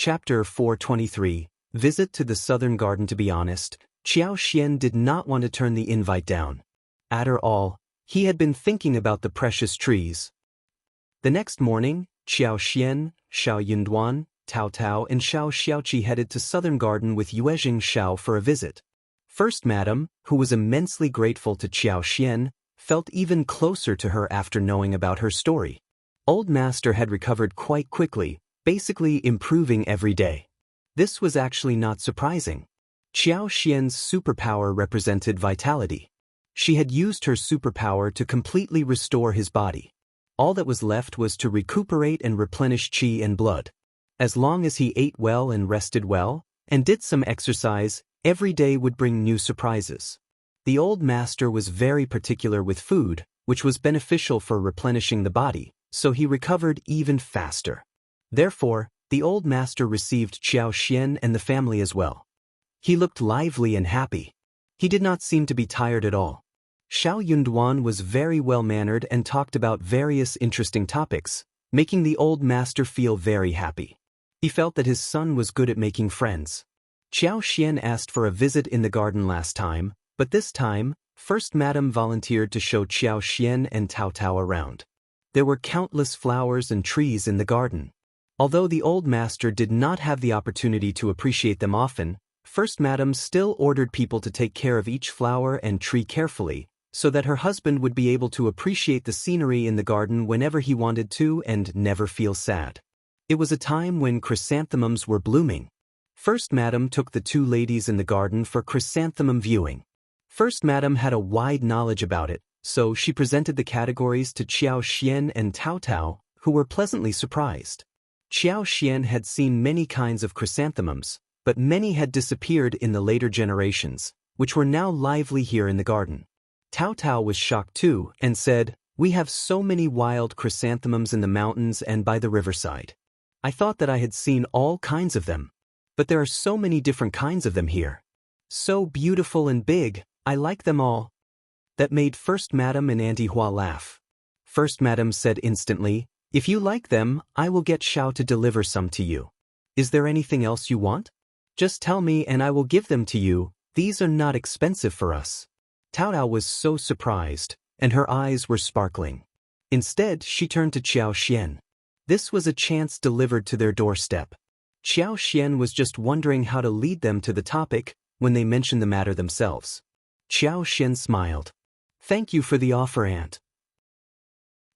Chapter 423, Visit to the Southern Garden. To be honest, Qiao Xian did not want to turn the invite down. After all, he had been thinking about the precious trees. The next morning, Qiao Xian, Xiao Yunduan, Tao Tao and Xiao Xiaoqi headed to Southern Garden with Yuezhing Xiao for a visit. First Madam, who was immensely grateful to Qiao Xian, felt even closer to her after knowing about her story. Old Master had recovered quite quickly, basically improving every day. This was actually not surprising. Qiao Xian's superpower represented vitality. She had used her superpower to completely restore his body. All that was left was to recuperate and replenish qi and blood. As long as he ate well and rested well, and did some exercise, every day would bring new surprises. The old master was very particular with food, which was beneficial for replenishing the body, so he recovered even faster. Therefore, the old master received Qiao Xian and the family as well. He looked lively and happy. He did not seem to be tired at all. Xiao Yunduan was very well-mannered and talked about various interesting topics, making the old master feel very happy. He felt that his son was good at making friends. Qiao Xian asked for a visit in the garden last time, but this time, First Madam volunteered to show Qiao Xian and Tao Tao around. There were countless flowers and trees in the garden. Although the old master did not have the opportunity to appreciate them often, First Madam still ordered people to take care of each flower and tree carefully, so that her husband would be able to appreciate the scenery in the garden whenever he wanted to and never feel sad. It was a time when chrysanthemums were blooming. First Madam took the two ladies in the garden for chrysanthemum viewing. First Madam had a wide knowledge about it, so she presented the categories to Qiao Xian and Tao Tao, who were pleasantly surprised. Qiao Xian had seen many kinds of chrysanthemums, but many had disappeared in the later generations, which were now lively here in the garden. Tao Tao was shocked too and said, "We have so many wild chrysanthemums in the mountains and by the riverside. I thought that I had seen all kinds of them. But there are so many different kinds of them here. So beautiful and big, I like them all." That made First Madam and Auntie Hua laugh. First Madam said instantly, "If you like them, I will get Xiao to deliver some to you. Is there anything else you want? Just tell me and I will give them to you. These are not expensive for us." Tao Tao was so surprised, and her eyes were sparkling. Instead, she turned to Qiao Xian. This was a chance delivered to their doorstep. Qiao Xian was just wondering how to lead them to the topic when they mentioned the matter themselves. Qiao Xian smiled. "Thank you for the offer, Aunt.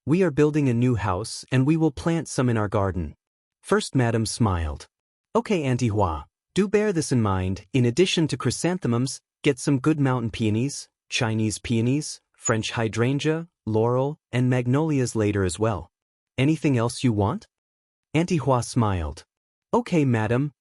We are building a new house and we will plant some in our garden." First Madam smiled. "Okay, Auntie Hua, do bear this in mind. In addition to chrysanthemums, get some good mountain peonies, Chinese peonies, French hydrangea, laurel, and magnolias later as well. Anything else you want?" Auntie Hua smiled. "Okay, Madam."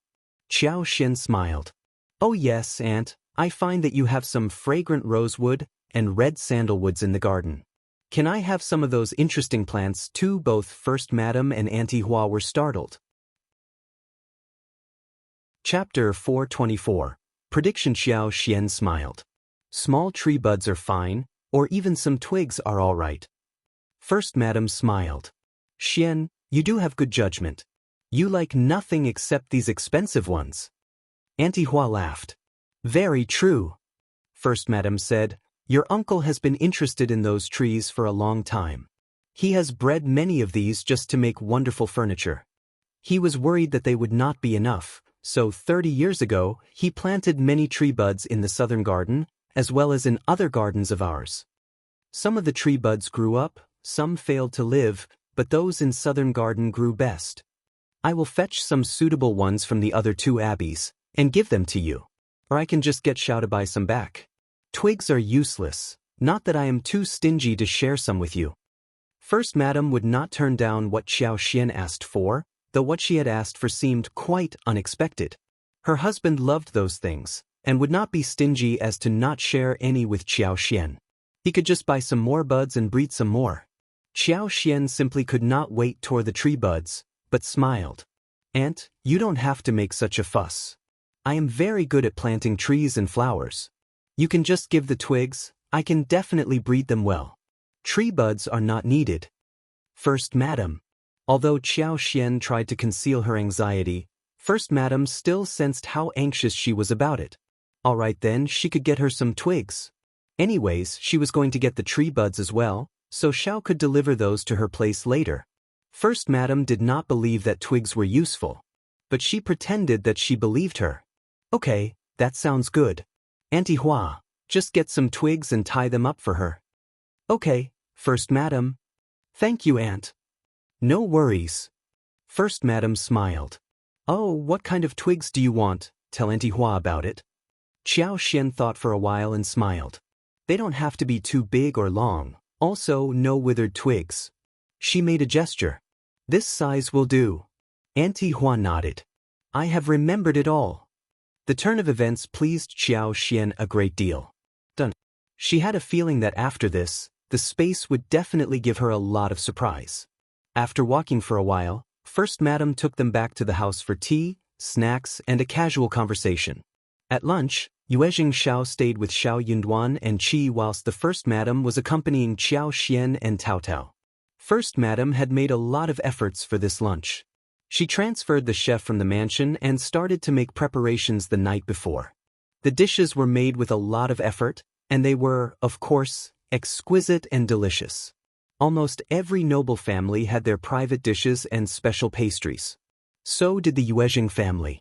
Qiao Xian smiled. "Oh yes, Aunt, I find that you have some fragrant rosewood and red sandalwoods in the garden. Can I have some of those interesting plants too?" Both First Madam and Auntie Hua were startled. Chapter 424, Prediction. Qiao Xian smiled. "Small tree buds are fine, or even some twigs are all right." First Madam smiled. "Xian, you do have good judgment. You like nothing except these expensive ones." Auntie Hua laughed. "Very true." First Madam said, "Your uncle has been interested in those trees for a long time. He has bred many of these just to make wonderful furniture. He was worried that they would not be enough, so 30 years ago, he planted many tree buds in the southern garden, as well as in other gardens of ours. Some of the tree buds grew up, some failed to live, but those in southern garden grew best. I will fetch some suitable ones from the other two abbeys, and give them to you. Or I can just get Xiao to buy some back. Twigs are useless, not that I am too stingy to share some with you." First Madam would not turn down what Qiao Xian asked for, though what she had asked for seemed quite unexpected. Her husband loved those things, and would not be stingy as to not share any with Qiao Xian. He could just buy some more buds and breed some more. Qiao Xian simply could not wait toward the tree buds, but smiled. "Aunt, you don't have to make such a fuss. I am very good at planting trees and flowers. You can just give the twigs, I can definitely breed them well. Tree buds are not needed." First Madam. Although Qiao Xian tried to conceal her anxiety, First Madam still sensed how anxious she was about it. All right then, she could get her some twigs. Anyways, she was going to get the tree buds as well, so Qiao could deliver those to her place later. First Madam did not believe that twigs were useful, but she pretended that she believed her. Okay, that sounds good. Auntie Hua, just get some twigs and tie them up for her. Okay, First Madam. Thank you, Aunt. No worries. First Madam smiled. Oh, what kind of twigs do you want? Tell Auntie Hua about it. Qiao Xian thought for a while and smiled. They don't have to be too big or long, also no withered twigs. She made a gesture. This size will do. Auntie Hua nodded. I have remembered it all. The turn of events pleased Qiao Xian a great deal. Done. She had a feeling that after this, the space would definitely give her a lot of surprise. After walking for a while, First Madam took them back to the house for tea, snacks, and a casual conversation. At lunch, Yuezhing Xiao stayed with Xiao Yunduan and Qi whilst the First Madam was accompanying Qiao Xian and Tao Tao. First Madam had made a lot of efforts for this lunch. She transferred the chef from the mansion and started to make preparations the night before. The dishes were made with a lot of effort, and they were, of course, exquisite and delicious. Almost every noble family had their private dishes and special pastries. So did the Yuezhing family.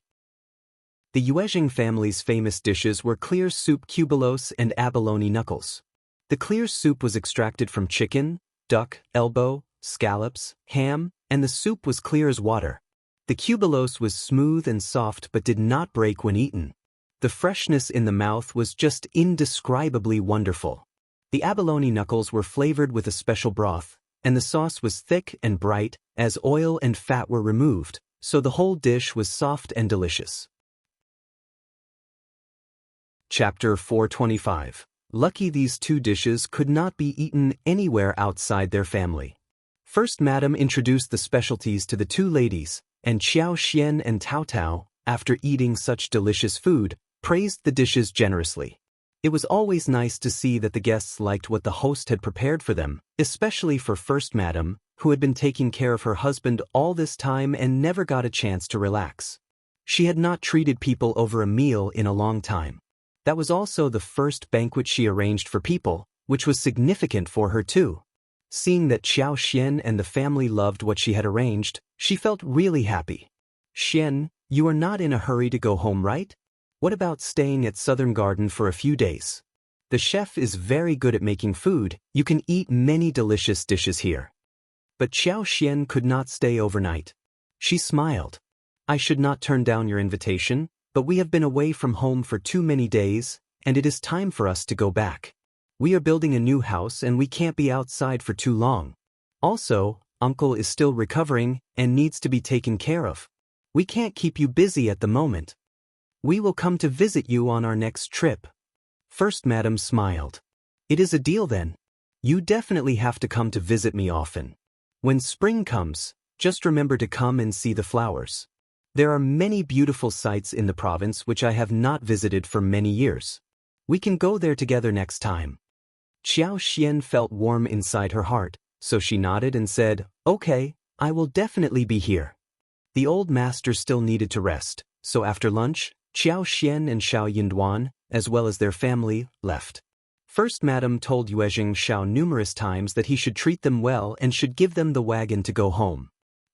The Yuezhing family's famous dishes were clear soup cubelos and abalone knuckles. The clear soup was extracted from chicken, duck, elbow, scallops, ham, and the soup was clear as water. The cubelos was smooth and soft but did not break when eaten. The freshness in the mouth was just indescribably wonderful. The abalone knuckles were flavored with a special broth, and the sauce was thick and bright, as oil and fat were removed, so the whole dish was soft and delicious. Chapter 425. Lucky these two dishes could not be eaten anywhere outside their family. First Madam introduced the specialties to the two ladies, and Qiao Xian and Tao Tao, after eating such delicious food, praised the dishes generously. It was always nice to see that the guests liked what the host had prepared for them, especially for First Madam, who had been taking care of her husband all this time and never got a chance to relax. She had not treated people over a meal in a long time. That was also the first banquet she arranged for people, which was significant for her too. Seeing that Qiao Xian and the family loved what she had arranged, she felt really happy. Xian, you are not in a hurry to go home, right? What about staying at Southern Garden for a few days? The chef is very good at making food. You can eat many delicious dishes here. But Qiao Xian could not stay overnight. She smiled. I should not turn down your invitation, but we have been away from home for too many days, and it is time for us to go back. We are building a new house and we can't be outside for too long. Also, Uncle is still recovering and needs to be taken care of. We can't keep you busy at the moment. We will come to visit you on our next trip. First Madam smiled. It is a deal then. You definitely have to come to visit me often. When spring comes, just remember to come and see the flowers. There are many beautiful sites in the province which I have not visited for many years. We can go there together next time. Qiao Xian felt warm inside her heart, so she nodded and said, Okay, I will definitely be here. The old master still needed to rest, so after lunch, Qiao Xian and Xiao Yunduan, as well as their family, left. First Madam told Yuezhing Xiao numerous times that he should treat them well and should give them the wagon to go home.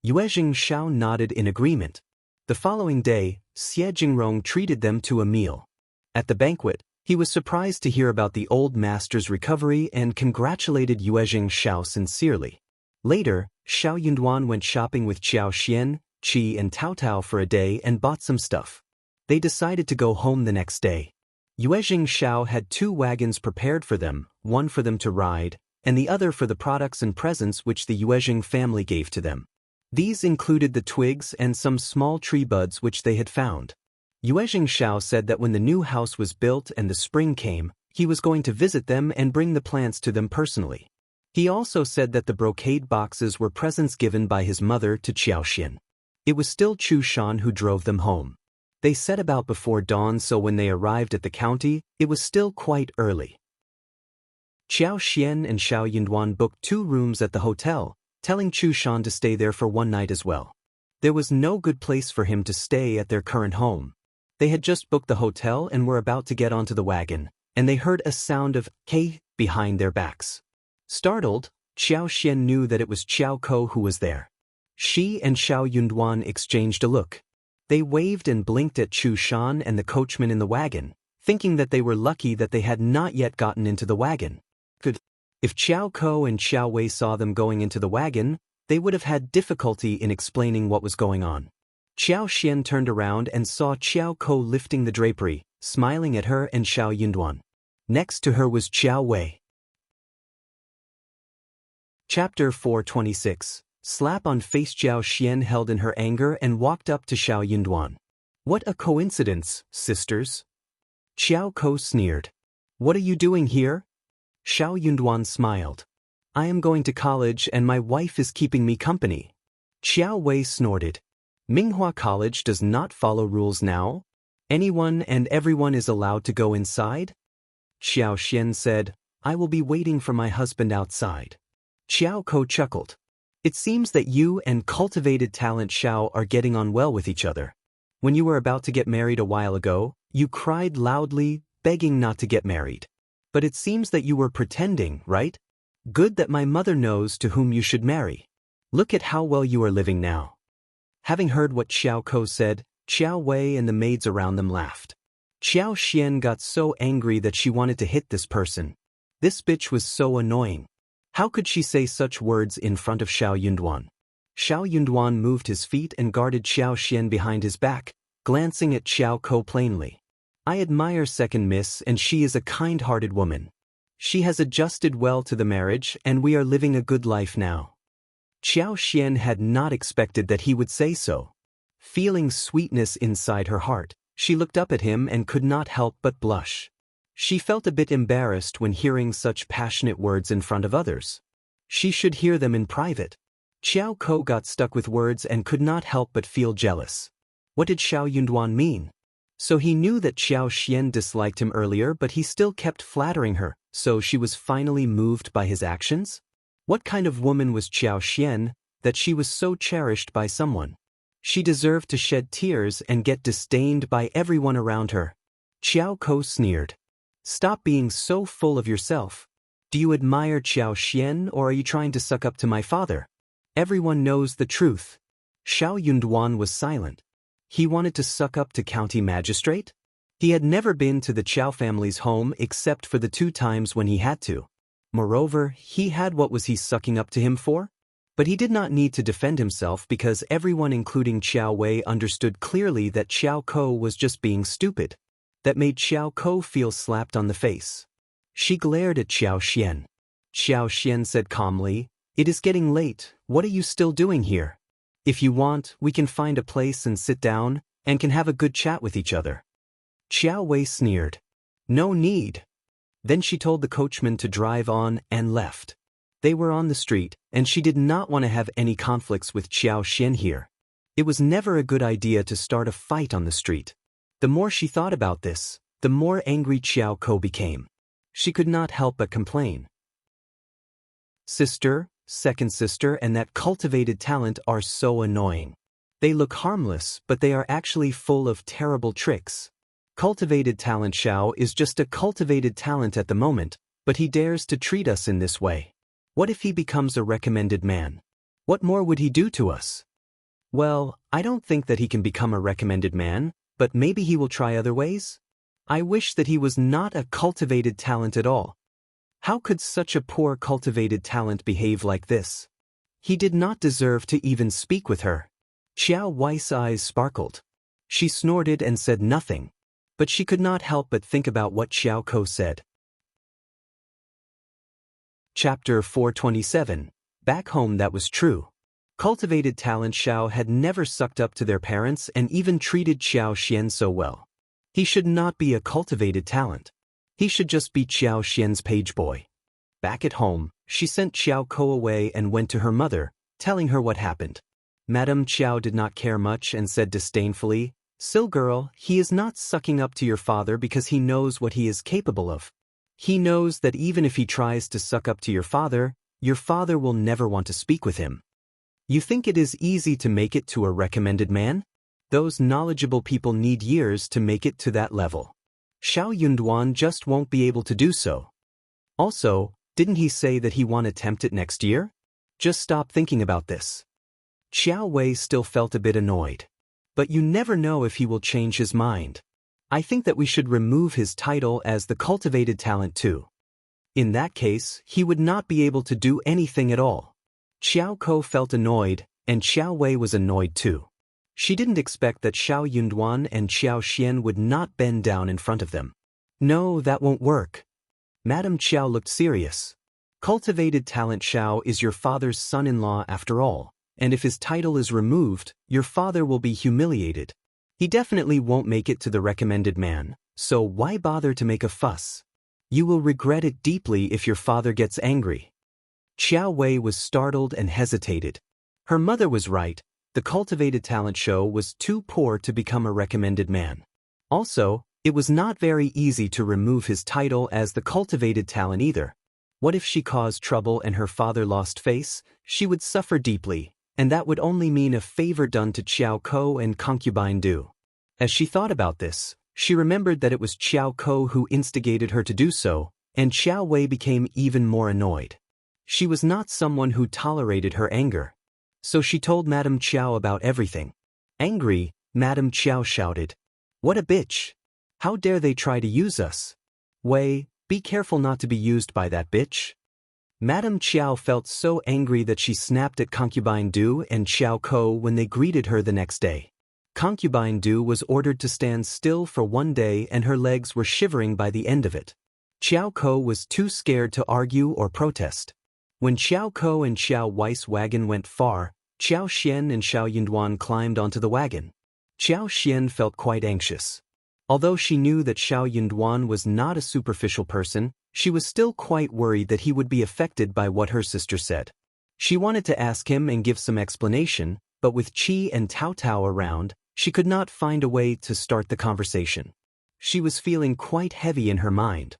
Yuezhing Xiao nodded in agreement. The following day, Xie Jingrong treated them to a meal. At the banquet, he was surprised to hear about the old master's recovery and congratulated Yuezhing Xiao sincerely. Later, Xiao Yunduan went shopping with Qiao Xian, Qi and Tao Tao for a day and bought some stuff. They decided to go home the next day. Yuezhing Xiao had 2 wagons prepared for them, one for them to ride, and the other for the products and presents which the Yuezhing family gave to them. These included the twigs and some small tree buds which they had found. Yuezhing Xiao said that when the new house was built and the spring came, he was going to visit them and bring the plants to them personally. He also said that the brocade boxes were presents given by his mother to Qiao Xian. It was still Chu Shan who drove them home. They set about before dawn, so when they arrived at the county, it was still quite early. Qiao Xian and Xiao Yunduan booked 2 rooms at the hotel, telling Chu Shan to stay there for one night as well. There was no good place for him to stay at their current home. They had just booked the hotel and were about to get onto the wagon, and they heard a sound of "Hey" behind their backs. Startled, Qiao Xian knew that it was Qiao Ko who was there. She and Xiao Yunduan exchanged a look. They waved and blinked at Chu Shan and the coachman in the wagon, thinking that they were lucky that they had not yet gotten into the wagon. If Qiao Ko and Xiao Wei saw them going into the wagon, they would have had difficulty in explaining what was going on. Qiao Xian turned around and saw Qiao Ko lifting the drapery, smiling at her and Xiao Yunduan. Next to her was Xiao Wei. Chapter 426. Slap on face. Qiao Xian held in her anger and walked up to Xiao Yunduan. What a coincidence, sisters. Qiao Ko sneered. What are you doing here? Xiao Yunduan smiled. I am going to college and my wife is keeping me company. Qiao Wei snorted. Minghua College does not follow rules now? Anyone and everyone is allowed to go inside? Xiao Xian said, I will be waiting for my husband outside. Qiao Ko chuckled. It seems that you and cultivated talent Xiao are getting on well with each other. When you were about to get married a while ago, you cried loudly, begging not to get married. But it seems that you were pretending, right? Good that my mother knows to whom you should marry. Look at how well you are living now. Having heard what Qiao Ko said, Qiao Wei and the maids around them laughed. Qiao Xian got so angry that she wanted to hit this person. This bitch was so annoying. How could she say such words in front of Xiao Yunduan? Xiao Yunduan moved his feet and guarded Qiao Xian behind his back, glancing at Qiao Ko plainly. I admire second miss and she is a kind-hearted woman. She has adjusted well to the marriage and we are living a good life now. Qiao Xian had not expected that he would say so. Feeling sweetness inside her heart, she looked up at him and could not help but blush. She felt a bit embarrassed when hearing such passionate words in front of others. She should hear them in private. Qiao Ko got stuck with words and could not help but feel jealous. What did Xiao Yunduan mean? So he knew that Qiao Xian disliked him earlier, but he still kept flattering her, so she was finally moved by his actions? What kind of woman was Qiao Xian, that she was so cherished by someone? She deserved to shed tears and get disdained by everyone around her. Qiao Ko sneered. Stop being so full of yourself. Do you admire Qiao Xian or are you trying to suck up to my father? Everyone knows the truth. Xiao Yunduan was silent. He wanted to suck up to county magistrate? He had never been to the Qiao family's home except for the 2 times when he had to. Moreover, he had what was he sucking up to him for? But he did not need to defend himself because everyone including Qiao Wei understood clearly that Qiao Ko was just being stupid. That made Qiao Ko feel slapped on the face. She glared at Qiao Xian. Qiao Xian said calmly, It is getting late, what are you still doing here? If you want, we can find a place and sit down, and can have a good chat with each other. Qiao Wei sneered. No need. Then she told the coachman to drive on and left. They were on the street, and she did not want to have any conflicts with Qiao Xian here. It was never a good idea to start a fight on the street. The more she thought about this, the more angry Qiao Ko became. She could not help but complain. Sister, second sister and that cultivated talent are so annoying. They look harmless, but they are actually full of terrible tricks. Cultivated talent Xiao is just a cultivated talent at the moment, but he dares to treat us in this way. What if he becomes a recommended man? What more would he do to us? Well, I don't think that he can become a recommended man, but maybe he will try other ways? I wish that he was not a cultivated talent at all. How could such a poor cultivated talent behave like this? He did not deserve to even speak with her. Qiao Wei's eyes sparkled. She snorted and said nothing, but she could not help but think about what Qiao Ko said. Chapter 427. Back home that was true. Cultivated talent Xiao had never sucked up to their parents and even treated Qiao Xian so well. He should not be a cultivated talent. He should just be Qiao Xian's page boy. Back at home, she sent Qiao Ko away and went to her mother, telling her what happened. Madame Qiao did not care much and said disdainfully, "Sil girl, he is not sucking up to your father because he knows what he is capable of. He knows that even if he tries to suck up to your father will never want to speak with him." You think it is easy to make it to a recommended man? Those knowledgeable people need years to make it to that level. Xiao Yunduan just won't be able to do so. Also, didn't he say that he won't attempt it next year? Just stop thinking about this. Qiao Wei still felt a bit annoyed. But you never know if he will change his mind. I think that we should remove his title as the cultivated talent too. In that case, he would not be able to do anything at all. Qiao Ko felt annoyed, and Qiao Wei was annoyed too. She didn't expect that Xiao Yunduan and Qiao Xian would not bend down in front of them. No, that won't work. Madame Qiao looked serious. Cultivated talent Xiao is your father's son-in-law after all, and if his title is removed, your father will be humiliated. He definitely won't make it to the recommended man, so why bother to make a fuss? You will regret it deeply if your father gets angry. Qiao Wei was startled and hesitated. Her mother was right. The cultivated talent show was too poor to become a recommended man. Also, it was not very easy to remove his title as the cultivated talent either. What if she caused trouble and her father lost face? She would suffer deeply, and that would only mean a favor done to Qiao Ko and concubine Du. As she thought about this, she remembered that it was Qiao Ko who instigated her to do so, and Qiao Wei became even more annoyed. She was not someone who tolerated her anger. So she told Madame Qiao about everything. Angry, Madame Qiao shouted, "What a bitch! How dare they try to use us? Wei, be careful not to be used by that bitch." Madame Qiao felt so angry that she snapped at Concubine Du and Qiao Ko when they greeted her the next day. Concubine Du was ordered to stand still for 1 day and her legs were shivering by the end of it. Qiao Ko was too scared to argue or protest. When Qiao Ko and Qiao Wei's wagon went far, Qiao Xian and Xiao Yunduan climbed onto the wagon. Qiao Xian felt quite anxious. Although she knew that Xiao Yunduan was not a superficial person, she was still quite worried that he would be affected by what her sister said. She wanted to ask him and give some explanation, but with Qi and Tao Tao around, she could not find a way to start the conversation. She was feeling quite heavy in her mind.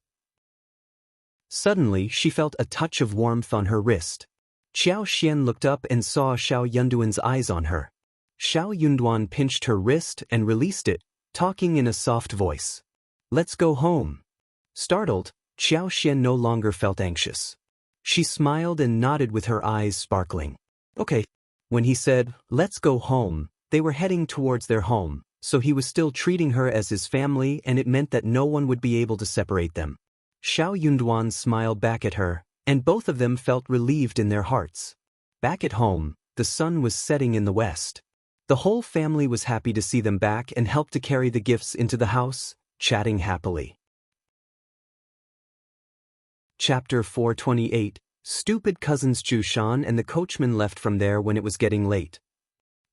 Suddenly, she felt a touch of warmth on her wrist. Qiao Xian looked up and saw Xiao Yunduan's eyes on her. Xiao Yunduan pinched her wrist and released it, talking in a soft voice. "Let's go home." Startled, Qiao Xian no longer felt anxious. She smiled and nodded with her eyes sparkling. Okay. When he said, "Let's go home," they were heading towards their home, so he was still treating her as his family and it meant that no one would be able to separate them. Xiao Yunduan smiled back at her, and both of them felt relieved in their hearts. Back at home, the sun was setting in the west. The whole family was happy to see them back and helped to carry the gifts into the house, chatting happily. Chapter 428. Stupid cousins Zhu Shan and the coachman left from there when it was getting late.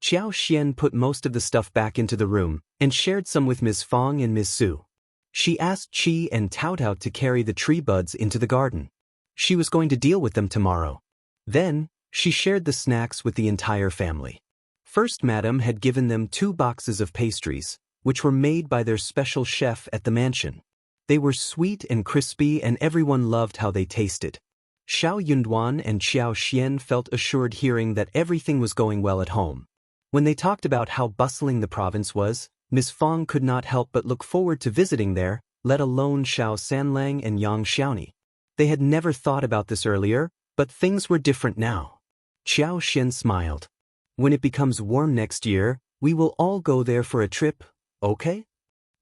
Qiao Xian put most of the stuff back into the room, and shared some with Ms. Fang and Ms. Su. She asked Qi and Tao Tao to carry the tree buds into the garden. She was going to deal with them tomorrow. Then, she shared the snacks with the entire family. First, Madame had given them 2 boxes of pastries, which were made by their special chef at the mansion. They were sweet and crispy and everyone loved how they tasted. Xiao Yunduan and Qiao Xian felt assured hearing that everything was going well at home. When they talked about how bustling the province was, Ms. Fang could not help but look forward to visiting there, let alone Xiao Sanlang and Yang Xiaoni. They had never thought about this earlier, but things were different now. Qiao Xian smiled. "When it becomes warm next year, we will all go there for a trip, okay?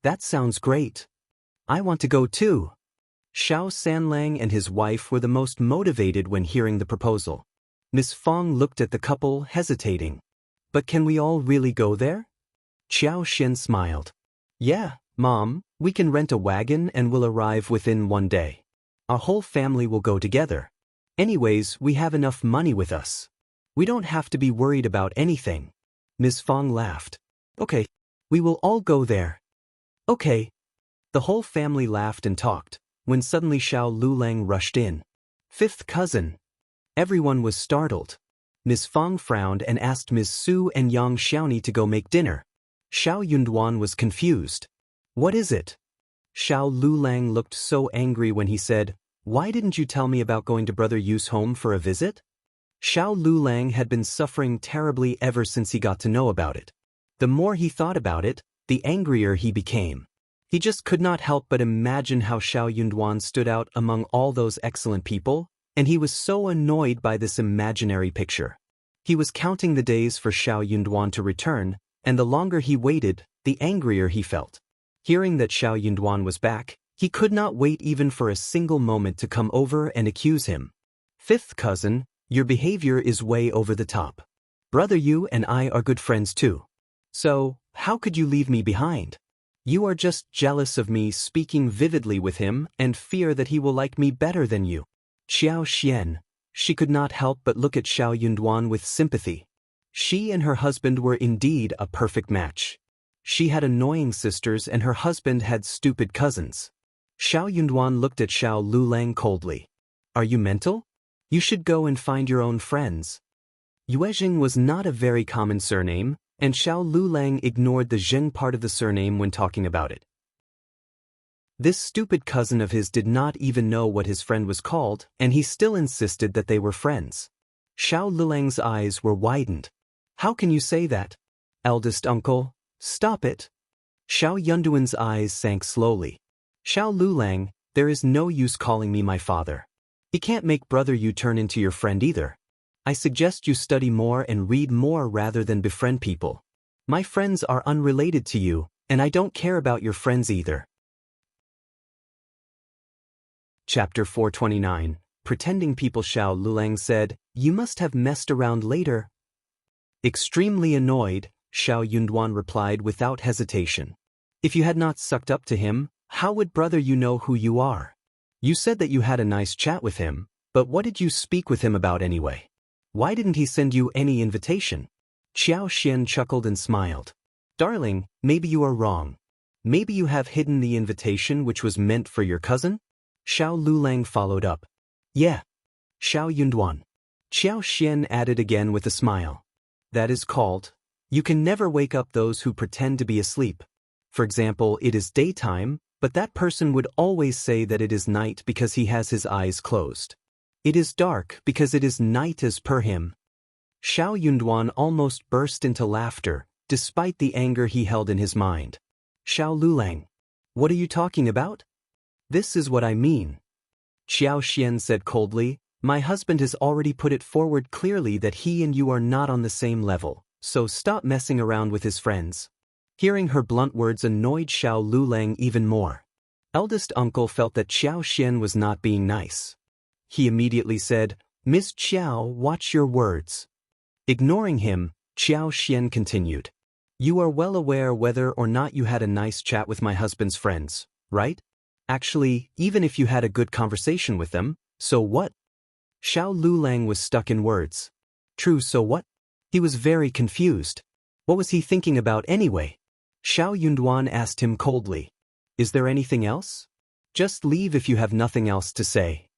That sounds great. I want to go too." Xiao Sanlang and his wife were the most motivated when hearing the proposal. Ms. Fang looked at the couple, hesitating. "But can we all really go there?" Qiao Xian smiled. "Yeah, Mom, we can rent a wagon and we'll arrive within 1 day. Our whole family will go together. Anyways, we have enough money with us. We don't have to be worried about anything." Ms. Fang laughed. "Okay, we will all go there." "Okay." The whole family laughed and talked, when suddenly Xiao Lulang rushed in. "Fifth cousin." Everyone was startled. Ms. Fang frowned and asked Ms. Su and Yang Xiaoni to go make dinner. Xiao Yunduan was confused. "What is it?" Xiao Lulang looked so angry when he said, "Why didn't you tell me about going to Brother Yu's home for a visit?" Xiao Lulang had been suffering terribly ever since he got to know about it. The more he thought about it, the angrier he became. He just could not help but imagine how Xiao Yunduan stood out among all those excellent people, and he was so annoyed by this imaginary picture. He was counting the days for Xiao Yunduan to return, and the longer he waited, the angrier he felt. Hearing that Xiao Yunduan was back, he could not wait even for a single moment to come over and accuse him. "Fifth cousin, your behavior is way over the top. Brother, you and I are good friends too. So, how could you leave me behind? You are just jealous of me speaking vividly with him and fear that he will like me better than you." Qiao Xian. She could not help but look at Xiao Yunduan with sympathy. She and her husband were indeed a perfect match. She had annoying sisters and her husband had stupid cousins. Xiao Yunduan looked at Xiao Lulang coldly. "Are you mental? You should go and find your own friends." Yuezheng was not a very common surname, and Xiao Lulang ignored the Zheng part of the surname when talking about it. This stupid cousin of his did not even know what his friend was called, and he still insisted that they were friends. Xiao Lulang's eyes were widened. "How can you say that? Eldest uncle, stop it." Xiao Yunduan's eyes sank slowly. "Xiao Lulang, there is no use calling me my father. He can't make brother you turn into your friend either. I suggest you study more and read more rather than befriend people. My friends are unrelated to you, and I don't care about your friends either." Chapter 429. Pretending people. Xiao Lulang said, "You must have messed around later." Extremely annoyed, Xiao Yunduan replied without hesitation. "If you had not sucked up to him, how would brother you know who you are? You said that you had a nice chat with him, but what did you speak with him about anyway? Why didn't he send you any invitation?" Qiao Xian chuckled and smiled. "Darling, maybe you are wrong. Maybe you have hidden the invitation which was meant for your cousin?" Xiao Lulang followed up. "Yeah." Xiao Yunduan. Qiao Xian added again with a smile. "That is called, you can never wake up those who pretend to be asleep. For example, it is daytime, but that person would always say that it is night because he has his eyes closed. It is dark because it is night as per him." Xiao Yunduan almost burst into laughter, despite the anger he held in his mind. "Xiao Lulang, what are you talking about?" "This is what I mean." Qiao Xian said coldly, "My husband has already put it forward clearly that he and you are not on the same level, so stop messing around with his friends." Hearing her blunt words annoyed Xiao Lulang even more. Eldest uncle felt that Qiao Xian was not being nice. He immediately said, "Miss Qiao, watch your words." Ignoring him, Qiao Xian continued. "You are well aware whether or not you had a nice chat with my husband's friends, right? Actually, even if you had a good conversation with them, so what?" Xiao Lulang was stuck in words. True, so what? He was very confused. What was he thinking about anyway? Xiao Yunduan asked him coldly. "Is there anything else? Just leave if you have nothing else to say."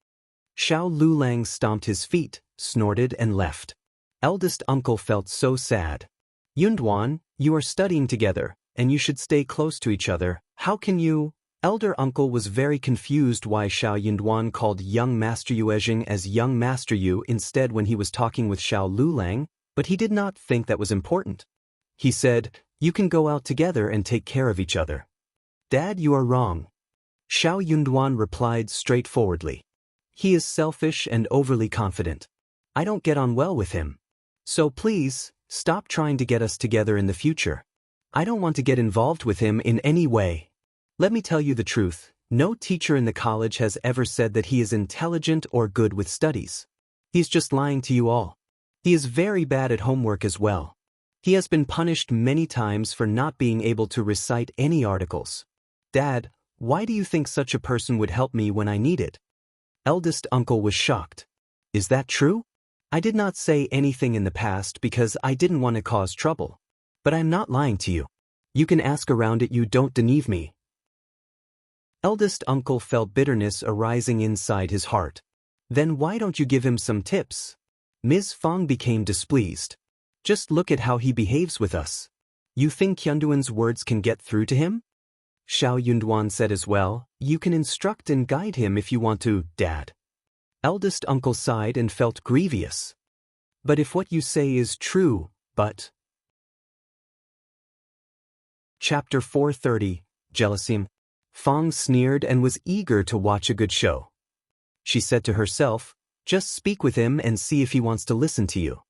Xiao Lulang stomped his feet, snorted and left. Eldest uncle felt so sad. "Yunduan, you are studying together, and you should stay close to each other. How can you?" Elder uncle was very confused why Xiao Yunduan called young Master Yuezheng as young Master Yu instead when he was talking with Xiao Lulang, but he did not think that was important. He said, "You can go out together and take care of each other." "Dad, you are wrong." Xiao Yunduan replied straightforwardly. "He is selfish and overly confident. I don't get on well with him. So please, stop trying to get us together in the future. I don't want to get involved with him in any way. Let me tell you the truth, no teacher in the college has ever said that he is intelligent or good with studies. He's just lying to you all. He is very bad at homework as well. He has been punished many times for not being able to recite any articles. Dad, why do you think such a person would help me when I need it?" Eldest uncle was shocked. "Is that true? I did not say anything in the past because I didn't want to cause trouble. But I'm not lying to you. You can ask around it, you don't deceive me." Eldest uncle felt bitterness arising inside his heart. "Then why don't you give him some tips?" Ms. Fang became displeased. "Just look at how he behaves with us. You think Yunduan's words can get through to him?" Xiao Yunduan said as well, "You can instruct and guide him if you want to, Dad." Eldest uncle sighed and felt grievous. But if what you say is true, but... Chapter 430, Jealousy. Fang sneered and was eager to watch a good show. She said to herself, just speak with him and see if he wants to listen to you.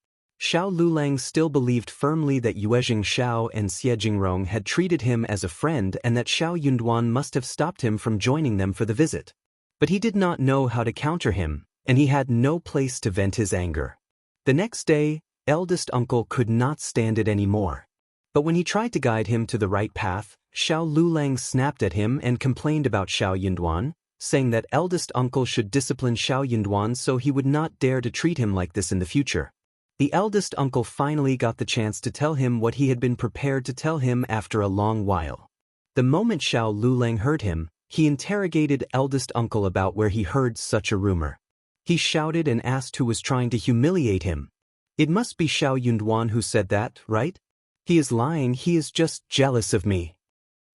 Xiao Lulang still believed firmly that Yuezhing Xiao and Xie Jingrong had treated him as a friend and that Xiao Yunduan must have stopped him from joining them for the visit. But he did not know how to counter him, and he had no place to vent his anger. The next day, eldest uncle could not stand it anymore. But when he tried to guide him to the right path, Xiao Lulang snapped at him and complained about Xiao Yunduan, saying that eldest uncle should discipline Xiao Yunduan so he would not dare to treat him like this in the future. The eldest uncle finally got the chance to tell him what he had been prepared to tell him after a long while. The moment Xiao Lulang heard him, he interrogated eldest uncle about where he heard such a rumor. He shouted and asked who was trying to humiliate him. It must be Xiao Yunduan who said that, right? He is lying, he is just jealous of me.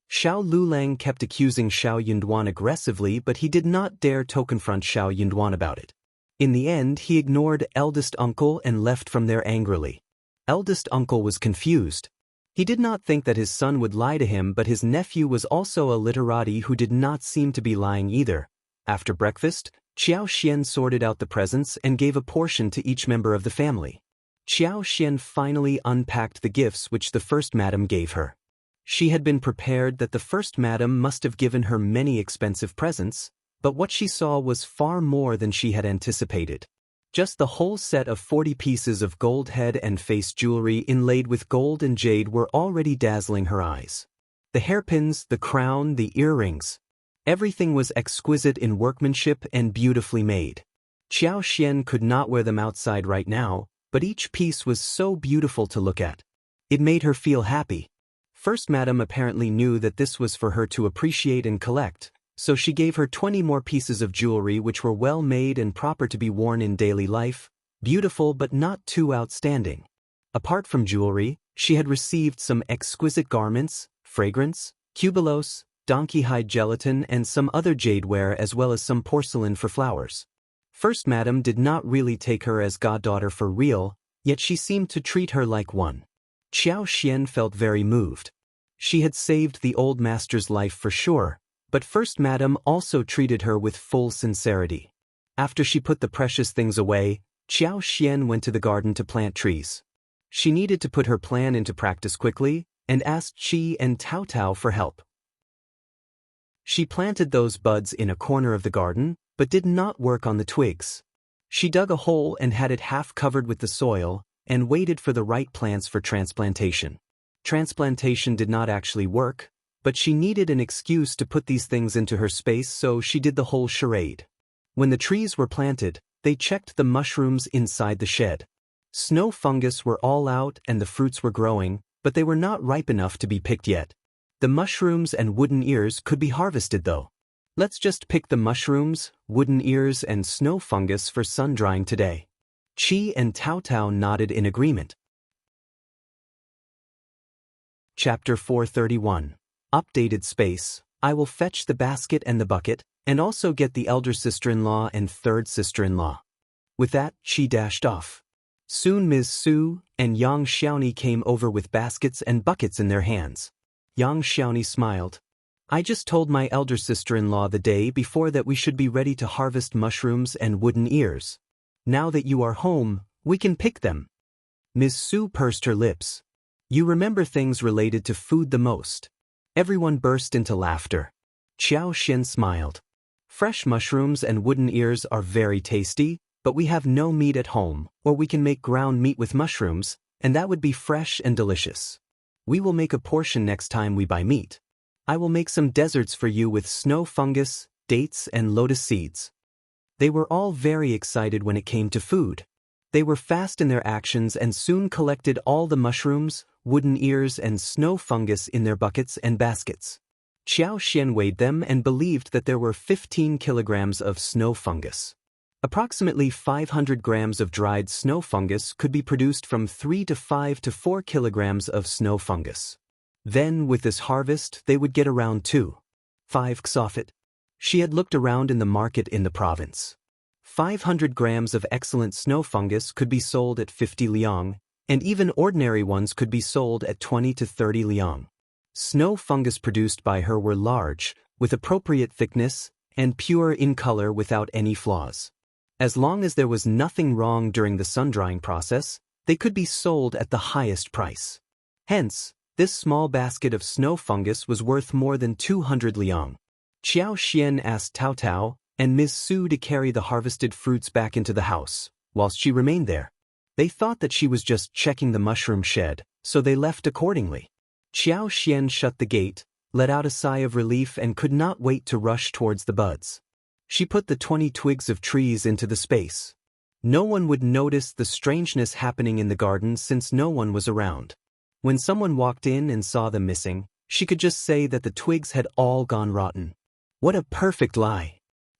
Xiao Lulang kept accusing Xiao Yunduan aggressively, but he did not dare to confront Xiao Yunduan about it. In the end, he ignored eldest uncle and left from there angrily. Eldest uncle was confused. He did not think that his son would lie to him, but his nephew was also a literati who did not seem to be lying either. After breakfast, Qiao Xian sorted out the presents and gave a portion to each member of the family. Qiao Xian finally unpacked the gifts which the first madam gave her. She had been prepared that the first madam must have given her many expensive presents, but what she saw was far more than she had anticipated. Just the whole set of 40 pieces of gold head and face jewelry inlaid with gold and jade were already dazzling her eyes. The hairpins, the crown, the earrings. Everything was exquisite in workmanship and beautifully made. Qiao Xian could not wear them outside right now, but each piece was so beautiful to look at. It made her feel happy. First madam apparently knew that this was for her to appreciate and collect, so she gave her 20 more pieces of jewelry which were well made and proper to be worn in daily life, beautiful but not too outstanding. Apart from jewelry, she had received some exquisite garments, fragrance, cubulos, donkey hide gelatin and some other jadeware as well as some porcelain for flowers. First madam did not really take her as goddaughter for real, yet she seemed to treat her like one. Qiao Xian felt very moved. She had saved the old master's life for sure, but first madam also treated her with full sincerity. After she put the precious things away, Qiao Xian went to the garden to plant trees. She needed to put her plan into practice quickly, and asked Qi and Tao Tao for help. She planted those buds in a corner of the garden, but did not work on the twigs. She dug a hole and had it half covered with the soil, and waited for the right plants for transplantation. Transplantation did not actually work, but she needed an excuse to put these things into her space, so she did the whole charade. When the trees were planted, they checked the mushrooms inside the shed. Snow fungus were all out and the fruits were growing, but they were not ripe enough to be picked yet. The mushrooms and wooden ears could be harvested though. Let's just pick the mushrooms, wooden ears and snow fungus for sun drying today. Qi and Tao Tao nodded in agreement. Chapter 431. Updated space. I will fetch the basket and the bucket, and also get the elder sister-in-law and third sister-in-law. With that, Qi dashed off. Soon Ms. Su and Yang Xiaoni came over with baskets and buckets in their hands. Yang Xiaoni smiled. I just told my elder sister-in-law the day before that we should be ready to harvest mushrooms and wooden ears. Now that you are home, we can pick them. Ms. Su pursed her lips. You remember things related to food the most. Everyone burst into laughter. Qiao Xian smiled. Fresh mushrooms and wooden ears are very tasty, but we have no meat at home, or we can make ground meat with mushrooms, and that would be fresh and delicious. We will make a portion next time we buy meat. I will make some desserts for you with snow fungus, dates and lotus seeds. They were all very excited when it came to food. They were fast in their actions and soon collected all the mushrooms, wooden ears and snow fungus in their buckets and baskets. Qiao Xian weighed them and believed that there were 15 kilograms of snow fungus. Approximately 500 grams of dried snow fungus could be produced from 3 to 5 to 4 kilograms of snow fungus. Then, with this harvest, they would get around 2.5 xofit. She had looked around in the market in the province. 500 grams of excellent snow fungus could be sold at 50 liang, and even ordinary ones could be sold at 20 to 30 liang. Snow fungus produced by her were large, with appropriate thickness, and pure in color without any flaws. As long as there was nothing wrong during the sun-drying process, they could be sold at the highest price. Hence, this small basket of snow fungus was worth more than 200 liang. Qiao Xian asked Tao Tao and Ms. Su to carry the harvested fruits back into the house, whilst she remained there. They thought that she was just checking the mushroom shed, so they left accordingly. Qiao Xian shut the gate, let out a sigh of relief and could not wait to rush towards the buds. She put the 20 twigs of trees into the space. No one would notice the strangeness happening in the garden since no one was around. When someone walked in and saw them missing, she could just say that the twigs had all gone rotten. What a perfect lie!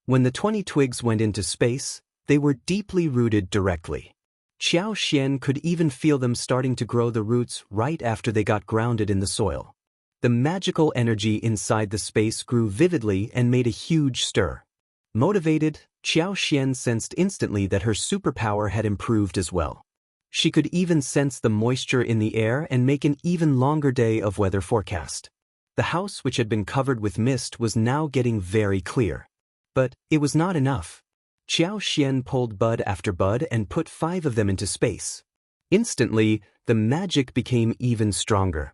When the 20 twigs went into space, they were deeply rooted directly. Qiao Xian could even feel them starting to grow the roots right after they got grounded in the soil. The magical energy inside the space grew vividly and made a huge stir. Motivated, Qiao Xian sensed instantly that her superpower had improved as well. She could even sense the moisture in the air and make an even longer day of weather forecast. The house, which had been covered with mist, was now getting very clear. But it was not enough. Qiao Xian pulled bud after bud and put 5 of them into space. Instantly, the magic became even stronger.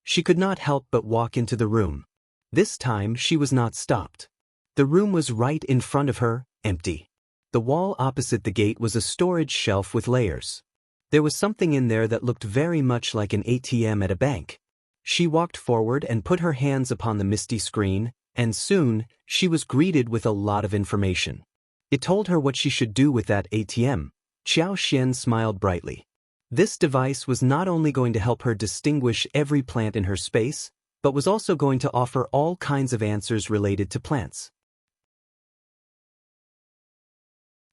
She could not help but walk into the room. This time she was not stopped. The room was right in front of her, empty. The wall opposite the gate was a storage shelf with layers. There was something in there that looked very much like an ATM at a bank. She walked forward and put her hands upon the misty screen, and soon, she was greeted with a lot of information. It told her what she should do with that ATM. Qiao Xian smiled brightly. This device was not only going to help her distinguish every plant in her space, but was also going to offer all kinds of answers related to plants.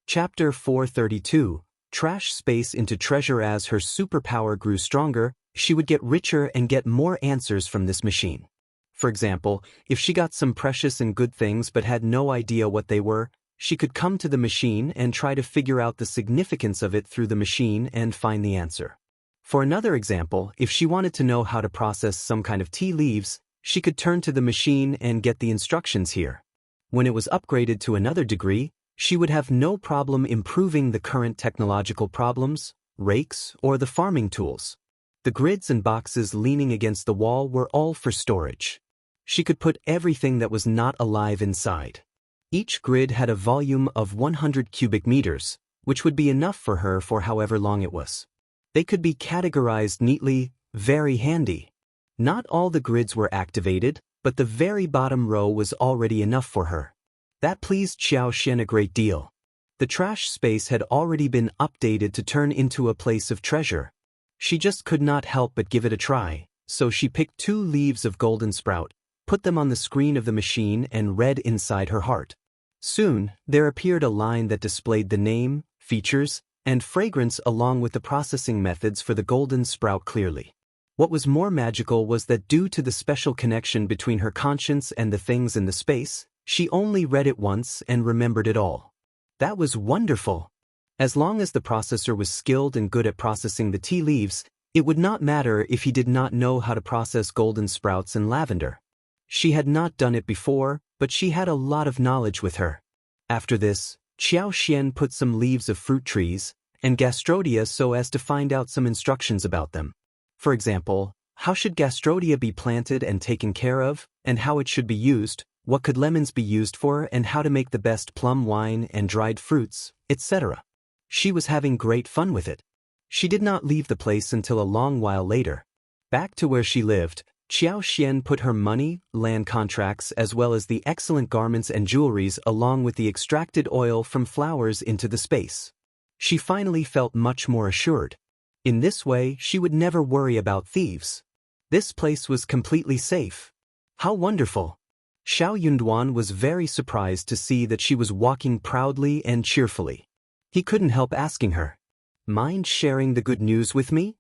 Chapter 432, Trash Space into Treasure. As her superpower grew stronger, she would get richer and get more answers from this machine. For example, if she got some precious and good things but had no idea what they were, she could come to the machine and try to figure out the significance of it through the machine and find the answer. For another example, if she wanted to know how to process some kind of tea leaves, she could turn to the machine and get the instructions here. When it was upgraded to another degree, she would have no problem improving the current technological problems, rakes, or the farming tools. The grids and boxes leaning against the wall were all for storage. She could put everything that was not alive inside. Each grid had a volume of 100 cubic meters, which would be enough for her for however long it was. They could be categorized neatly, very handy. Not all the grids were activated, but the very bottom row was already enough for her. That pleased Qiao Xian a great deal. The trash space had already been updated to turn into a place of treasure. She just could not help but give it a try, so she picked 2 leaves of golden sprout, put them on the screen of the machine and read inside her heart. Soon, there appeared a line that displayed the name, features, and fragrance along with the processing methods for the golden sprout clearly. What was more magical was that due to the special connection between her conscience and the things in the space, she only read it once and remembered it all. That was wonderful. As long as the processor was skilled and good at processing the tea leaves, it would not matter if he did not know how to process golden sprouts and lavender. She had not done it before, but she had a lot of knowledge with her. After this, Qiao Xian put some leaves of fruit trees and gastrodia so as to find out some instructions about them. For example, how should gastrodia be planted and taken care of, and how it should be used, what could lemons be used for, and how to make the best plum wine and dried fruits, etc. She was having great fun with it. She did not leave the place until a long while later. Back to where she lived, Qiao Xian put her money, land contracts as well as the excellent garments and jewelries along with the extracted oil from flowers into the space. She finally felt much more assured. In this way, she would never worry about thieves. This place was completely safe. How wonderful! Xiao Yunduan was very surprised to see that she was walking proudly and cheerfully. He couldn't help asking her, "Mind sharing the good news with me?"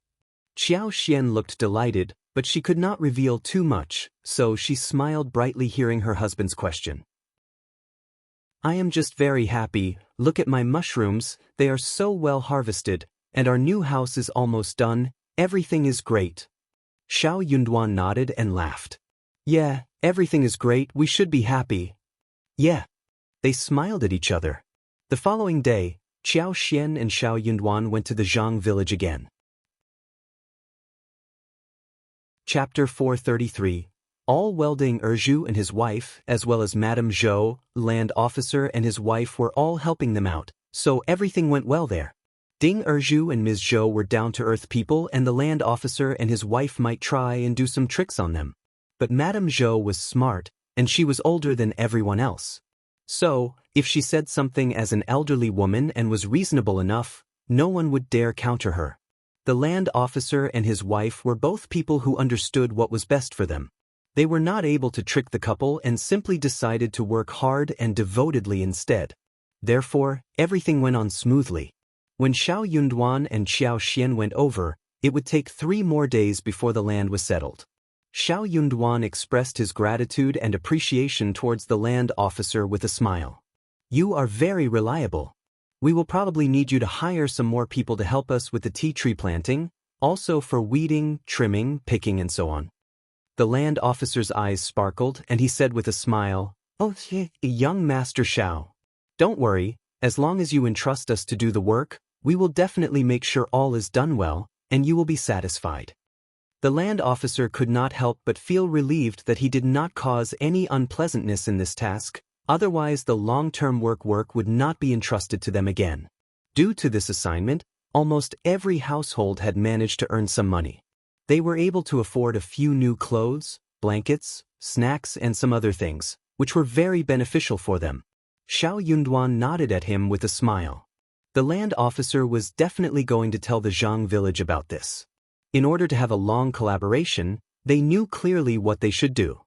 Qiao Xian looked delighted, but she could not reveal too much, so she smiled brightly hearing her husband's question. I am just very happy. Look at my mushrooms, they are so well harvested, and our new house is almost done. Everything is great. Xiao Yunduan nodded and laughed. Yeah, everything is great, we should be happy. Yeah. They smiled at each other. The following day, Qiao Xian and Xiao Yunduan went to the Zhang village again. Chapter 433. All well. Ding Erju and his wife, as well as Madame Zhou, land officer and his wife were all helping them out, so everything went well there. Ding Erju and Ms. Zhou were down-to-earth people and the land officer and his wife might try and do some tricks on them. But Madame Zhou was smart, and she was older than everyone else. So, if she said something as an elderly woman and was reasonable enough, no one would dare counter her. The land officer and his wife were both people who understood what was best for them. They were not able to trick the couple and simply decided to work hard and devotedly instead. Therefore, everything went on smoothly. When Xiao Yunduan and Qiao Xian went over, it would take 3 more days before the land was settled. Xiao Yunduan expressed his gratitude and appreciation towards the land officer with a smile. You are very reliable. We will probably need you to hire some more people to help us with the tea tree planting, also for weeding, trimming, picking and so on. The land officer's eyes sparkled and he said with a smile, Oh, young Master Xiao. Don't worry, as long as you entrust us to do the work, we will definitely make sure all is done well, and you will be satisfied. The land officer could not help but feel relieved that he did not cause any unpleasantness in this task, otherwise the long-term work would not be entrusted to them again. Due to this assignment, almost every household had managed to earn some money. They were able to afford a few new clothes, blankets, snacks and some other things, which were very beneficial for them. Xiao Yunduan nodded at him with a smile. The land officer was definitely going to tell the Zhang village about this. In order to have a long collaboration, they knew clearly what they should do.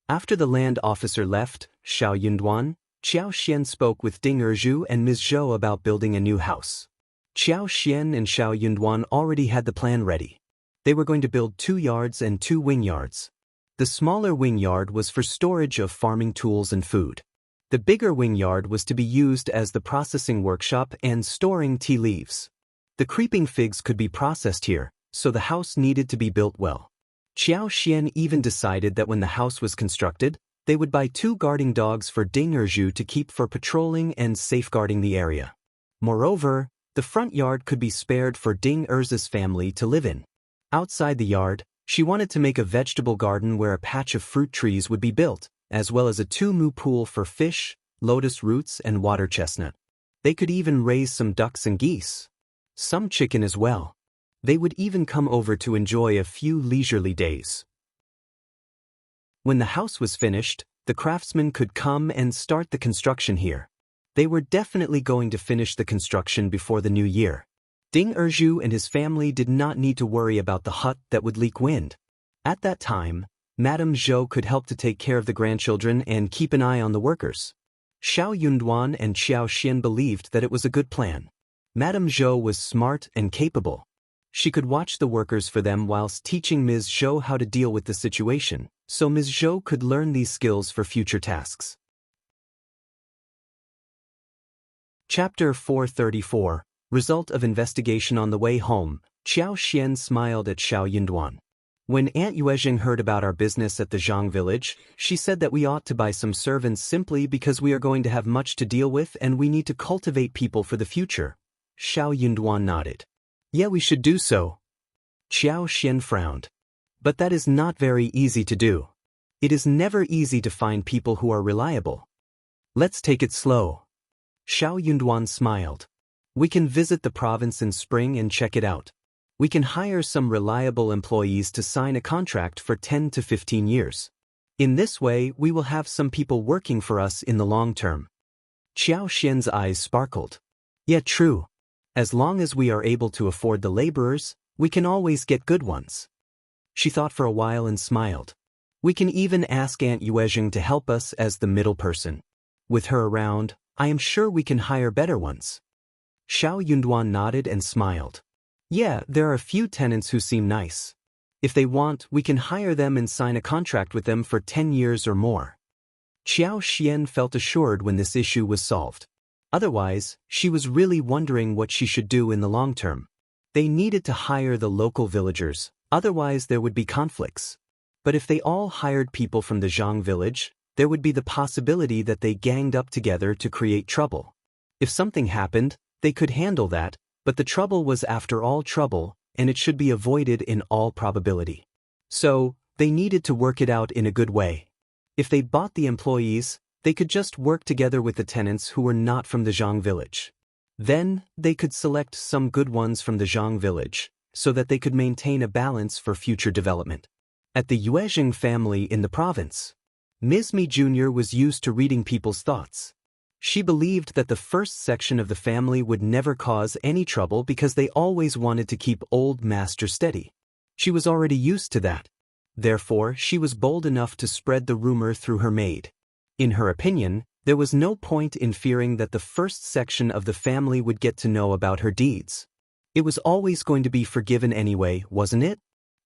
After the land officer left, Xiao Yunduan, Qiao Xian spoke with Ding Erju and Ms. Zhou about building a new house. Qiao Xian and Xiao Yunduan already had the plan ready. They were going to build 2 yards and 2 wing yards. The smaller wing yard was for storage of farming tools and food. The bigger wing yard was to be used as the processing workshop and storing tea leaves. The creeping figs could be processed here, so the house needed to be built well. Qiao Xian even decided that when the house was constructed, they would buy 2 guarding dogs for Ding Erju to keep for patrolling and safeguarding the area. Moreover, the front yard could be spared for Ding Erzu's family to live in. Outside the yard, she wanted to make a vegetable garden where a patch of fruit trees would be built, as well as a 2-mu pool for fish, lotus roots and water chestnut. They could even raise some ducks and geese. Some chicken as well. They would even come over to enjoy a few leisurely days. When the house was finished, the craftsmen could come and start the construction here. They were definitely going to finish the construction before the new year. Ding Erju and his family did not need to worry about the hut that would leak wind. At that time, Madame Zhou could help to take care of the grandchildren and keep an eye on the workers. Xiao Yunduan and Qiao Xian believed that it was a good plan. Madame Zhou was smart and capable. She could watch the workers for them whilst teaching Ms. Zhou how to deal with the situation, so Ms. Zhou could learn these skills for future tasks. Chapter 434. Result of investigation. On the way home, Qiao Xian smiled at Xiao Yunduan. When Aunt Yuezheng heard about our business at the Zhang village, she said that we ought to buy some servants simply because we are going to have much to deal with and we need to cultivate people for the future. Xiao Yunduan nodded. Yeah, we should do so. Qiao Xian frowned. But that is not very easy to do. It is never easy to find people who are reliable. Let's take it slow. Xiao Yunduan smiled. We can visit the province in spring and check it out. We can hire some reliable employees to sign a contract for 10 to 15 years. In this way, we will have some people working for us in the long term. Qiao Xian's eyes sparkled. Yeah, true. As long as we are able to afford the laborers, we can always get good ones. She thought for a while and smiled. We can even ask Aunt Yuezheng to help us as the middle person. With her around, I am sure we can hire better ones. Xiao Yunduan nodded and smiled. Yeah, there are a few tenants who seem nice. If they want, we can hire them and sign a contract with them for 10 years or more. Qiao Xian felt assured when this issue was solved. Otherwise, she was really wondering what she should do in the long term. They needed to hire the local villagers, otherwise there would be conflicts. But if they all hired people from the Zhang village, there would be the possibility that they ganged up together to create trouble. If something happened, they could handle that, but the trouble was after all trouble, and it should be avoided in all probability. So, they needed to work it out in a good way. If they bought the employees, they could just work together with the tenants who were not from the Zhang village. Then, they could select some good ones from the Zhang village, so that they could maintain a balance for future development. At the Yuezheng family in the province, Ms. Mi Jr. was used to reading people's thoughts. She believed that the first section of the family would never cause any trouble because they always wanted to keep old master steady. She was already used to that. Therefore, she was bold enough to spread the rumor through her maid. In her opinion, there was no point in fearing that the first section of the family would get to know about her deeds. It was always going to be forgiven anyway, wasn't it?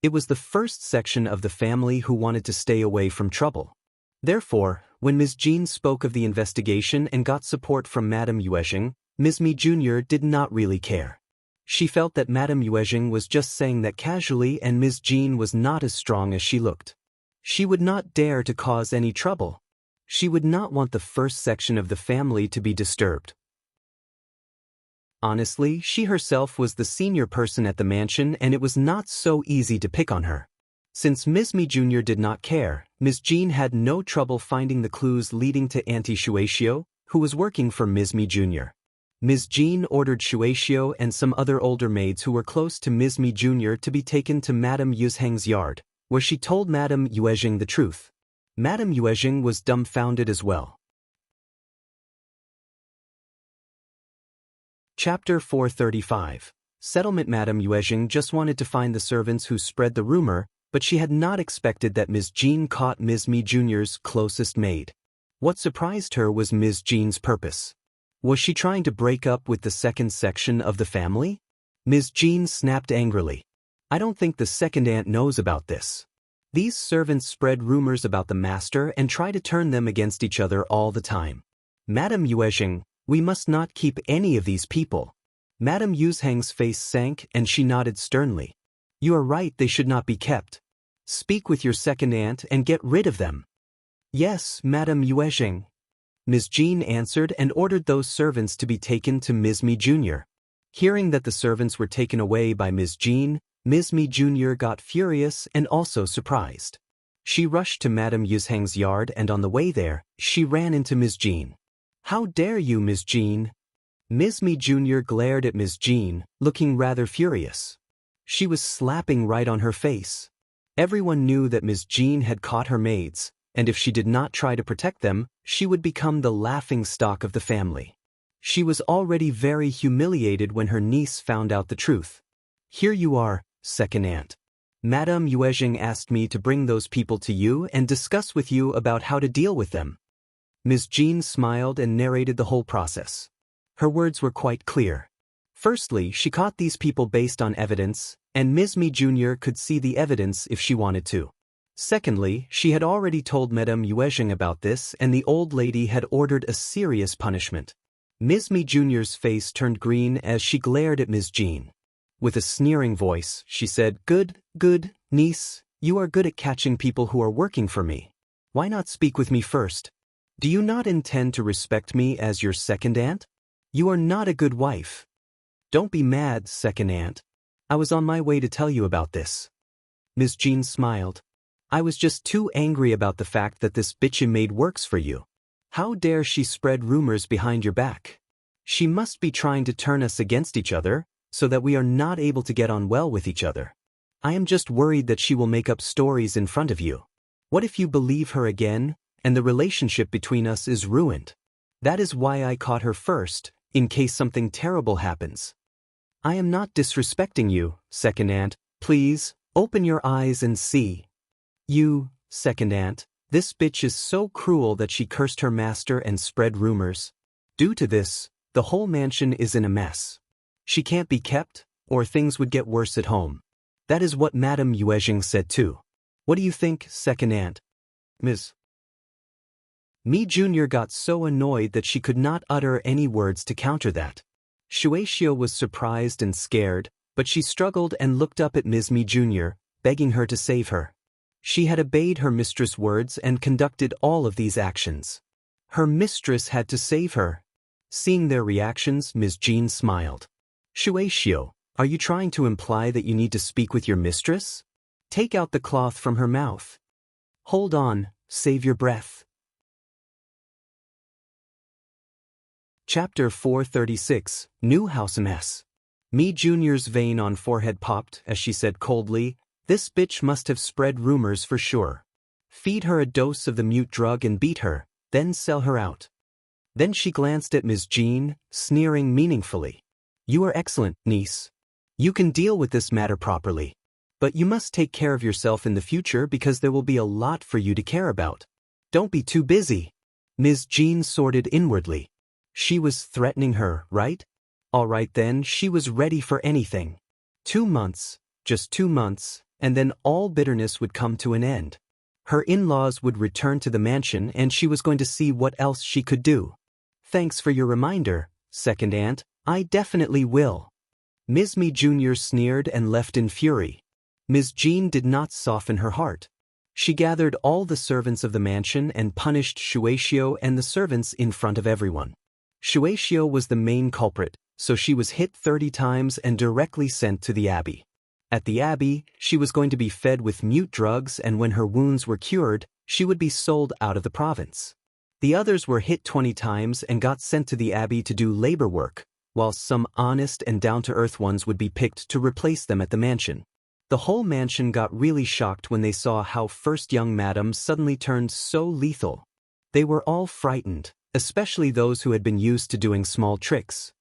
It was the first section of the family who wanted to stay away from trouble. Therefore, when Ms. Jean spoke of the investigation and got support from Madame Yuezheng, Ms. Mi Jr. did not really care. She felt that Madame Yuezheng was just saying that casually and Ms. Jean was not as strong as she looked. She would not dare to cause any trouble. She would not want the first section of the family to be disturbed. Honestly, she herself was the senior person at the mansion and it was not so easy to pick on her. Since Ms. Mi Jr. did not care, Ms. Jean had no trouble finding the clues leading to Auntie Shueishiu, who was working for Ms. Mi Jr. Ms. Jean ordered Shueishiu and some other older maids who were close to Ms. Mi Jr. to be taken to Madame Yuezheng's yard, where she told Madame Yuezheng the truth. Madame Yuezheng was dumbfounded as well. Chapter 435. Settlement. Madame Yuezheng just wanted to find the servants who spread the rumor, but she had not expected that Ms. Jean caught Ms. Mi Jr.'s closest maid. What surprised her was Ms. Jean's purpose. Was she trying to break up with the second section of the family? Ms. Jean snapped angrily. I don't think the second aunt knows about this. These servants spread rumors about the master and try to turn them against each other all the time. Madame Yuezheng, we must not keep any of these people. Madame Yuezheng's face sank and she nodded sternly. You are right, they should not be kept. Speak with your second aunt and get rid of them. Yes, Madame Yuezheng. Ms. Jean answered and ordered those servants to be taken to Ms. Mi Jr. Hearing that the servants were taken away by Ms. Jean, Ms. Mi Jr. got furious and also surprised. She rushed to Madame Yuezheng's yard and on the way there, she ran into Ms. Jean. How dare you, Ms. Jean? Ms. Mi Jr. glared at Ms. Jean, looking rather furious. She was slapping right on her face. Everyone knew that Ms. Jean had caught her maids, and if she did not try to protect them, she would become the laughingstock of the family. She was already very humiliated when her niece found out the truth. Here you are, second aunt. Madame Yuezheng asked me to bring those people to you and discuss with you about how to deal with them. Ms. Jean smiled and narrated the whole process. Her words were quite clear. Firstly, she caught these people based on evidence, and Ms. Mi Jr. could see the evidence if she wanted to. Secondly, she had already told Madame Yuezheng about this and the old lady had ordered a serious punishment. Ms. Mi Jr.'s face turned green as she glared at Ms. Jean. With a sneering voice, she said, Good, niece, you are good at catching people who are working for me. Why not speak with me first? Do you not intend to respect me as your second aunt? You are not a good wife. Don't be mad, second aunt. I was on my way to tell you about this. Ms. Jean smiled. I was just too angry about the fact that this bitchin' maid works for you. How dare she spread rumors behind your back? She must be trying to turn us against each other, so that we are not able to get on well with each other. I am just worried that she will make up stories in front of you. What if you believe her again, and the relationship between us is ruined? That is why I caught her first, in case something terrible happens. I am not disrespecting you, second aunt. Please, open your eyes and see. You, second aunt, this bitch is so cruel that she cursed her master and spread rumors. Due to this, the whole mansion is in a mess. She can't be kept, or things would get worse at home. That is what Madame Yuezheng said too. What do you think, second aunt? Ms. Mi Jr. got so annoyed that she could not utter any words to counter that. Qiao was surprised and scared, but she struggled and looked up at Ms. Mi Jr., begging her to save her. She had obeyed her mistress' words and conducted all of these actions. Her mistress had to save her. Seeing their reactions, Ms. Jean smiled. Qiao, are you trying to imply that you need to speak with your mistress? Take out the cloth from her mouth. Hold on, save your breath. Chapter 436, New House Mess. Mi Jr.'s vein on forehead popped as she said coldly, "This bitch must have spread rumors for sure. Feed her a dose of the mute drug and beat her, then sell her out." Then she glanced at Ms. Jean, sneering meaningfully. "You are excellent, niece. You can deal with this matter properly. But you must take care of yourself in the future because there will be a lot for you to care about. Don't be too busy." Ms. Jean sorted inwardly. She was threatening her, right? All right then, she was ready for anything. 2 months, just 2 months, and then all bitterness would come to an end. Her in-laws would return to the mansion and she was going to see what else she could do. "Thanks for your reminder, second aunt, I definitely will." Ms. Mi Jr. sneered and left in fury. Ms. Jean did not soften her heart. She gathered all the servants of the mansion and punished Qiao and the servants in front of everyone. Qiao was the main culprit, so she was hit 30 times and directly sent to the abbey. At the abbey, she was going to be fed with mute drugs, and when her wounds were cured, she would be sold out of the province. The others were hit 20 times and got sent to the abbey to do labor work, while some honest and down-to-earth ones would be picked to replace them at the mansion. The whole mansion got really shocked when they saw how first young madam suddenly turned so lethal. They were all frightened, especially those who had been used to doing small tricks.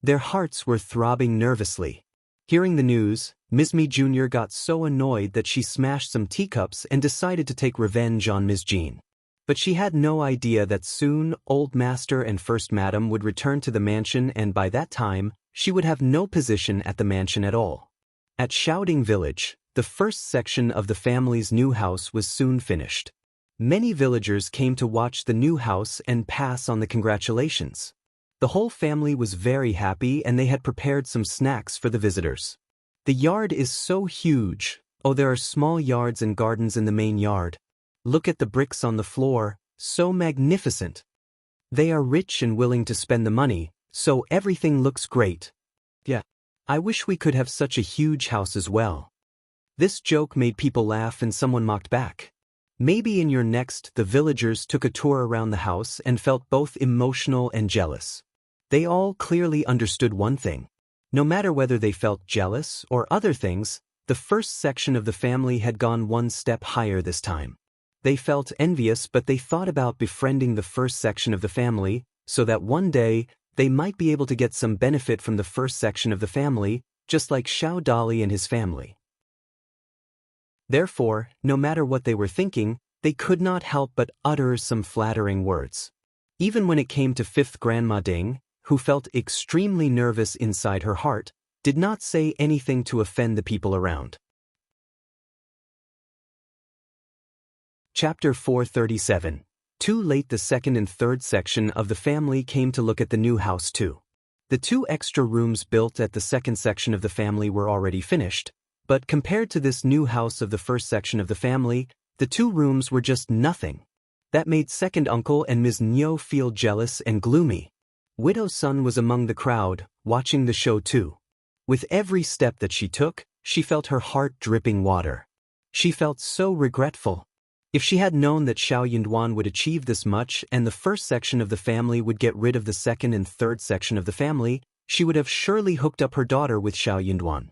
Their hearts were throbbing nervously. Hearing the news, Ms. Mi Jr. got so annoyed that she smashed some teacups and decided to take revenge on Ms. Jean. But she had no idea that soon Old Master and First Madam would return to the mansion, and by that time, she would have no position at the mansion at all. At Shouting Village, the first section of the family's new house was soon finished. Many villagers came to watch the new house and pass on the congratulations. The whole family was very happy and they had prepared some snacks for the visitors. The yard is so huge. Oh, there are small yards and gardens in the main yard. Look at the bricks on the floor, so magnificent. They are rich and willing to spend the money, so everything looks great. Yeah, I wish we could have such a huge house as well. This joke made people laugh and someone mocked back. Maybe in your next, the villagers took a tour around the house and felt both emotional and jealous. They all clearly understood one thing. No matter whether they felt jealous or other things, the first section of the family had gone one step higher this time. They felt envious, but they thought about befriending the first section of the family, so that one day, they might be able to get some benefit from the first section of the family, just like Xiao Dali and his family. Therefore, no matter what they were thinking, they could not help but utter some flattering words. Even when it came to fifth Grandma Ding, who felt extremely nervous inside her heart, did not say anything to offend the people around. Chapter 437. Too late. The second and third section of the family came to look at the new house too. The 2 extra rooms built at the second section of the family were already finished, but compared to this new house of the first section of the family, the 2 rooms were just nothing. That made second uncle and Ms. Nyo feel jealous and gloomy. Widow Sun was among the crowd, watching the show too. With every step that she took, she felt her heart dripping water. She felt so regretful. If she had known that Xiao Yinduan would achieve this much and the first section of the family would get rid of the second and third section of the family, she would have surely hooked up her daughter with Xiao Yinduan.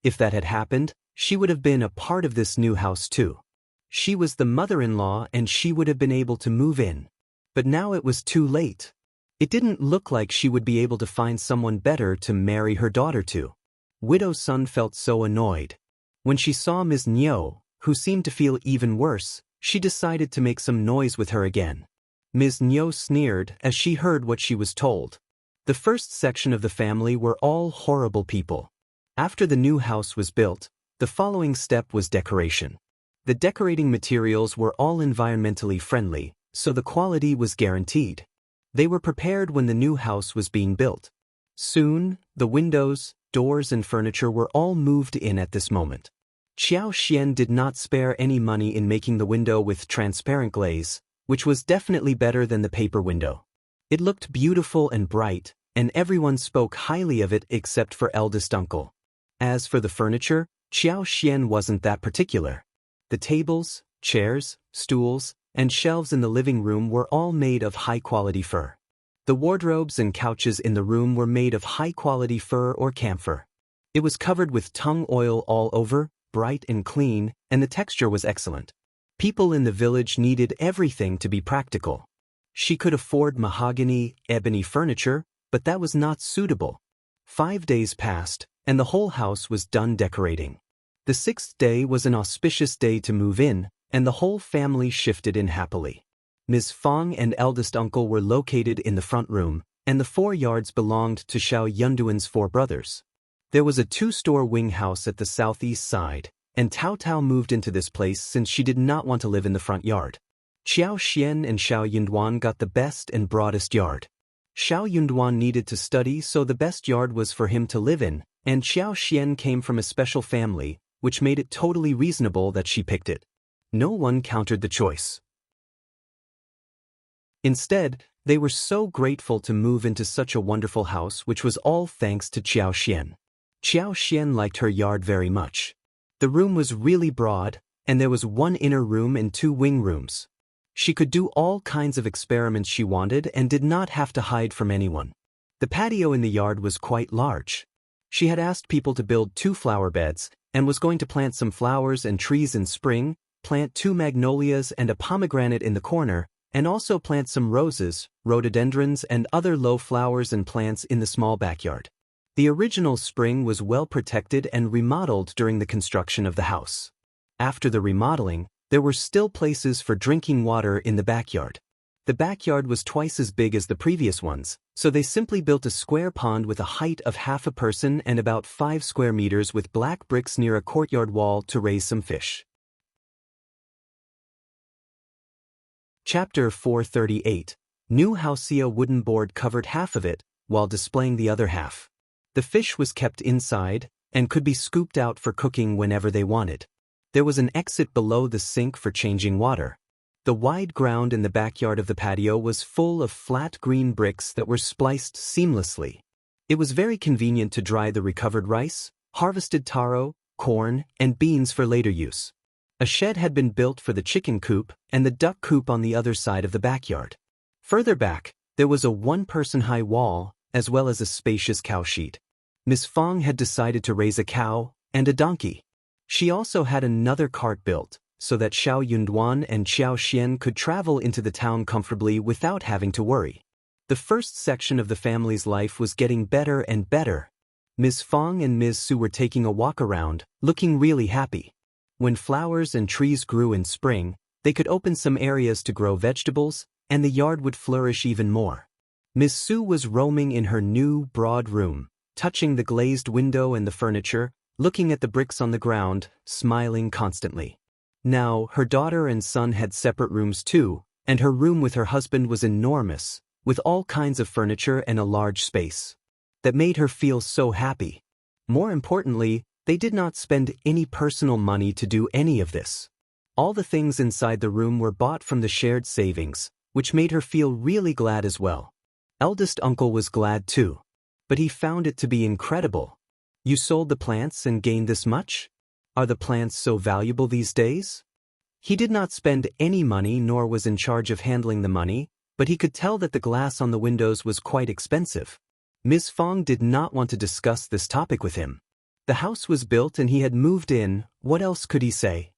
If that had happened, she would have been a part of this new house too. She was the mother-in-law and she would have been able to move in. But now it was too late. It didn't look like she would be able to find someone better to marry her daughter to. Widow Sun felt so annoyed. When she saw Ms. Nyo, who seemed to feel even worse, she decided to make some noise with her again. Ms. Nyo sneered as she heard what she was told. The first section of the family were all horrible people. After the new house was built, the following step was decoration. The decorating materials were all environmentally friendly, so the quality was guaranteed. They were prepared when the new house was being built. Soon, the windows, doors and furniture were all moved in at this moment. Qiao Xian did not spare any money in making the window with transparent glaze, which was definitely better than the paper window. It looked beautiful and bright, and everyone spoke highly of it except for eldest uncle. As for the furniture, Qiao Xian wasn't that particular. The tables, chairs, stools, and shelves in the living room were all made of high-quality fur. The wardrobes and couches in the room were made of high-quality fur or camphor. It was covered with tung oil all over, bright and clean, and the texture was excellent. People in the village needed everything to be practical. She could afford mahogany, ebony furniture, but that was not suitable. 5 days passed, and the whole house was done decorating. The 6th day was an auspicious day to move in, and the whole family shifted in happily. Ms. Fang and eldest uncle were located in the front room, and the 4 yards belonged to Xiao Yunduan's 4 brothers. There was a 2-store wing house at the southeast side, and Tao Tao moved into this place since she did not want to live in the front yard. Qiao Xian and Xiao Yunduan got the best and broadest yard. Xiao Yunduan needed to study, so the best yard was for him to live in, and Qiao Xian came from a special family, which made it totally reasonable that she picked it. No one countered the choice. Instead, they were so grateful to move into such a wonderful house, which was all thanks to Qiao Xian. Qiao Xian liked her yard very much. The room was really broad, and there was 1 inner room and 2 wing rooms. She could do all kinds of experiments she wanted and did not have to hide from anyone. The patio in the yard was quite large. She had asked people to build 2 flower beds, and was going to plant some flowers and trees in spring, plant 2 magnolias and a pomegranate in the corner, and also plant some roses, rhododendrons and other low flowers and plants in the small backyard. The original spring was well protected and remodeled during the construction of the house. After the remodeling, there were still places for drinking water in the backyard. The backyard was twice as big as the previous ones, so they simply built a square pond with a height of half a person and about 5 square meters with black bricks near a courtyard wall to raise some fish. Chapter 438. New Housia wooden board covered half of it, while displaying the other half. The fish was kept inside, and could be scooped out for cooking whenever they wanted. There was an exit below the sink for changing water. The wide ground in the backyard of the patio was full of flat green bricks that were spliced seamlessly. It was very convenient to dry the recovered rice, harvested taro, corn, and beans for later use. A shed had been built for the chicken coop and the duck coop on the other side of the backyard. Further back, there was a 1-person-high wall, as well as a spacious cow shed. Miss Fang had decided to raise a cow and a donkey. She also had another cart built, so that Xiao Yunduan and Qiao Xian could travel into the town comfortably without having to worry. The first section of the family's life was getting better and better. Ms. Fang and Ms. Su were taking a walk around, looking really happy. When flowers and trees grew in spring, they could open some areas to grow vegetables, and the yard would flourish even more. Ms. Su was roaming in her new, broad room, touching the glazed window and the furniture, looking at the bricks on the ground, smiling constantly. Now, her daughter and son had separate rooms too, and her room with her husband was enormous, with all kinds of furniture and a large space. That made her feel so happy. More importantly, they did not spend any personal money to do any of this. All the things inside the room were bought from the shared savings, which made her feel really glad as well. Eldest uncle was glad too. But he found it to be incredible. You sold the plants and gained this much? Are the plants so valuable these days? He did not spend any money nor was in charge of handling the money, but he could tell that the glass on the windows was quite expensive. Ms. Fang did not want to discuss this topic with him. The house was built and he had moved in, what else could he say?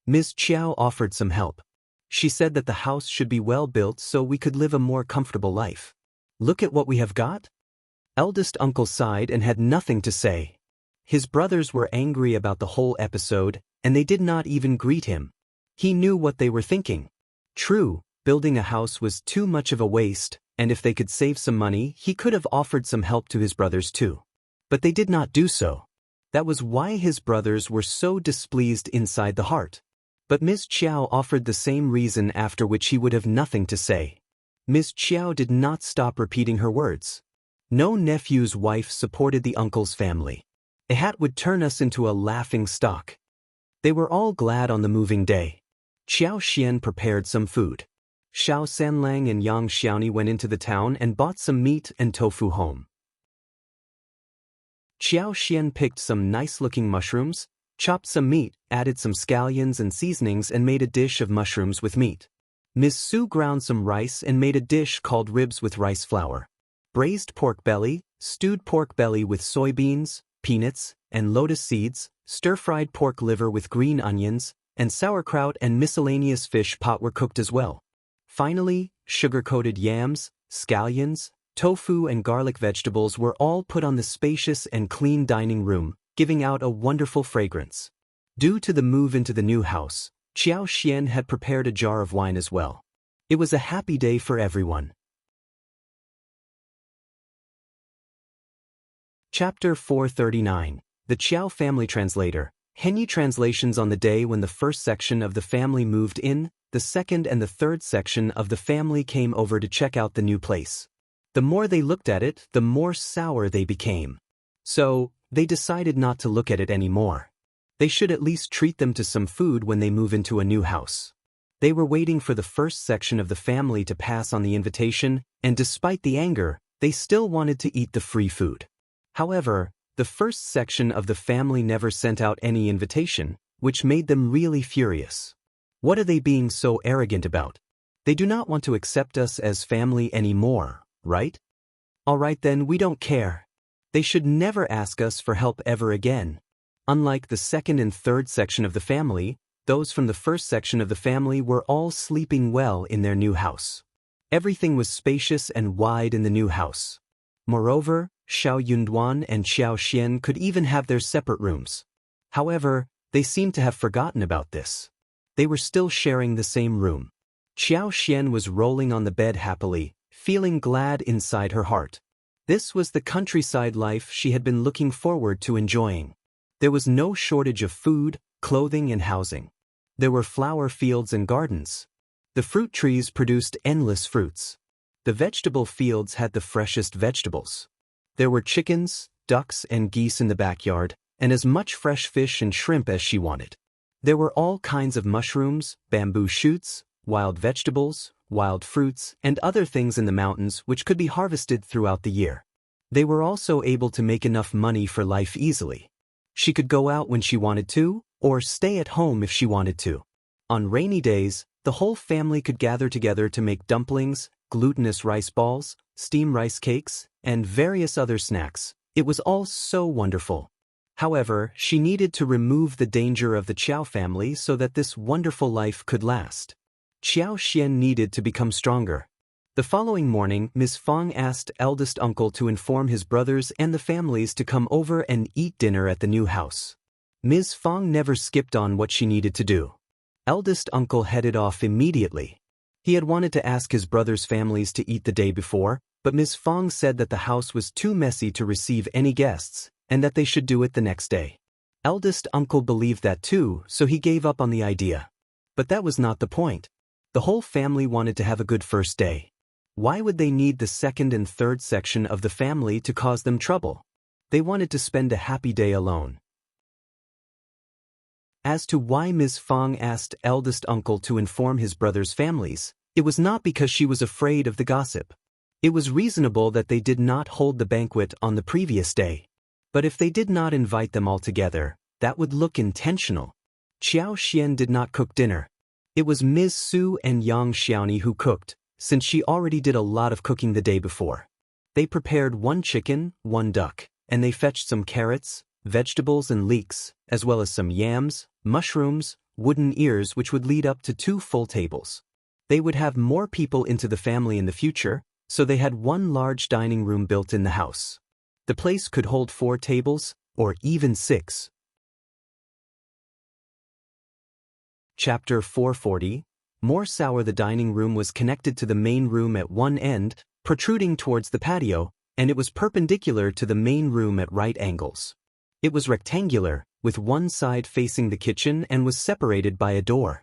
Ms. Qiao offered some help. She said that the house should be well built so we could live a more comfortable life. Look at what we have got. Eldest uncle sighed and had nothing to say. His brothers were angry about the whole episode, and they did not even greet him. He knew what they were thinking. True, building a house was too much of a waste, and if they could save some money, he could have offered some help to his brothers too. But they did not do so. That was why his brothers were so displeased inside the heart. But Ms. Qiao offered the same reason, after which he would have nothing to say. Ms. Qiao did not stop repeating her words. No nephew's wife supported the uncle's family. A hat would turn us into a laughing stock. They were all glad on the moving day. Qiao Xian prepared some food. Xiao Sanlang and Yang Xiaoni went into the town and bought some meat and tofu home. Qiao Xian picked some nice-looking mushrooms, chopped some meat, added some scallions and seasonings, and made a dish of mushrooms with meat. Ms. Su ground some rice and made a dish called ribs with rice flour. Braised pork belly, stewed pork belly with soybeans, peanuts, and lotus seeds, stir-fried pork liver with green onions, and sauerkraut and miscellaneous fish pot were cooked as well. Finally, sugar-coated yams, scallions, tofu and garlic vegetables were all put on the spacious and clean dining room, giving out a wonderful fragrance. Due to the move into the new house, Qiao Xian had prepared a jar of wine as well. It was a happy day for everyone. Chapter 439. The Qiao Family Translator. Henyi translations. On the day when the first section of the family moved in, the second and the third section of the family came over to check out the new place. The more they looked at it, the more sour they became. So, they decided not to look at it anymore. They should at least treat them to some food when they move into a new house. They were waiting for the first section of the family to pass on the invitation, and despite the anger, they still wanted to eat the free food. However, the first section of the family never sent out any invitation, which made them really furious. What are they being so arrogant about? They do not want to accept us as family anymore, right? Alright then, we don't care. They should never ask us for help ever again. Unlike the second and third section of the family, those from the first section of the family were all sleeping well in their new house. Everything was spacious and wide in the new house. Moreover, Xiao Yunduan and Qiao Xian could even have their separate rooms. However, they seemed to have forgotten about this. They were still sharing the same room. Qiao Xian was rolling on the bed happily, feeling glad inside her heart. This was the countryside life she had been looking forward to enjoying. There was no shortage of food, clothing, and housing. There were flower fields and gardens. The fruit trees produced endless fruits. The vegetable fields had the freshest vegetables. There were chickens, ducks, and geese in the backyard, and as much fresh fish and shrimp as she wanted. There were all kinds of mushrooms, bamboo shoots, wild vegetables, wild fruits, and other things in the mountains which could be harvested throughout the year. They were also able to make enough money for life easily. She could go out when she wanted to, or stay at home if she wanted to. On rainy days, the whole family could gather together to make dumplings, glutinous rice balls, steam rice cakes, and various other snacks. It was all so wonderful. However, she needed to remove the danger of the Qiao family so that this wonderful life could last. Qiao Xian needed to become stronger. The following morning, Ms. Fang asked eldest uncle to inform his brothers and the families to come over and eat dinner at the new house. Ms. Fang never skipped on what she needed to do. Eldest uncle headed off immediately. He had wanted to ask his brothers' families to eat the day before, but Ms. Fang said that the house was too messy to receive any guests, and that they should do it the next day. Eldest uncle believed that too, so he gave up on the idea. But that was not the point. The whole family wanted to have a good first day. Why would they need the second and third section of the family to cause them trouble? They wanted to spend a happy day alone. As to why Ms. Fang asked eldest uncle to inform his brothers' families, it was not because she was afraid of the gossip. It was reasonable that they did not hold the banquet on the previous day. But if they did not invite them all together, that would look intentional. Qiao Xian did not cook dinner. It was Ms. Su and Yang Xiaoni who cooked, since she already did a lot of cooking the day before. They prepared 1 chicken, 1 duck, and they fetched some carrots, vegetables and leeks, as well as some yams, mushrooms, wooden ears, which would lead up to 2 full tables. They would have more people into the family in the future, so they had 1 large dining room built in the house. The place could hold 4 tables, or even 6. Chapter 440. More sour. The dining room was connected to the main room at one end, protruding towards the patio, and it was perpendicular to the main room at right angles. It was rectangular, with one side facing the kitchen and was separated by a door.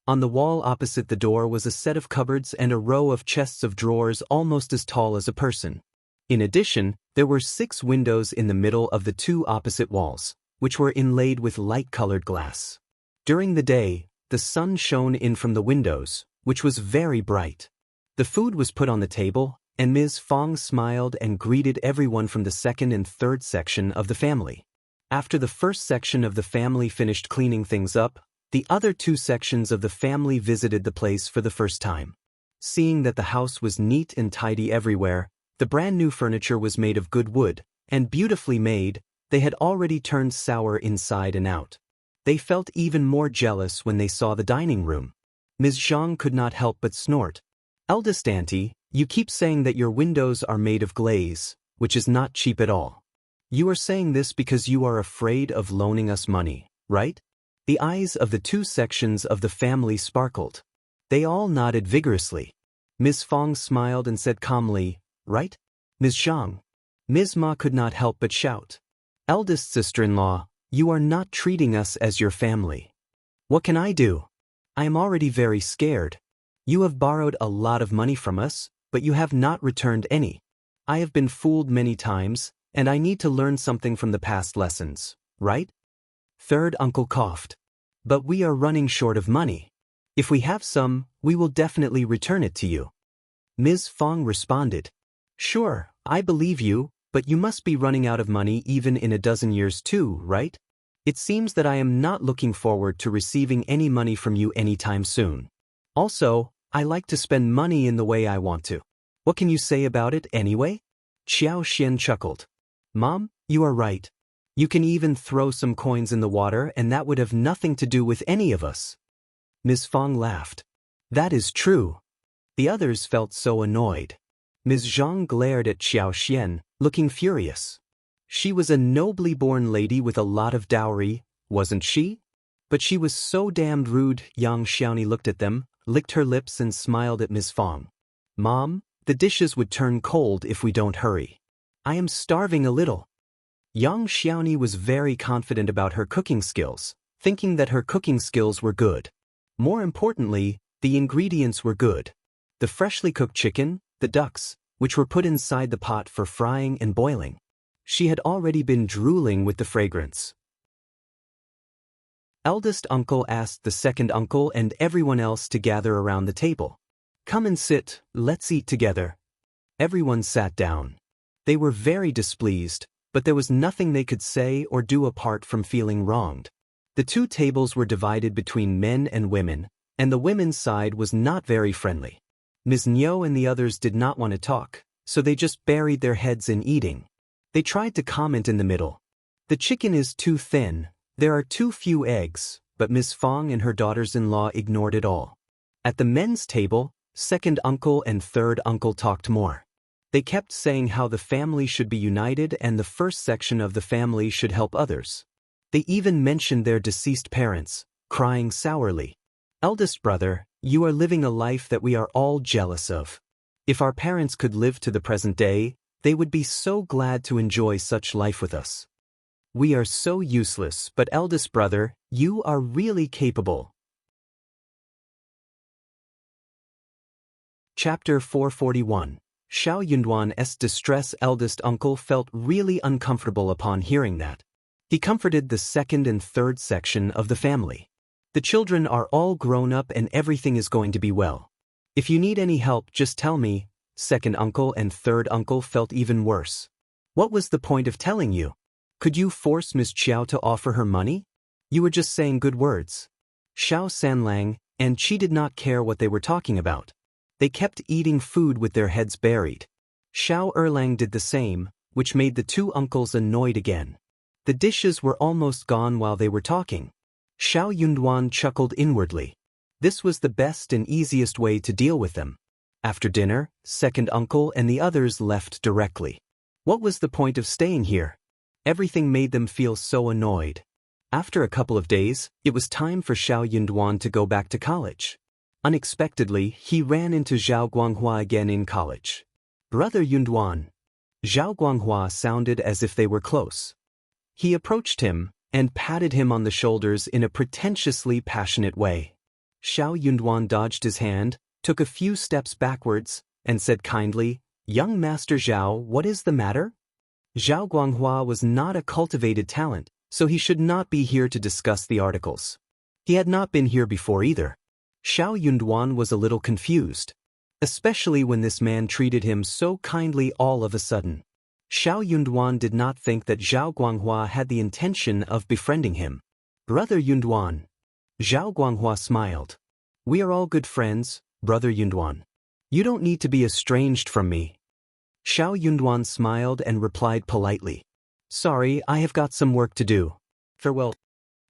On the wall opposite the door was a set of cupboards and a row of chests of drawers almost as tall as a person. In addition, there were 6 windows in the middle of the 2 opposite walls, which were inlaid with light-colored glass. During the day, the sun shone in from the windows, which was very bright. The food was put on the table, and Ms. Fang smiled and greeted everyone from the second and third section of the family. After the first section of the family finished cleaning things up, the other 2 sections of the family visited the place for the first time. Seeing that the house was neat and tidy everywhere, the brand new furniture was made of good wood, and beautifully made, they had already turned sour inside and out. They felt even more jealous when they saw the dining room. Ms. Zhang could not help but snort. "Eldest auntie, you keep saying that your windows are made of glaze, which is not cheap at all. You are saying this because you are afraid of loaning us money, right?" The eyes of the 2 sections of the family sparkled. They all nodded vigorously. Ms. Fang smiled and said calmly, "Right? Ms. Zhang." Ms. Ma could not help but shout, "Eldest sister-in-law, you are not treating us as your family. What can I do? I am already very scared. You have borrowed a lot of money from us, but you have not returned any. I have been fooled many times, and I need to learn something from the past lessons, right?" Third uncle coughed. "But we are running short of money. If we have some, we will definitely return it to you." Ms. Fang responded, "Sure, I believe you, but you must be running out of money even in a dozen years too, right? It seems that I am not looking forward to receiving any money from you anytime soon. Also, I like to spend money in the way I want to. What can you say about it anyway?" Qiao Xian chuckled. "Mom, you are right. You can even throw some coins in the water and that would have nothing to do with any of us." Ms. Fang laughed. "That is true." The others felt so annoyed. Ms. Zhang glared at Qiao Xian, looking furious. She was a nobly born lady with a lot of dowry, wasn't she? But she was so damned rude. Yang Xiaoni looked at them, licked her lips and smiled at Ms. Fang. "Mom, the dishes would turn cold if we don't hurry. I am starving a little." Yang Xiaoni was very confident about her cooking skills, thinking that her cooking skills were good. More importantly, the ingredients were good. The freshly cooked chicken, the ducks, which were put inside the pot for frying and boiling. She had already been drooling with the fragrance. Eldest uncle asked the second uncle and everyone else to gather around the table. "Come and sit, let's eat together." Everyone sat down. They were very displeased, but there was nothing they could say or do apart from feeling wronged. The 2 tables were divided between men and women, and the women's side was not very friendly. Ms. Niu and the others did not want to talk, so they just buried their heads in eating. They tried to comment in the middle. "The chicken is too thin, there are too few eggs," but Ms. Fang and her daughters-in-law ignored it all. At the men's table, second uncle and third uncle talked more. They kept saying how the family should be united and the first section of the family should help others. They even mentioned their deceased parents, crying sourly. "Eldest brother, you are living a life that we are all jealous of. If our parents could live to the present day, they would be so glad to enjoy such life with us. We are so useless, but eldest brother, you are really capable." Chapter 441. Xiao Yunduan's distress. Eldest uncle felt really uncomfortable upon hearing that. He comforted the second and third section of the family. "The children are all grown up and everything is going to be well. If you need any help, just tell me." Second uncle and third uncle felt even worse. "What was the point of telling you? Could you force Miss Qiao to offer her money? You were just saying good words." Xiao Sanlang and Qi did not care what they were talking about. They kept eating food with their heads buried. Xiao Erlang did the same, which made the 2 uncles annoyed again. The dishes were almost gone while they were talking. Xiao Yunduan chuckled inwardly. This was the best and easiest way to deal with them. After dinner, second uncle and the others left directly. What was the point of staying here? Everything made them feel so annoyed. After a couple of days, it was time for Xiao Yunduan to go back to college. Unexpectedly, he ran into Zhao Guanghua again in college. "Brother Yunduan." Zhao Guanghua sounded as if they were close. He approached him and patted him on the shoulders in a pretentiously passionate way. Xiao Yunduan dodged his hand, took a few steps backwards, and said kindly, "Young Master Zhao, what is the matter?" Zhao Guanghua was not a cultivated talent, so he should not be here to discuss the articles. He had not been here before either. Xiao Yunduan was a little confused, especially when this man treated him so kindly all of a sudden. Xiao Yunduan did not think that Zhao Guanghua had the intention of befriending him. "Brother Yunduan." Zhao Guanghua smiled. "We are all good friends, Brother Yunduan. You don't need to be estranged from me." Xiao Yunduan smiled and replied politely, "Sorry, I have got some work to do. Farewell."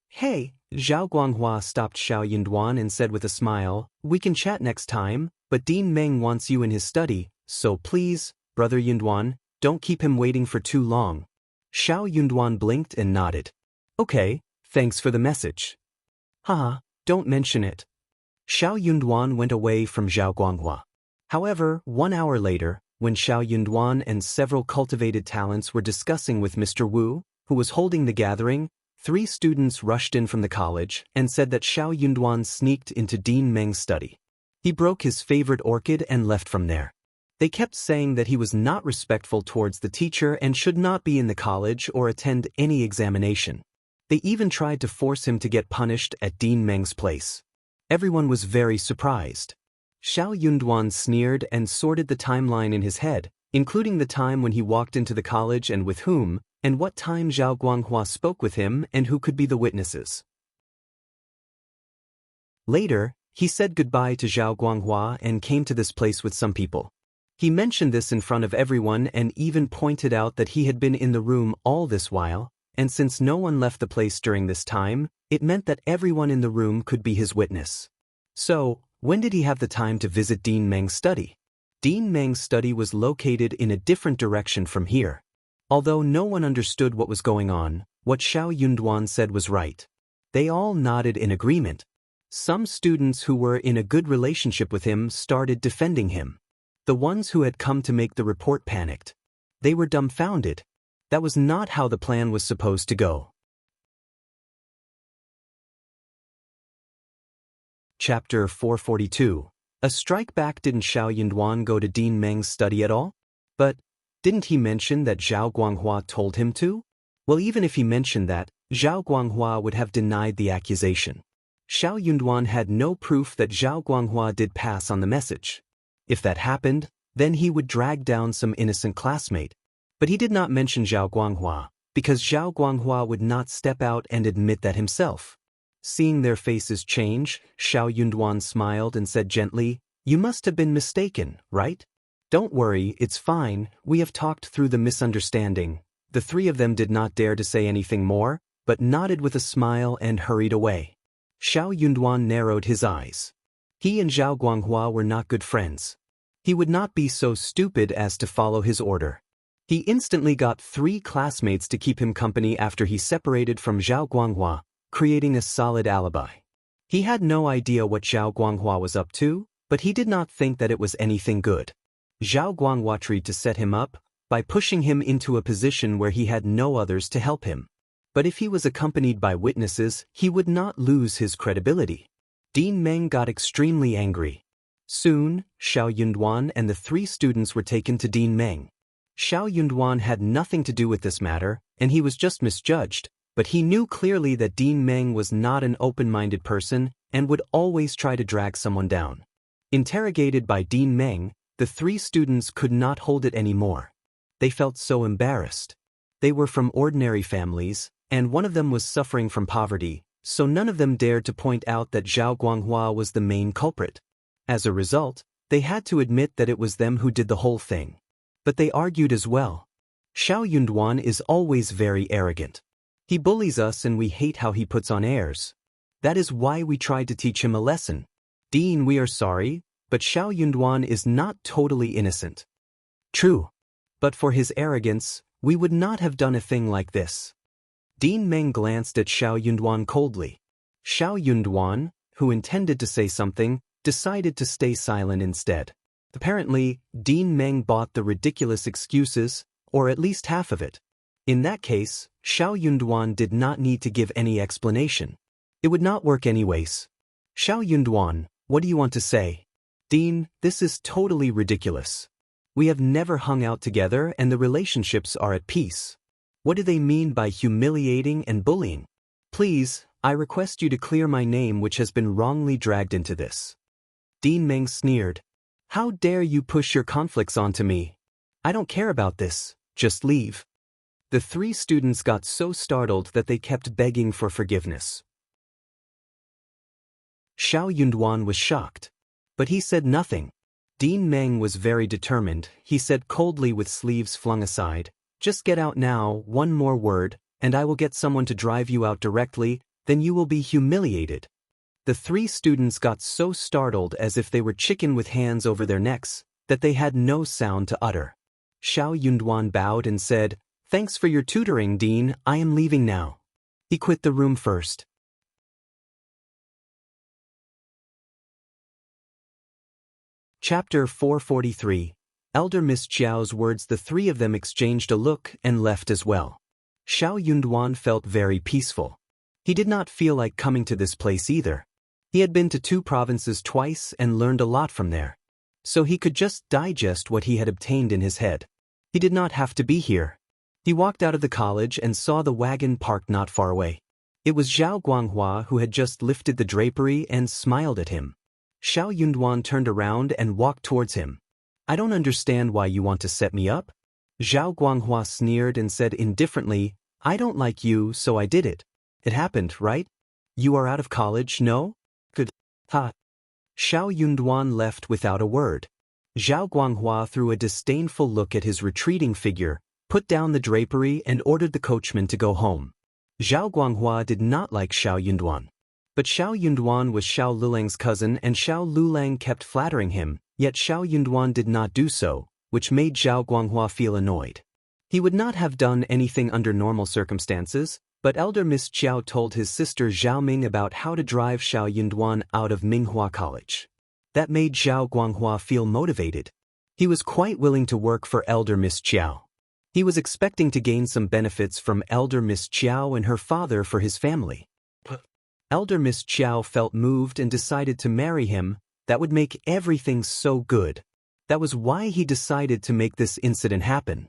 "Hey," Zhao Guanghua stopped Xiao Yunduan and said with a smile, "We can chat next time, but Dean Meng wants you in his study, so please, Brother Yunduan, don't keep him waiting for too long." Xiao Yunduan blinked and nodded. "Okay, thanks for the message." "Haha, don't mention it." Xiao Yunduan went away from Zhao Guanghua. However, 1 hour later, when Xiao Yunduan and several cultivated talents were discussing with Mr. Wu, who was holding the gathering, 3 students rushed in from the college and said that Xiao Yunduan sneaked into Dean Meng's study. He broke his favorite orchid and left from there. They kept saying that he was not respectful towards the teacher and should not be in the college or attend any examination. They even tried to force him to get punished at Dean Meng's place. Everyone was very surprised. Xiao Yunduan sneered and sorted the timeline in his head, including the time when he walked into the college and with whom, and what time Zhao Guanghua spoke with him and who could be the witnesses. Later, he said goodbye to Zhao Guanghua and came to this place with some people. He mentioned this in front of everyone and even pointed out that he had been in the room all this while, and since no one left the place during this time, it meant that everyone in the room could be his witness. So, when did he have the time to visit Dean Meng's study? Dean Meng's study was located in a different direction from here. Although no one understood what was going on, what Xiao Yunduan said was right. They all nodded in agreement. Some students who were in a good relationship with him started defending him. The ones who had come to make the report panicked. They were dumbfounded. That was not how the plan was supposed to go. Chapter 442. A strike back. Didn't Xiao Yunduan go to Dean Meng's study at all? But didn't he mention that Zhao Guanghua told him to? Well, even if he mentioned that, Zhao Guanghua would have denied the accusation. Xiao Yunduan had no proof that Zhao Guanghua did pass on the message. If that happened, then he would drag down some innocent classmate. But he did not mention Zhao Guanghua, because Zhao Guanghua would not step out and admit that himself. Seeing their faces change, Xiao Yunduan smiled and said gently, "You must have been mistaken, right? Don't worry, it's fine, we have talked through the misunderstanding." The 3 of them did not dare to say anything more, but nodded with a smile and hurried away. Xiao Yunduan narrowed his eyes. He and Zhao Guanghua were not good friends. He would not be so stupid as to follow his order. He instantly got 3 classmates to keep him company after he separated from Zhao Guanghua, creating a solid alibi. He had no idea what Zhao Guanghua was up to, but he did not think that it was anything good. Zhao Guanghua tried to set him up by pushing him into a position where he had no others to help him. But if he was accompanied by witnesses, he would not lose his credibility. Dean Meng got extremely angry. Soon, Xiao Yunduan and the 3 students were taken to Dean Meng. Xiao Yunduan had nothing to do with this matter, and he was just misjudged, but he knew clearly that Dean Meng was not an open-minded person and would always try to drag someone down. Interrogated by Dean Meng, the 3 students could not hold it anymore. They felt so embarrassed. They were from ordinary families, and one of them was suffering from poverty, so none of them dared to point out that Zhao Guanghua was the main culprit. As a result, they had to admit that it was them who did the whole thing. But they argued as well. Xiao Yunduan is always very arrogant. He bullies us and we hate how he puts on airs. That is why we tried to teach him a lesson. Dean, we are sorry, but Xiao Yunduan is not totally innocent. True. But for his arrogance, we would not have done a thing like this. Dean Meng glanced at Xiao Yunduan coldly. Xiao Yunduan, who intended to say something, decided to stay silent instead. Apparently, Dean Meng bought the ridiculous excuses, or at least half of it. In that case, Xiao Yunduan did not need to give any explanation. It would not work anyways. Xiao Yunduan, what do you want to say? Dean, this is totally ridiculous. We have never hung out together and the relationships are at peace. What do they mean by humiliating and bullying? Please, I request you to clear my name which has been wrongly dragged into this. Dean Meng sneered. How dare you push your conflicts onto me? I don't care about this, just leave. The three students got so startled that they kept begging for forgiveness. Xiao Yunduan was shocked. But he said nothing. Dean Meng was very determined. He said coldly with sleeves flung aside, just get out now, one more word, and I will get someone to drive you out directly, then you will be humiliated. The three students got so startled as if they were chicken with hands over their necks, that they had no sound to utter. Xiao Yunduan bowed and said, Thanks for your tutoring, Dean, I am leaving now. He quit the room first. Chapter 443. Elder Miss Qiao's words. The three of them exchanged a look and left as well. Xiao Yunduan felt very peaceful. He did not feel like coming to this place either. He had been to 2 provinces twice and learned a lot from there. So he could just digest what he had obtained in his head. He did not have to be here. He walked out of the college and saw the wagon parked not far away. It was Zhao Guanghua who had just lifted the drapery and smiled at him. Xiao Yunduan turned around and walked towards him. I don't understand why you want to set me up. Zhao Guanghua sneered and said indifferently, I don't like you, so I did it. It happened, right? You are out of college, no? Good. Ha. Xiao Yunduan left without a word. Zhao Guanghua threw a disdainful look at his retreating figure, put down the drapery and ordered the coachman to go home. Zhao Guanghua did not like Xiao Yunduan. But Xiao Yunduan was Xiao Lulang's cousin and Xiao Lulang kept flattering him, yet Xiao Yunduan did not do so, which made Zhao Guanghua feel annoyed. He would not have done anything under normal circumstances, but Elder Miss Qiao told his sister Zhao Ming about how to drive Xiao Yunduan out of Minghua College. That made Zhao Guanghua feel motivated. He was quite willing to work for Elder Miss Qiao. He was expecting to gain some benefits from Elder Miss Qiao and her father for his family. Elder Miss Qiao felt moved and decided to marry him. That would make everything so good. That was why he decided to make this incident happen.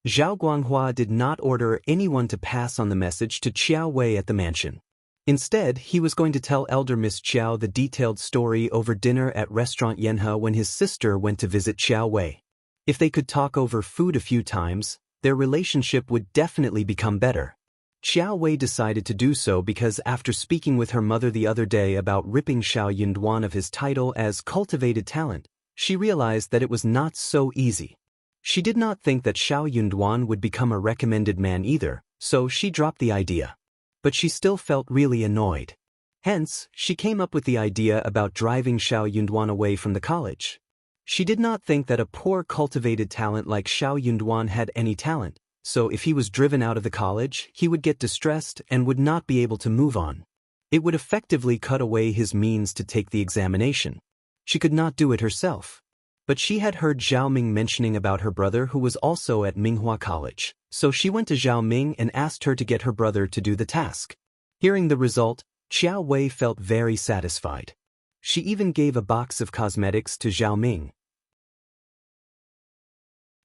Zhao Guanghua did not order anyone to pass on the message to Qiao Wei at the mansion. Instead, he was going to tell Elder Miss Qiao the detailed story over dinner at restaurant Yanhe when his sister went to visit Qiao Wei. If they could talk over food a few times, their relationship would definitely become better. Qiao Wei decided to do so because after speaking with her mother the other day about ripping Xiao Yunduan of his title as cultivated talent, she realized that it was not so easy. She did not think that Xiao Yunduan would become a recommended man either, so she dropped the idea. But she still felt really annoyed. Hence, she came up with the idea about driving Xiao Yunduan away from the college. She did not think that a poor cultivated talent like Xiao Yunduan had any talent. So if he was driven out of the college, he would get distressed and would not be able to move on. It would effectively cut away his means to take the examination. She could not do it herself. But she had heard Zhao Ming mentioning about her brother who was also at Minghua College, so she went to Zhao Ming and asked her to get her brother to do the task. Hearing the result, Qiao Wei felt very satisfied. She even gave a box of cosmetics to Zhao Ming.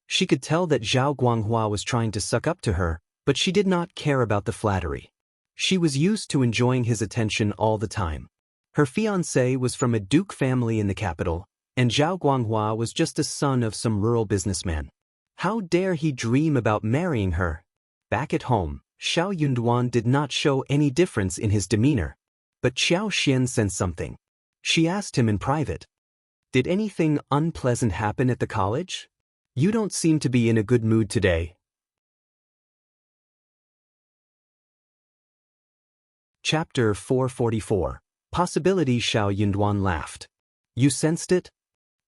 She could tell that Zhao Guanghua was trying to suck up to her, but she did not care about the flattery. She was used to enjoying his attention all the time. Her fiancé was from a duke family in the capital, and Zhao Guanghua was just a son of some rural businessman. How dare he dream about marrying her? Back at home, Xiao Yunduan did not show any difference in his demeanor. But Qiao Xian sensed something. She asked him in private. Did anything unpleasant happen at the college? You don't seem to be in a good mood today. Chapter 444. Possibility. Xiao Yunduan laughed. You sensed it?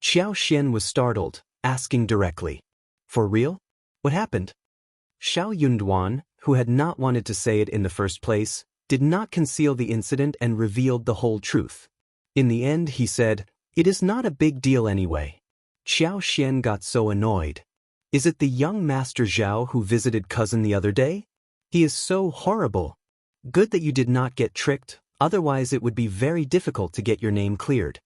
Qiao Xian was startled, asking directly. For real? What happened? Xiao Yunduan, who had not wanted to say it in the first place, did not conceal the incident and revealed the whole truth. In the end, he said, It is not a big deal anyway. Qiao Xian got so annoyed. Is it the young Master Zhao who visited cousin the other day? He is so horrible. Good that you did not get tricked, otherwise it would be very difficult to get your name cleared.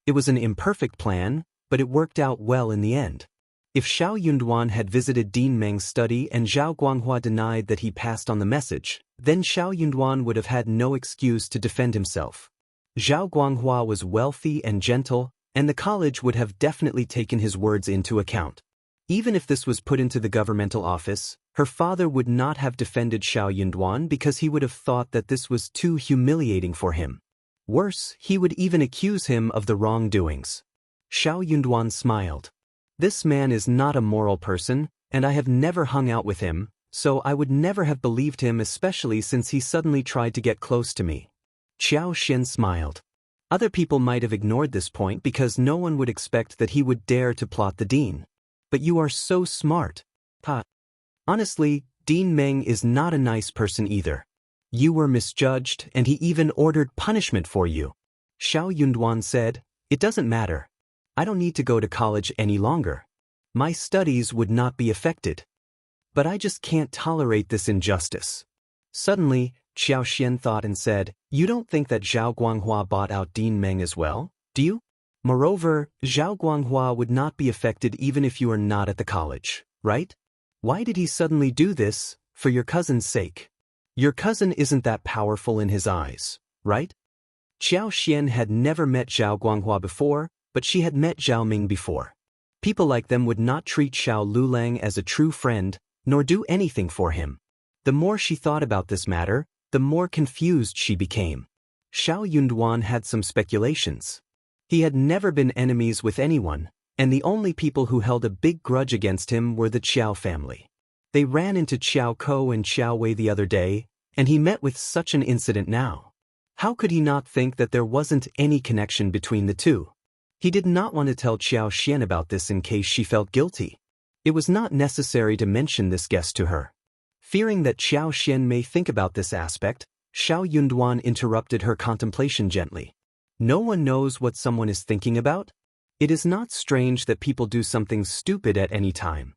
It was an imperfect plan, but it worked out well in the end. If Xiao Yunduan had visited Dean Meng's study and Zhao Guanghua denied that he passed on the message, then Xiao Yunduan would have had no excuse to defend himself. Zhao Guanghua was wealthy and gentle, and the college would have definitely taken his words into account. Even if this was put into the governmental office, her father would not have defended Xiao Yunduan because he would have thought that this was too humiliating for him. Worse, he would even accuse him of the wrongdoings. Xiao Yunduan smiled. This man is not a moral person, and I have never hung out with him, so I would never have believed him, especially since he suddenly tried to get close to me. Qiao Xian smiled. Other people might have ignored this point because no one would expect that he would dare to plot the dean. But you are so smart. Ha. Honestly, Dean Meng is not a nice person either. You were misjudged and he even ordered punishment for you. Xiao Yunduan said, "It doesn't matter. I don't need to go to college any longer. My studies would not be affected. But I just can't tolerate this injustice." Suddenly, Qiao Xian thought and said, "You don't think that Zhao Guanghua bought out Dean Meng as well, do you? Moreover, Zhao Guanghua would not be affected even if you are not at the college, right? Why did he suddenly do this? For your cousin's sake. Your cousin isn't that powerful in his eyes, right?" Qiao Xian had never met Zhao Guanghua before, but she had met Zhao Ming before. People like them would not treat Xiao Lulang as a true friend, nor do anything for him. The more she thought about this matter, the more confused she became. Xiao Yunduan had some speculations. He had never been enemies with anyone, and the only people who held a big grudge against him were the Qiao family. They ran into Qiao Ko and Qiao Wei the other day, and he met with such an incident now. How could he not think that there wasn't any connection between the two? He did not want to tell Qiao Xian about this in case she felt guilty. It was not necessary to mention this guest to her. Fearing that Qiao Xian may think about this aspect, Xiao Yunduan interrupted her contemplation gently. No one knows what someone is thinking about? It is not strange that people do something stupid at any time.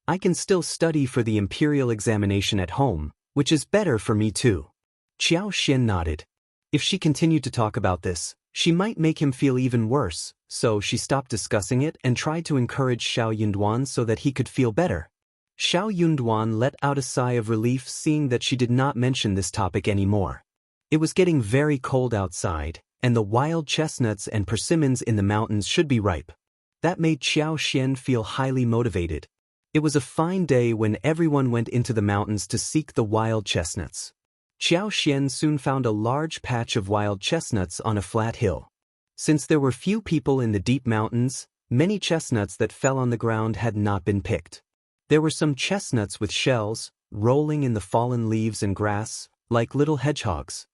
I can still study for the imperial examination at home, which is better for me too. Qiao Xian nodded. If she continued to talk about this, she might make him feel even worse, so she stopped discussing it and tried to encourage Xiao Yunduan so that he could feel better. Xiao Yunduan let out a sigh of relief seeing that she did not mention this topic anymore. It was getting very cold outside, and the wild chestnuts and persimmons in the mountains should be ripe. That made Qiao Xian feel highly motivated. It was a fine day when everyone went into the mountains to seek the wild chestnuts. Qiao Xian soon found a large patch of wild chestnuts on a flat hill. Since there were few people in the deep mountains, many chestnuts that fell on the ground had not been picked. There were some chestnuts with shells, rolling in the fallen leaves and grass, like little hedgehogs.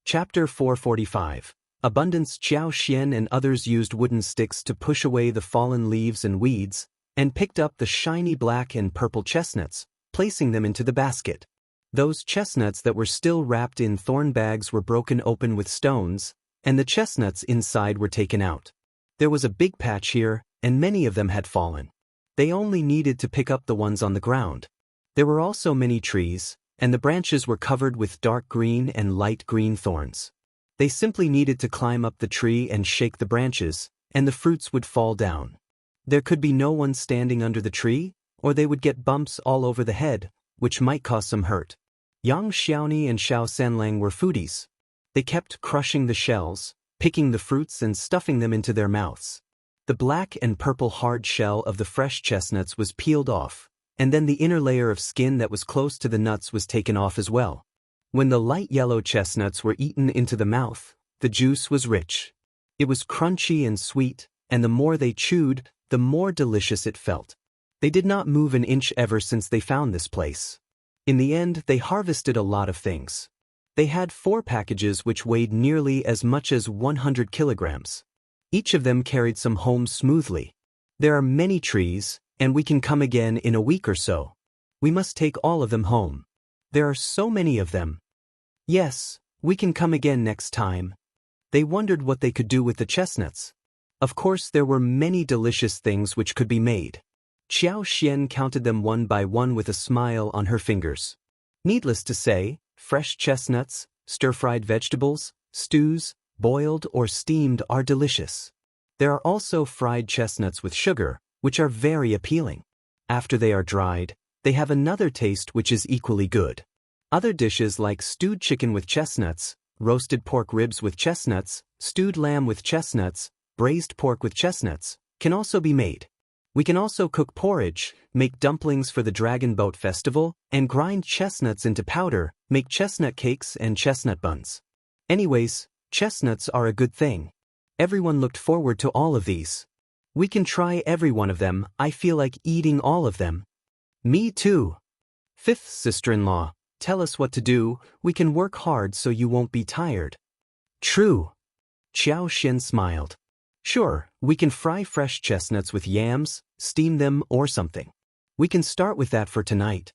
Chapter 445. Abundance. Qiao Xian and others used wooden sticks to push away the fallen leaves and weeds, and picked up the shiny black and purple chestnuts, placing them into the basket. Those chestnuts that were still wrapped in thorn bags were broken open with stones, and the chestnuts inside were taken out. There was a big patch here, and many of them had fallen. They only needed to pick up the ones on the ground. There were also many trees, and the branches were covered with dark green and light green thorns. They simply needed to climb up the tree and shake the branches, and the fruits would fall down. There could be no one standing under the tree, or they would get bumps all over the head, which might cause some hurt. Yang Xiaoni and Xiao Sanlang were foodies. They kept crushing the shells, picking the fruits and stuffing them into their mouths. The black and purple hard shell of the fresh chestnuts was peeled off, and then the inner layer of skin that was close to the nuts was taken off as well. When the light yellow chestnuts were eaten into the mouth, the juice was rich. It was crunchy and sweet, and the more they chewed, the more delicious it felt. They did not move an inch ever since they found this place. In the end, they harvested a lot of things. They had 4 packages which weighed nearly as much as 100 kilograms. Each of them carried some home smoothly. There are many trees, and we can come again in a week or so. We must take all of them home. There are so many of them. Yes, we can come again next time. They wondered what they could do with the chestnuts. Of course there were many delicious things which could be made. Qiao Xian counted them one by one with a smile on her fingers. Needless to say, fresh chestnuts, stir-fried vegetables, stews, boiled or steamed are delicious. There are also fried chestnuts with sugar, which are very appealing. After they are dried, they have another taste which is equally good. Other dishes like stewed chicken with chestnuts, roasted pork ribs with chestnuts, stewed lamb with chestnuts, braised pork with chestnuts, can also be made. We can also cook porridge, make dumplings for the Dragon Boat Festival, and grind chestnuts into powder, make chestnut cakes and chestnut buns. Anyways, chestnuts are a good thing. Everyone looked forward to all of these. We can try every one of them. I feel like eating all of them. Me too. Fifth sister-in-law, tell us what to do. We can work hard so you won't be tired. True. Qiao Xian smiled. Sure, we can fry fresh chestnuts with yams, steam them or something. We can start with that for tonight.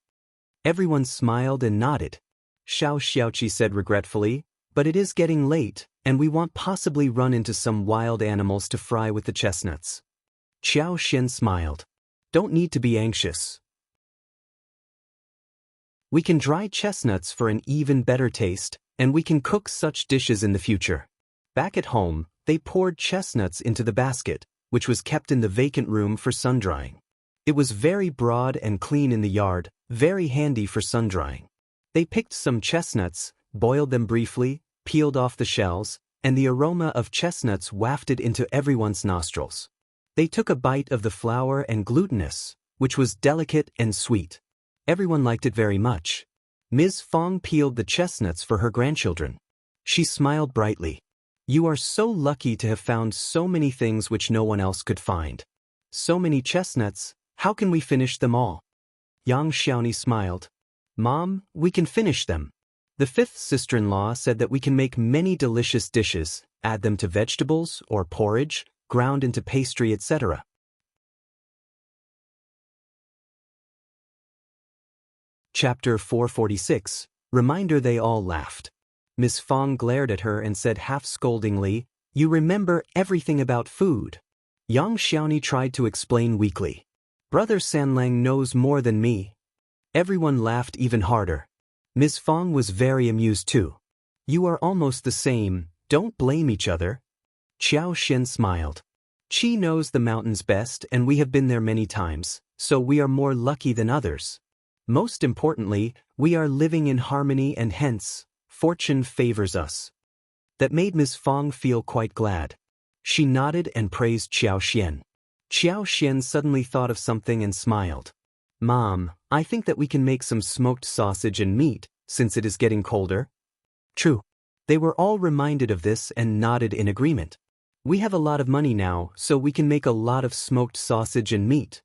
Everyone smiled and nodded. Xiao Xiaoqi said regretfully, but it is getting late, and we won't possibly run into some wild animals to fry with the chestnuts. Qiao Xian smiled. Don't need to be anxious. We can dry chestnuts for an even better taste, and we can cook such dishes in the future. Back at home, they poured chestnuts into the basket, which was kept in the vacant room for sun-drying. It was very broad and clean in the yard, very handy for sun-drying. They picked some chestnuts, boiled them briefly, peeled off the shells, and the aroma of chestnuts wafted into everyone's nostrils. They took a bite of the flour and glutinous, which was delicate and sweet. Everyone liked it very much. Ms. Fang peeled the chestnuts for her grandchildren. She smiled brightly. You are so lucky to have found so many things which no one else could find. So many chestnuts, how can we finish them all? Yang Xiaoni smiled. Mom, we can finish them. The fifth sister-in-law said that we can make many delicious dishes, add them to vegetables or porridge, ground into pastry, etc. Chapter 446. Reminder. They all laughed. Miss Fang glared at her and said half-scoldingly, You remember everything about food. Yang Xiaoni tried to explain weakly. Brother Sanlang knows more than me. Everyone laughed even harder. Miss Fang was very amused too. You are almost the same, don't blame each other. Qiao Xian smiled. Qi knows the mountains best and we have been there many times, so we are more lucky than others. Most importantly, we are living in harmony and hence, fortune favors us. That made Miss Fang feel quite glad. She nodded and praised Qiao Xian. Qiao Xian suddenly thought of something and smiled. Mom, I think that we can make some smoked sausage and meat, since it is getting colder. True. They were all reminded of this and nodded in agreement. We have a lot of money now, so we can make a lot of smoked sausage and meat.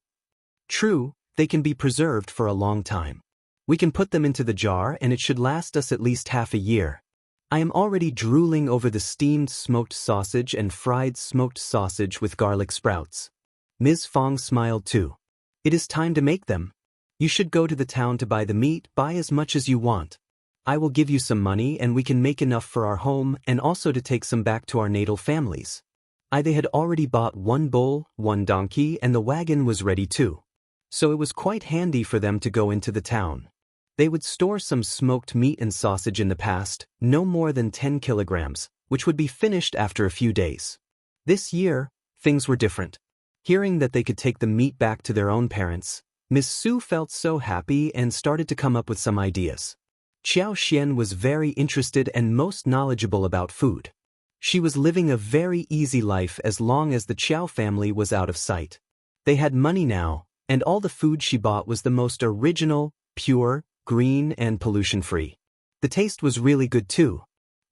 True, they can be preserved for a long time. We can put them into the jar and it should last us at least half a year. I am already drooling over the steamed smoked sausage and fried smoked sausage with garlic sprouts. Ms. Fang smiled too. It is time to make them. You should go to the town to buy the meat, buy as much as you want. I will give you some money and we can make enough for our home and also to take some back to our natal families. They had already bought one bull, one donkey, and the wagon was ready too. So it was quite handy for them to go into the town. They would store some smoked meat and sausage in the past, no more than 10 kilograms, which would be finished after a few days. This year, things were different. Hearing that they could take the meat back to their own parents, Miss Su felt so happy and started to come up with some ideas. Qiao Xian was very interested and most knowledgeable about food. She was living a very easy life as long as the Qiao family was out of sight. They had money now, and all the food she bought was the most original, pure, green and pollution-free. The taste was really good too.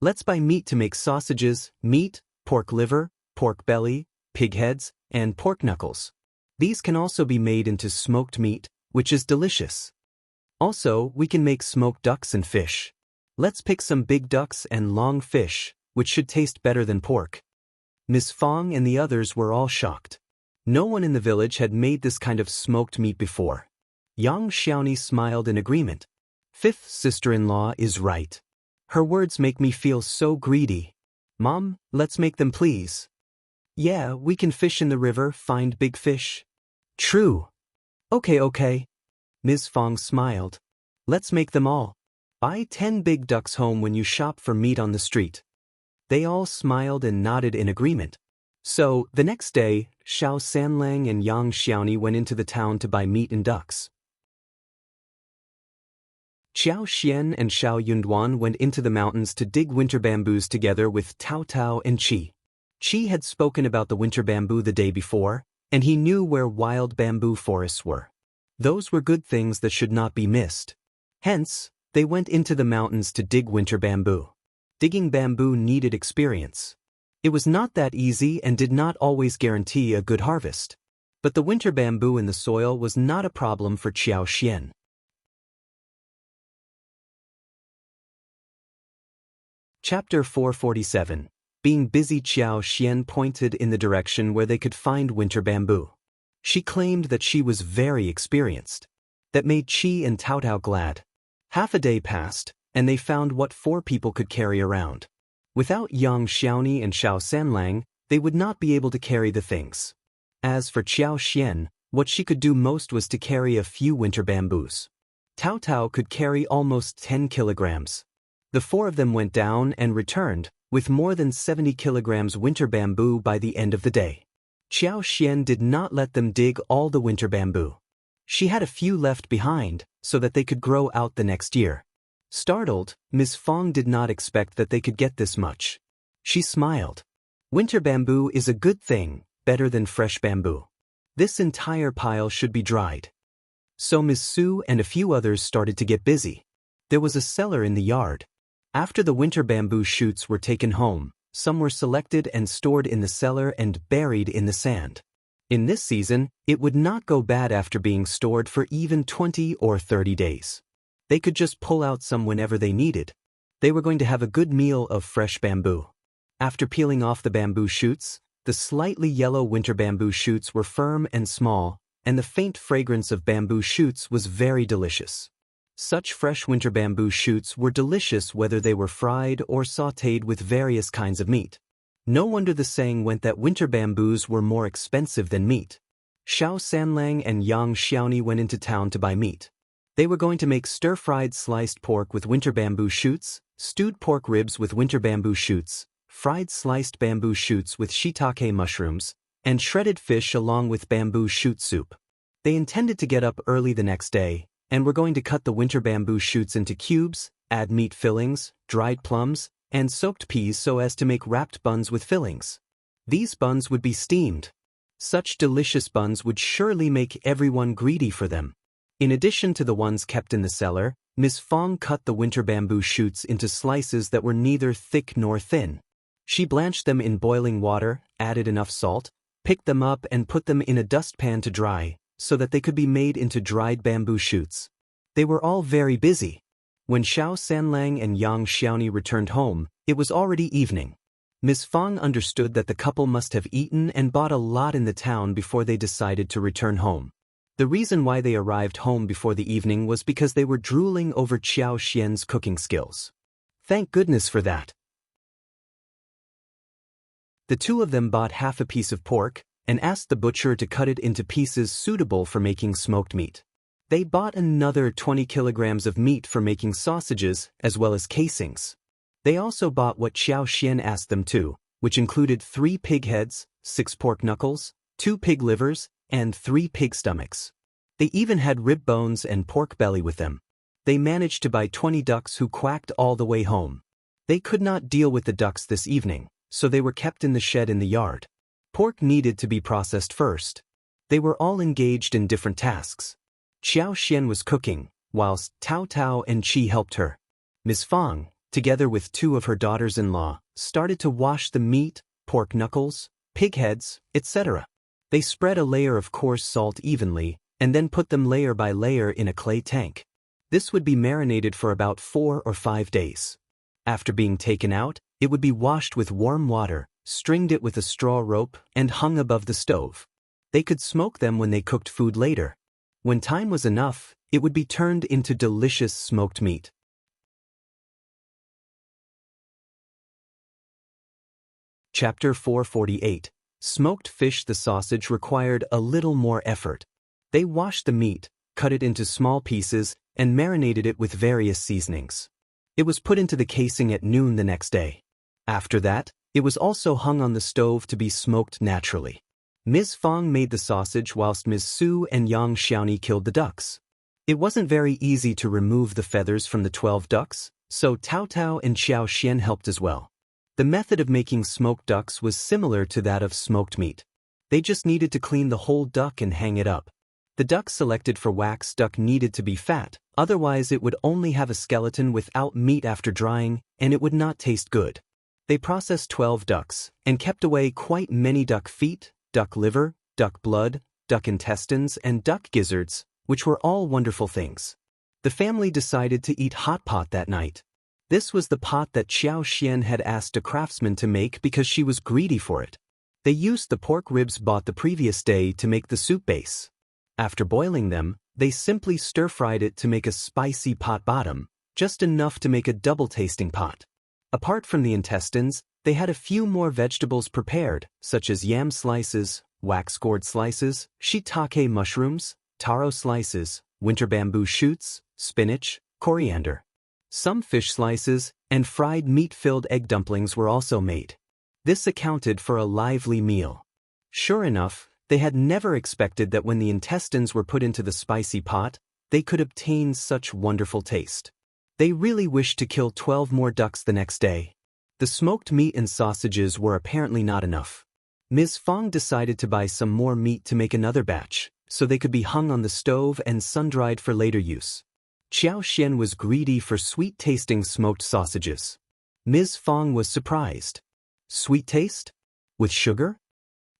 Let's buy meat to make sausages, meat, pork liver, pork belly, pig heads, and pork knuckles. These can also be made into smoked meat, which is delicious. Also, we can make smoked ducks and fish. Let's pick some big ducks and long fish, which should taste better than pork. Miss Fang and the others were all shocked. No one in the village had made this kind of smoked meat before. Yang Xiaoni smiled in agreement. Fifth sister-in-law is right. Her words make me feel so greedy. Mom, let's make them please. Yeah, we can fish in the river, find big fish. True. Okay. Ms. Fang smiled. Let's make them all. Buy 10 big ducks home when you shop for meat on the street. They all smiled and nodded in agreement. So, the next day, Xiao Sanlang and Yang Xiaoni went into the town to buy meat and ducks. Qiao Xian and Xiao Yunduan went into the mountains to dig winter bamboos together with Tao Tao and Qi. Qi had spoken about the winter bamboo the day before, and he knew where wild bamboo forests were. Those were good things that should not be missed. Hence, they went into the mountains to dig winter bamboo. Digging bamboo needed experience. It was not that easy and did not always guarantee a good harvest. But the winter bamboo in the soil was not a problem for Qiao Xian. Chapter 447. Being busy, Qiao Xian pointed in the direction where they could find winter bamboo. She claimed that she was very experienced. That made Qi and Tao Tao glad. Half a day passed, and they found what 4 people could carry around. Without Yang Xiaoni and Xiao Sanlang, they would not be able to carry the things. As for Qiao Xian, what she could do most was to carry a few winter bamboos. Tao Tao could carry almost 10 kilograms. The 4 of them went down and returned, with more than 70 kilograms winter bamboo by the end of the day. Qiao Xian did not let them dig all the winter bamboo. She had a few left behind, so that they could grow out the next year. Startled, Ms. Fang did not expect that they could get this much. She smiled. Winter bamboo is a good thing, better than fresh bamboo. This entire pile should be dried. So Ms. Su and a few others started to get busy. There was a cellar in the yard. After the winter bamboo shoots were taken home, some were selected and stored in the cellar and buried in the sand. In this season, it would not go bad after being stored for even 20 or 30 days. They could just pull out some whenever they needed. They were going to have a good meal of fresh bamboo. After peeling off the bamboo shoots, the slightly yellow winter bamboo shoots were firm and small, and the faint fragrance of bamboo shoots was very delicious. Such fresh winter bamboo shoots were delicious whether they were fried or sautéed with various kinds of meat. No wonder the saying went that winter bamboos were more expensive than meat. Xiao Sanlang and Yang Xiaoni went into town to buy meat. They were going to make stir-fried sliced pork with winter bamboo shoots, stewed pork ribs with winter bamboo shoots, fried sliced bamboo shoots with shiitake mushrooms, and shredded fish along with bamboo shoot soup. They intended to get up early the next day, and were going to cut the winter bamboo shoots into cubes, add meat fillings, dried plums, and soaked peas so as to make wrapped buns with fillings. These buns would be steamed. Such delicious buns would surely make everyone greedy for them. In addition to the ones kept in the cellar, Ms. Fang cut the winter bamboo shoots into slices that were neither thick nor thin. She blanched them in boiling water, added enough salt, picked them up and put them in a dustpan to dry, so that they could be made into dried bamboo shoots. They were all very busy. When Xiao Sanlang and Yang Xiaoni returned home, it was already evening. Ms. Fang understood that the couple must have eaten and bought a lot in the town before they decided to return home. The reason why they arrived home before the evening was because they were drooling over Qiao Xian's cooking skills. Thank goodness for that. The 2 of them bought half a piece of pork, and asked the butcher to cut it into pieces suitable for making smoked meat. They bought another 20 kilograms of meat for making sausages, as well as casings. They also bought what Qiao Xian asked them to, which included 3 pig heads, 6 pork knuckles, 2 pig livers, and 3 pig stomachs. They even had rib bones and pork belly with them. They managed to buy 20 ducks who quacked all the way home. They could not deal with the ducks this evening, so they were kept in the shed in the yard. Pork needed to be processed first. They were all engaged in different tasks. Qiao Xian was cooking, whilst Tao Tao and Qi helped her. Ms. Fang, together with 2 of her daughters-in-law, started to wash the meat, pork knuckles, pig heads, etc. They spread a layer of coarse salt evenly, and then put them layer by layer in a clay tank. This would be marinated for about 4 or 5 days. After being taken out, it would be washed with warm water, stringed it with a straw rope, and hung above the stove. They could smoke them when they cooked food later. When time was enough, it would be turned into delicious smoked meat. Chapter 448. Smoked fish the sausage required a little more effort. They washed the meat, cut it into small pieces, and marinated it with various seasonings. It was put into the casing at noon the next day. After that, it was also hung on the stove to be smoked naturally. Ms. Fang made the sausage whilst Ms. Su and Yang Xiaoni killed the ducks. It wasn't very easy to remove the feathers from the 12 ducks, so Tao Tao and Qiao Xian helped as well. The method of making smoked ducks was similar to that of smoked meat. They just needed to clean the whole duck and hang it up. The duck selected for wax duck needed to be fat, otherwise it would only have a skeleton without meat after drying, and it would not taste good. They processed 12 ducks, and kept away quite many duck feet, duck liver, duck blood, duck intestines, and duck gizzards, which were all wonderful things. The family decided to eat hot pot that night. This was the pot that Qiao Xian had asked a craftsman to make because she was greedy for it. They used the pork ribs bought the previous day to make the soup base. After boiling them, they simply stir-fried it to make a spicy pot bottom, just enough to make a double-tasting pot. Apart from the intestines, they had a few more vegetables prepared, such as yam slices, wax gourd slices, shiitake mushrooms, taro slices, winter bamboo shoots, spinach, coriander. Some fish slices, and fried meat-filled egg dumplings were also made. This accounted for a lively meal. Sure enough, they had never expected that when the intestines were put into the spicy pot, they could obtain such wonderful taste. They really wished to kill 12 more ducks the next day. The smoked meat and sausages were apparently not enough. Ms. Fang decided to buy some more meat to make another batch, so they could be hung on the stove and sun-dried for later use. Qiao Xian was greedy for sweet-tasting smoked sausages. Ms. Fang was surprised. Sweet taste? With sugar?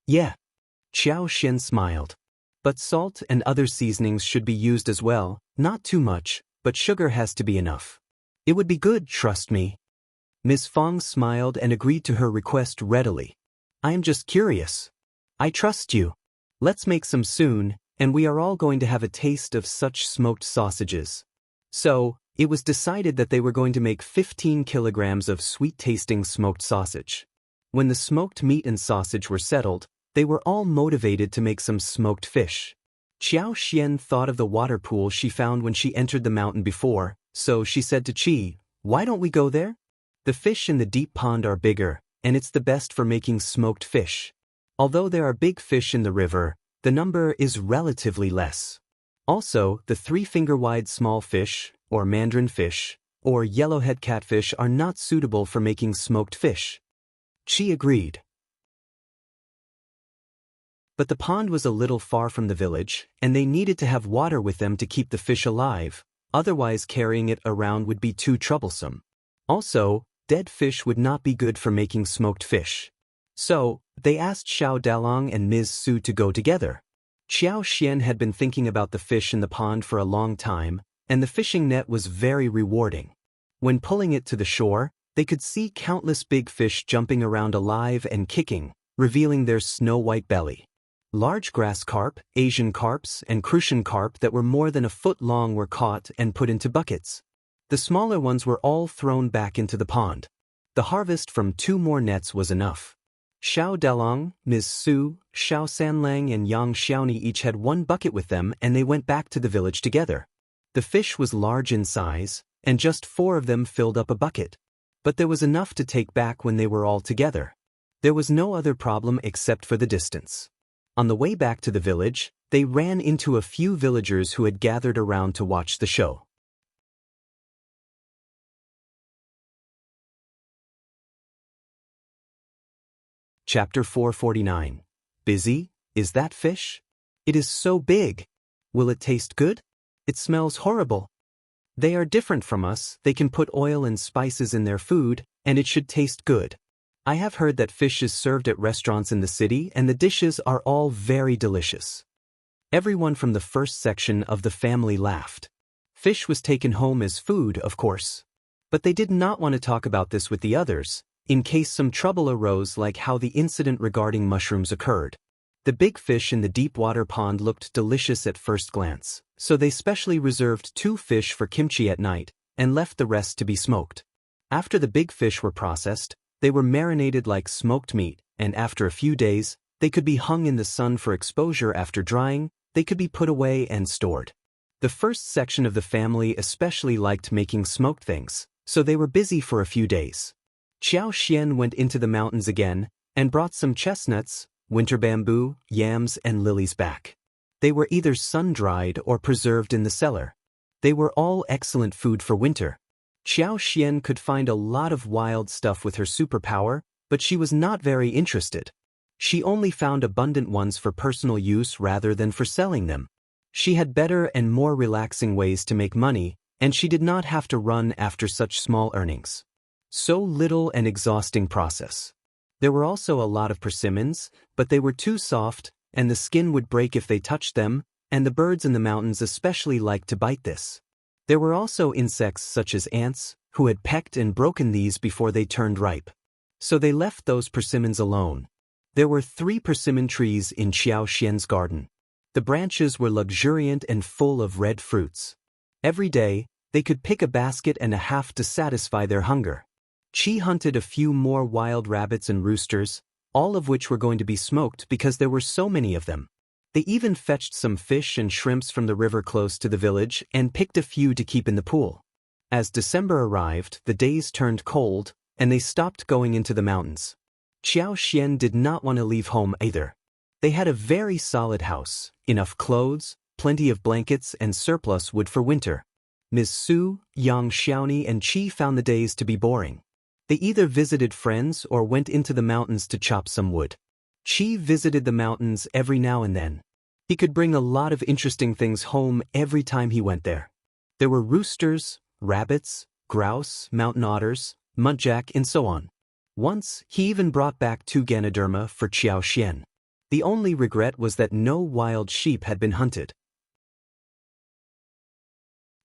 Yeah. Qiao Xian smiled. But salt and other seasonings should be used as well, not too much, but sugar has to be enough. It would be good, trust me. Ms. Fang smiled and agreed to her request readily. I am just curious. I trust you. Let's make some soon, and we are all going to have a taste of such smoked sausages. So, it was decided that they were going to make 15 kilograms of sweet-tasting smoked sausage. When the smoked meat and sausage were settled, they were all motivated to make some smoked fish. Qiao Xian thought of the water pool she found when she entered the mountain before, so she said to Qi, "Why don't we go there? The fish in the deep pond are bigger, and it's the best for making smoked fish. Although there are big fish in the river, the number is relatively less. Also, the 3-finger-wide small fish, or mandarin fish, or yellowhead catfish are not suitable for making smoked fish." Qi agreed. But the pond was a little far from the village, and they needed to have water with them to keep the fish alive, otherwise carrying it around would be too troublesome. Also, dead fish would not be good for making smoked fish. So, they asked Xiao Dalong and Ms. Su to go together. Qiao Xian had been thinking about the fish in the pond for a long time, and the fishing net was very rewarding. When pulling it to the shore, they could see countless big fish jumping around alive and kicking, revealing their snow-white belly. Large grass carp, Asian carps, and Crucian carp that were more than a foot long were caught and put into buckets. The smaller ones were all thrown back into the pond. The harvest from 2 more nets was enough. Xiao Dalong, Ms. Su, Xiao Sanlang, and Yang Xiaoni each had 1 bucket with them, and they went back to the village together. The fish was large in size, and just 4 of them filled up a bucket. But there was enough to take back when they were all together. There was no other problem except for the distance. On the way back to the village, they ran into a few villagers who had gathered around to watch the show. Chapter 449. Busy? Is that fish? It is so big. Will it taste good? It smells horrible. They are different from us, they can put oil and spices in their food, and it should taste good. I have heard that fish is served at restaurants in the city and the dishes are all very delicious. Everyone from the first section of the family laughed. Fish was taken home as food, of course. But they did not want to talk about this with the others, in case some trouble arose like how the incident regarding mushrooms occurred. The big fish in the deep water pond looked delicious at first glance, so they specially reserved 2 fish for kimchi at night, and left the rest to be smoked. After the big fish were processed, they were marinated like smoked meat, and after a few days, They could be hung in the sun for exposure after drying, they could be put away and stored. The first section of the family especially liked making smoked things, so they were busy for a few days. Qiao Xian went into the mountains again and brought some chestnuts, winter bamboo, yams and lilies back. They were either sun-dried or preserved in the cellar. They were all excellent food for winter. Qiao Xian could find a lot of wild stuff with her superpower, but she was not very interested. She only found abundant ones for personal use rather than for selling them. She had better and more relaxing ways to make money, and she did not have to run after such small earnings. So little and exhausting process. There were also a lot of persimmons, but they were too soft, and the skin would break if they touched them, and the birds in the mountains especially liked to bite this. There were also insects such as ants, who had pecked and broken these before they turned ripe. So they left those persimmons alone. There were 3 persimmon trees in Qiao Xian's garden. The branches were luxuriant and full of red fruits. Every day, they could pick a basket and a half to satisfy their hunger. Qi hunted a few more wild rabbits and roosters, all of which were going to be smoked because there were so many of them. They even fetched some fish and shrimps from the river close to the village and picked a few to keep in the pool. As December arrived, the days turned cold, and they stopped going into the mountains. Qiao Xian did not want to leave home either. They had a very solid house, enough clothes, plenty of blankets and surplus wood for winter. Ms. Su, Yang Xiaoni and Qi found the days to be boring. They either visited friends or went into the mountains to chop some wood. Qi visited the mountains every now and then. He could bring a lot of interesting things home every time he went there. There were roosters, rabbits, grouse, mountain otters, muntjac and so on. Once, he even brought back 2 Ganoderma for Qiao Xian. The only regret was that no wild sheep had been hunted.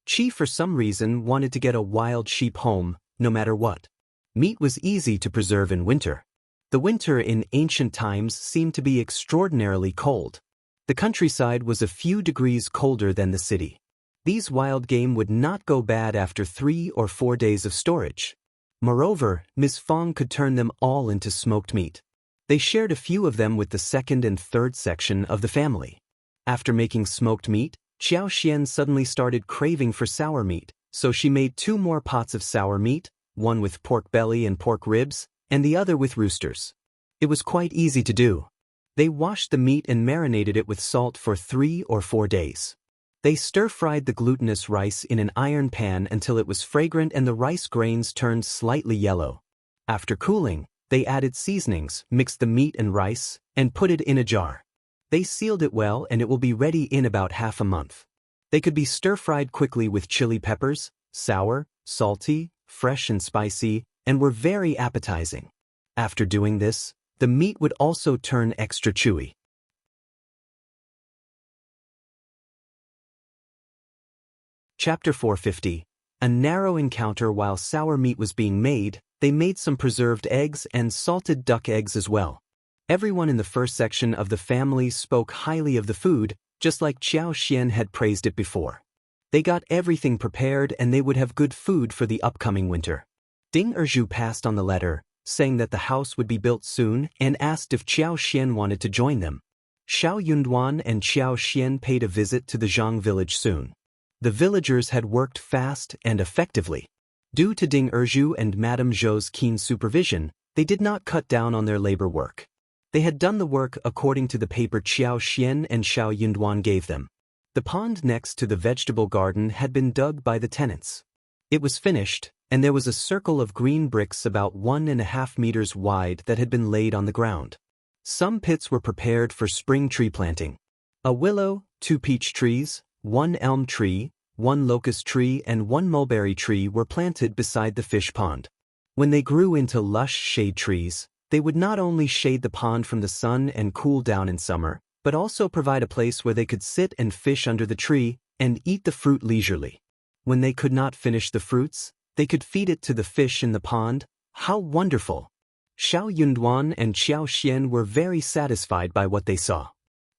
Qi for some reason wanted to get a wild sheep home, no matter what. Meat was easy to preserve in winter. The winter in ancient times seemed to be extraordinarily cold. The countryside was a few degrees colder than the city. These wild game would not go bad after 3 or 4 days of storage. Moreover, Ms. Fang could turn them all into smoked meat. They shared a few of them with the second and third section of the family. After making smoked meat, Qiao Xian suddenly started craving for sour meat, so she made 2 more pots of sour meat, one with pork belly and pork ribs, and the other with roosters. It was quite easy to do. They washed the meat and marinated it with salt for 3 or 4 days. They stir-fried the glutinous rice in an iron pan until it was fragrant and the rice grains turned slightly yellow. After cooling, they added seasonings, mixed the meat and rice, and put it in a jar. They sealed it well and it will be ready in about half a month. They could be stir-fried quickly with chili peppers, sour, salty, fresh and spicy, and were very appetizing. After doing this, the meat would also turn extra chewy. Chapter 450. A narrow encounter. While sour meat was being made, they made some preserved eggs and salted duck eggs as well. Everyone in the first section of the family spoke highly of the food, just like Qiao Xian had praised it before. They got everything prepared and they would have good food for the upcoming winter. Ding Erju passed on the letter, saying that the house would be built soon and asked if Qiao Xian wanted to join them. Xiao Yunduan and Qiao Xian paid a visit to the Zhang village soon. The villagers had worked fast and effectively. Due to Ding Erju and Madame Zhou's keen supervision, they did not cut down on their labor work. They had done the work according to the paper Qiao Xian and Xiao Yunduan gave them. The pond next to the vegetable garden had been dug by the tenants. It was finished, and there was a circle of green bricks about 1.5 meters wide that had been laid on the ground. Some pits were prepared for spring tree planting. A willow, 2 peach trees, 1 elm tree, 1 locust tree and 1 mulberry tree were planted beside the fish pond. When they grew into lush shade trees, they would not only shade the pond from the sun and cool down in summer, but also provide a place where they could sit and fish under the tree and eat the fruit leisurely. When they could not finish the fruits, they could feed it to the fish in the pond. How wonderful! Xiao Yunduan and Qiao Xian were very satisfied by what they saw.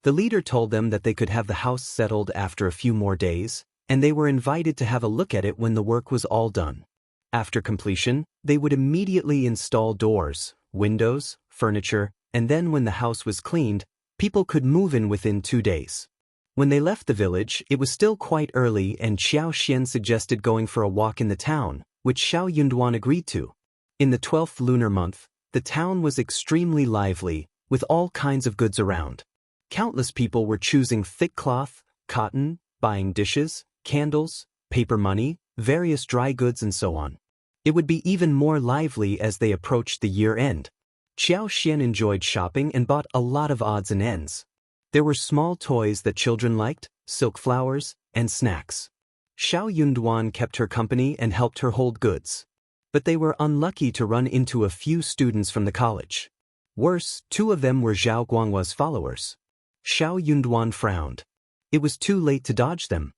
The leader told them that they could have the house settled after a few more days, and they were invited to have a look at it when the work was all done. After completion, they would immediately install doors, windows, furniture, and then when the house was cleaned, people could move in within 2 days. When they left the village, it was still quite early and Qiao Xian suggested going for a walk in the town, which Xiao Yunduan agreed to. In the 12th lunar month, the town was extremely lively, with all kinds of goods around. Countless people were choosing thick cloth, cotton, buying dishes, candles, paper money, various dry goods and so on. It would be even more lively as they approached the year-end. Qiao Xian enjoyed shopping and bought a lot of odds and ends. There were small toys that children liked, silk flowers, and snacks. Xiao Yunduan kept her company and helped her hold goods. But they were unlucky to run into a few students from the college. Worse, 2 of them were Zhao Guanghua's followers. Xiao Yunduan frowned. It was too late to dodge them.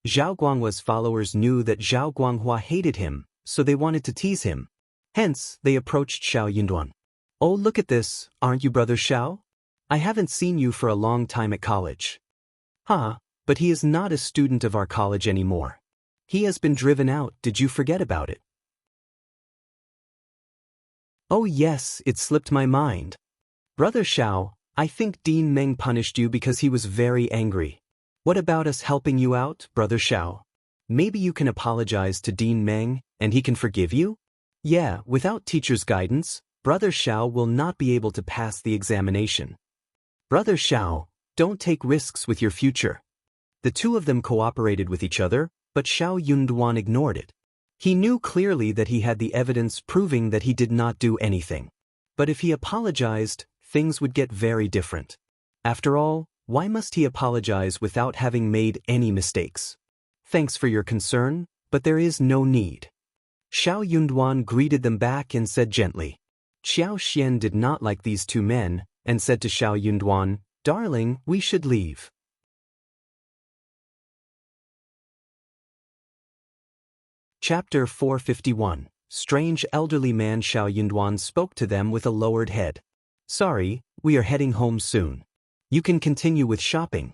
Zhao Guanghua's followers knew that Zhao Guanghua hated him, so they wanted to tease him. Hence, they approached Xiao Yunduan. "Oh, look at this, aren't you Brother Xiao? I haven't seen you for a long time at college." "Huh, but he is not a student of our college anymore. He has been driven out, did you forget about it?" "Oh yes, it slipped my mind. Brother Xiao, I think Dean Meng punished you because he was very angry. What about us helping you out, Brother Xiao? Maybe you can apologize to Dean Meng, and he can forgive you? Yeah, without teacher's guidance, Brother Xiao will not be able to pass the examination. Brother Xiao, don't take risks with your future." The 2 of them cooperated with each other, but Xiao Yunduan ignored it. He knew clearly that he had the evidence proving that he did not do anything. But if he apologized, things would get very different. After all, why must he apologize without having made any mistakes? "Thanks for your concern, but there is no need." Xiao Yunduan greeted them back and said gently. Qiao Xian did not like these 2 men, and said to Xiao Yunduan, "Darling, we should leave." Chapter 451. Strange elderly man. Xiao Yunduan spoke to them with a lowered head. "Sorry, we are heading home soon. You can continue with shopping."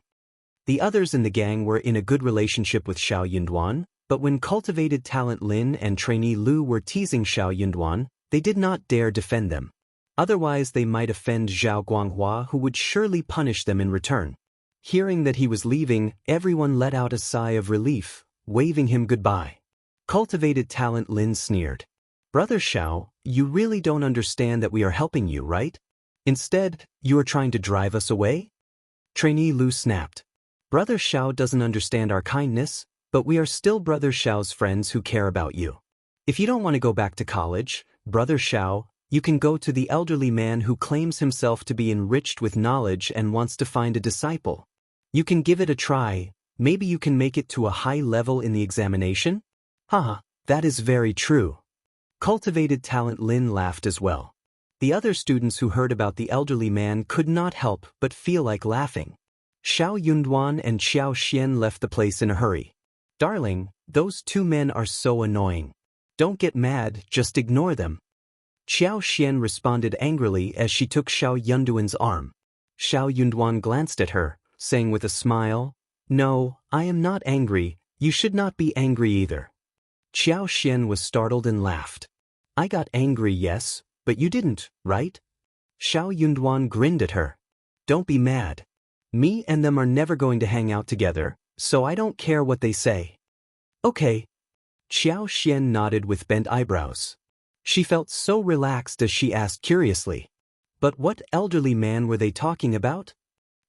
The others in the gang were in a good relationship with Xiao Yunduan, but when cultivated talent Lin and trainee Lu were teasing Xiao Yunduan, they did not dare defend them. Otherwise they might offend Zhao Guanghua, who would surely punish them in return. Hearing that he was leaving, everyone let out a sigh of relief, waving him goodbye. Cultivated talent Lin sneered. "Brother Xiao, you really don't understand that we are helping you, right? Instead, you are trying to drive us away?" Trainee Lu snapped. "Brother Xiao doesn't understand our kindness, but we are still Brother Xiao's friends who care about you. If you don't want to go back to college, Brother Xiao, you can go to the elderly man who claims himself to be enriched with knowledge and wants to find a disciple. You can give it a try, maybe you can make it to a high level in the examination?" "Haha, that is very true." Cultivated talent Lin laughed as well. The other students who heard about the elderly man could not help but feel like laughing. Xiao Yunduan and Qiao Xian left the place in a hurry. "Darling, those 2 men are so annoying. Don't get mad, just ignore them." Qiao Xian responded angrily as she took Xiao Yunduan's arm. Xiao Yunduan glanced at her, saying with a smile, "No, I am not angry, you should not be angry either." Qiao Xian was startled and laughed. "I got angry, yes, but you didn't, right?" Xiao Yunduan grinned at her. "Don't be mad. Me and them are never going to hang out together, so I don't care what they say." "Okay." Qiao Xian nodded with bent eyebrows. She felt so relaxed as she asked curiously, "But what elderly man were they talking about?"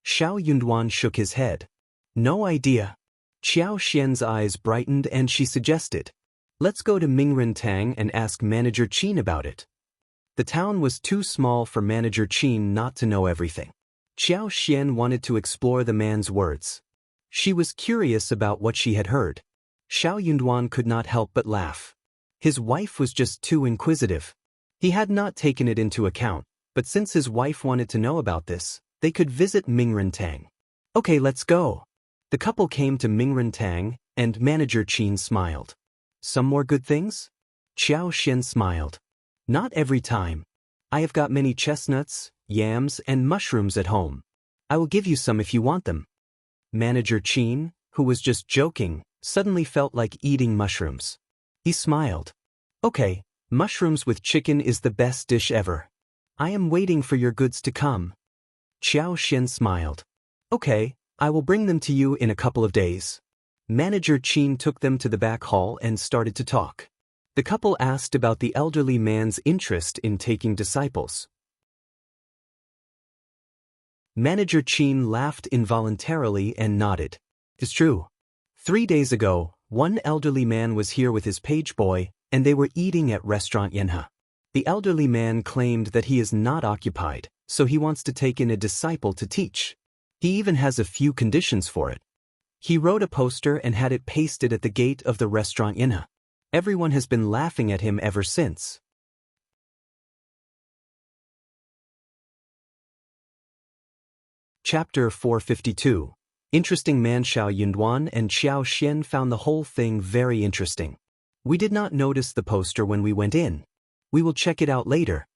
Xiao Yunduan shook his head. "No idea." Qiao Xian's eyes brightened and she suggested, "Let's go to Mingrentang and ask Manager Qin about it." The town was too small for Manager Qin not to know everything. Qiao Xian wanted to explore the man's words. She was curious about what she had heard. Xiao Yunduan could not help but laugh. His wife was just too inquisitive. He had not taken it into account, but since his wife wanted to know about this, they could visit Mingrentang. "Okay, let's go." The couple came to Mingrentang, and Manager Qin smiled. "Some more good things?" Qiao Xian smiled. "Not every time. I have got many chestnuts, yams, and mushrooms at home. I will give you some if you want them." Manager Qin, who was just joking, suddenly felt like eating mushrooms. He smiled. "Okay, mushrooms with chicken is the best dish ever." I am waiting for your goods to come. Qiao Xian smiled. Okay, I will bring them to you in a couple of days. Manager Qin took them to the back hall and started to talk. The couple asked about the elderly man's interest in taking disciples. Manager Qin laughed involuntarily and nodded. It's true. 3 days ago, one elderly man was here with his page boy, and they were eating at restaurant Yanhe. The elderly man claimed that he is not occupied, so he wants to take in a disciple to teach. He even has a few conditions for it. He wrote a poster and had it pasted at the gate of the restaurant Yanhe. Everyone has been laughing at him ever since. Chapter 452. Interesting man. Xiao Yunduan and Qiao Xian found the whole thing very interesting. We did not notice the poster when we went in. We will check it out later.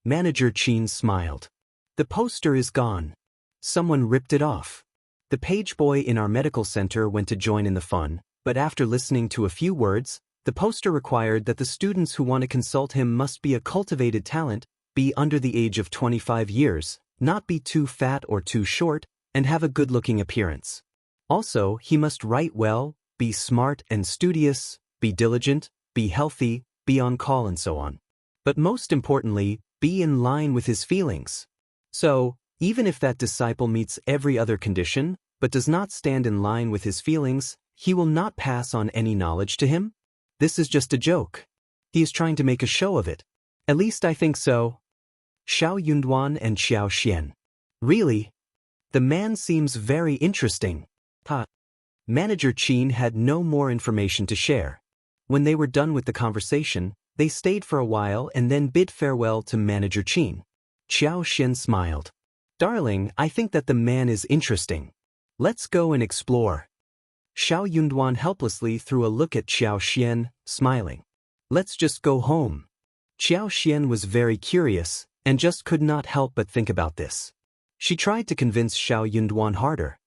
Manager Qin smiled. The poster is gone. Someone ripped it off. The page boy in our medical center went to join in the fun, but after listening to a few words, the poster required that the students who want to consult him must be a cultivated talent, be under the age of 25 years, not be too fat or too short, and have a good-looking appearance. Also, he must write well, be smart and studious, be diligent, be healthy, be on call and so on. But most importantly, be in line with his feelings. So, even if that disciple meets every other condition, but does not stand in line with his feelings, he will not pass on any knowledge to him? This is just a joke. He is trying to make a show of it. At least I think so. Xiao Yunduan and Qiao Xian. Really? The man seems very interesting. Manager Qin had no more information to share. When they were done with the conversation, they stayed for a while and then bid farewell to Manager Qin. Qiao Xian smiled. Darling, I think that the man is interesting. Let's go and explore. Xiao Yunduan helplessly threw a look at Qiao Xian, smiling. Let's just go home. Qiao Xian was very curious, and just could not help but think about this. She tried to convince Xiao Yunduan harder.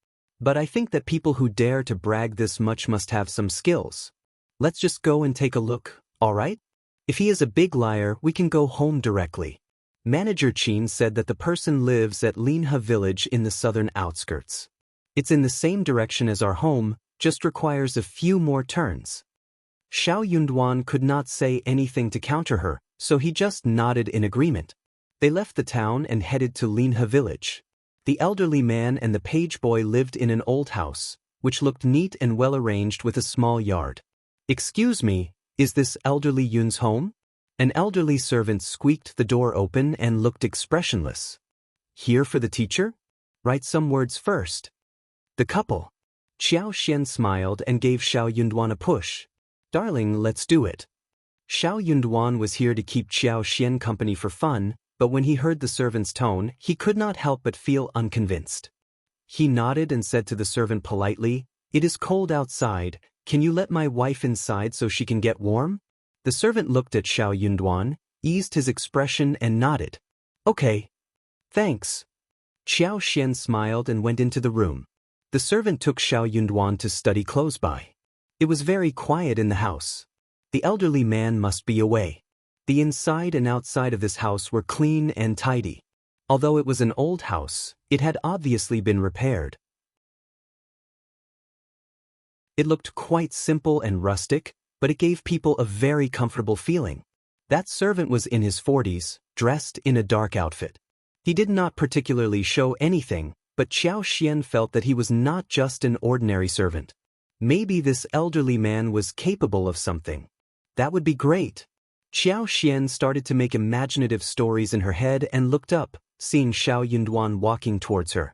But I think that people who dare to brag this much must have some skills. Let's just go and take a look, alright? If he is a big liar, we can go home directly. Manager Qin said that the person lives at Linhe village in the southern outskirts. It's in the same direction as our home, just requires a few more turns. Xiao Yunduan could not say anything to counter her, so he just nodded in agreement. They left the town and headed to Linhe village. The elderly man and the page boy lived in an old house, which looked neat and well arranged with a small yard. Excuse me, is this elderly Yun's home? An elderly servant squeaked the door open and looked expressionless. Here for the teacher? Write some words first. The couple. Qiao Xian smiled and gave Xiao Yunduan a push. Darling, let's do it. Xiao Yunduan was here to keep Qiao Xian company for fun, but when he heard the servant's tone, he could not help but feel unconvinced. He nodded and said to the servant politely, "It is cold outside, can you let my wife inside so she can get warm?" The servant looked at Xiao Yunduan, eased his expression and nodded. Okay. Thanks. Qiao Xian smiled and went into the room. The servant took Xiao Yunduan to study close by. It was very quiet in the house. The elderly man must be away. The inside and outside of this house were clean and tidy. Although it was an old house, it had obviously been repaired. It looked quite simple and rustic, but it gave people a very comfortable feeling. That servant was in his 40s, dressed in a dark outfit. He did not particularly show anything, but Qiao Xian felt that he was not just an ordinary servant. Maybe this elderly man was capable of something. That would be great. Qiao Xian started to make imaginative stories in her head and looked up, seeing Xiao Yunduan walking towards her.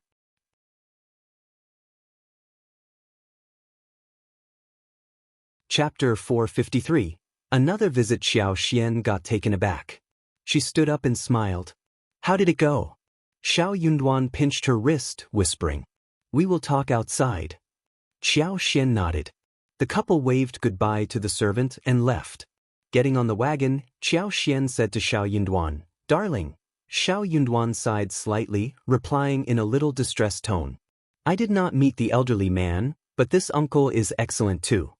Chapter 453. Another visit. Qiao Xian got taken aback. She stood up and smiled. How did it go? Xiao Yunduan pinched her wrist, whispering, "We will talk outside." Qiao Xian nodded. The couple waved goodbye to the servant and left. Getting on the wagon, Qiao Xian said to Xiao Yunduan, "Darling." Xiao Yunduan sighed slightly, replying in a little distressed tone, "I did not meet the elderly man, but this uncle is excellent too."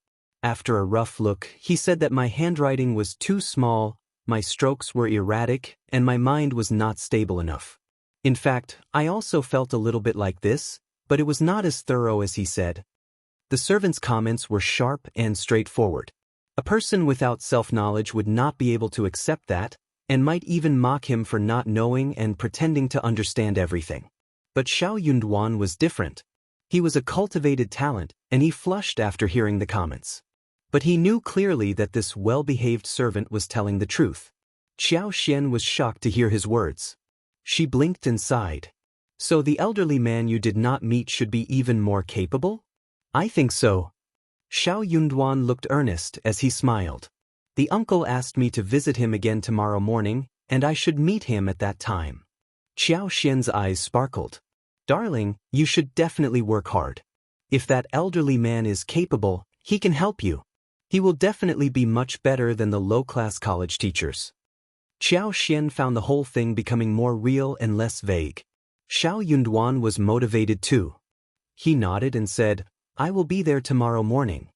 After a rough look, he said that my handwriting was too small, my strokes were erratic, and my mind was not stable enough. In fact, I also felt a little bit like this, but it was not as thorough as he said. The servant's comments were sharp and straightforward. A person without self-knowledge would not be able to accept that, and might even mock him for not knowing and pretending to understand everything. But Xiao Yunduan was different. He was a cultivated talent, and he flushed after hearing the comments. But he knew clearly that this well-behaved servant was telling the truth. Qiao Xian was shocked to hear his words. She blinked and sighed. So the elderly man you did not meet should be even more capable? I think so. Xiao Yunduan looked earnest as he smiled. The uncle asked me to visit him again tomorrow morning, and I should meet him at that time. Qiao Xian's eyes sparkled. Darling, you should definitely work hard. If that elderly man is capable, he can help you. He will definitely be much better than the low-class college teachers. Qiao Xian found the whole thing becoming more real and less vague. Xiao Yunduan was motivated too. He nodded and said, I will be there tomorrow morning.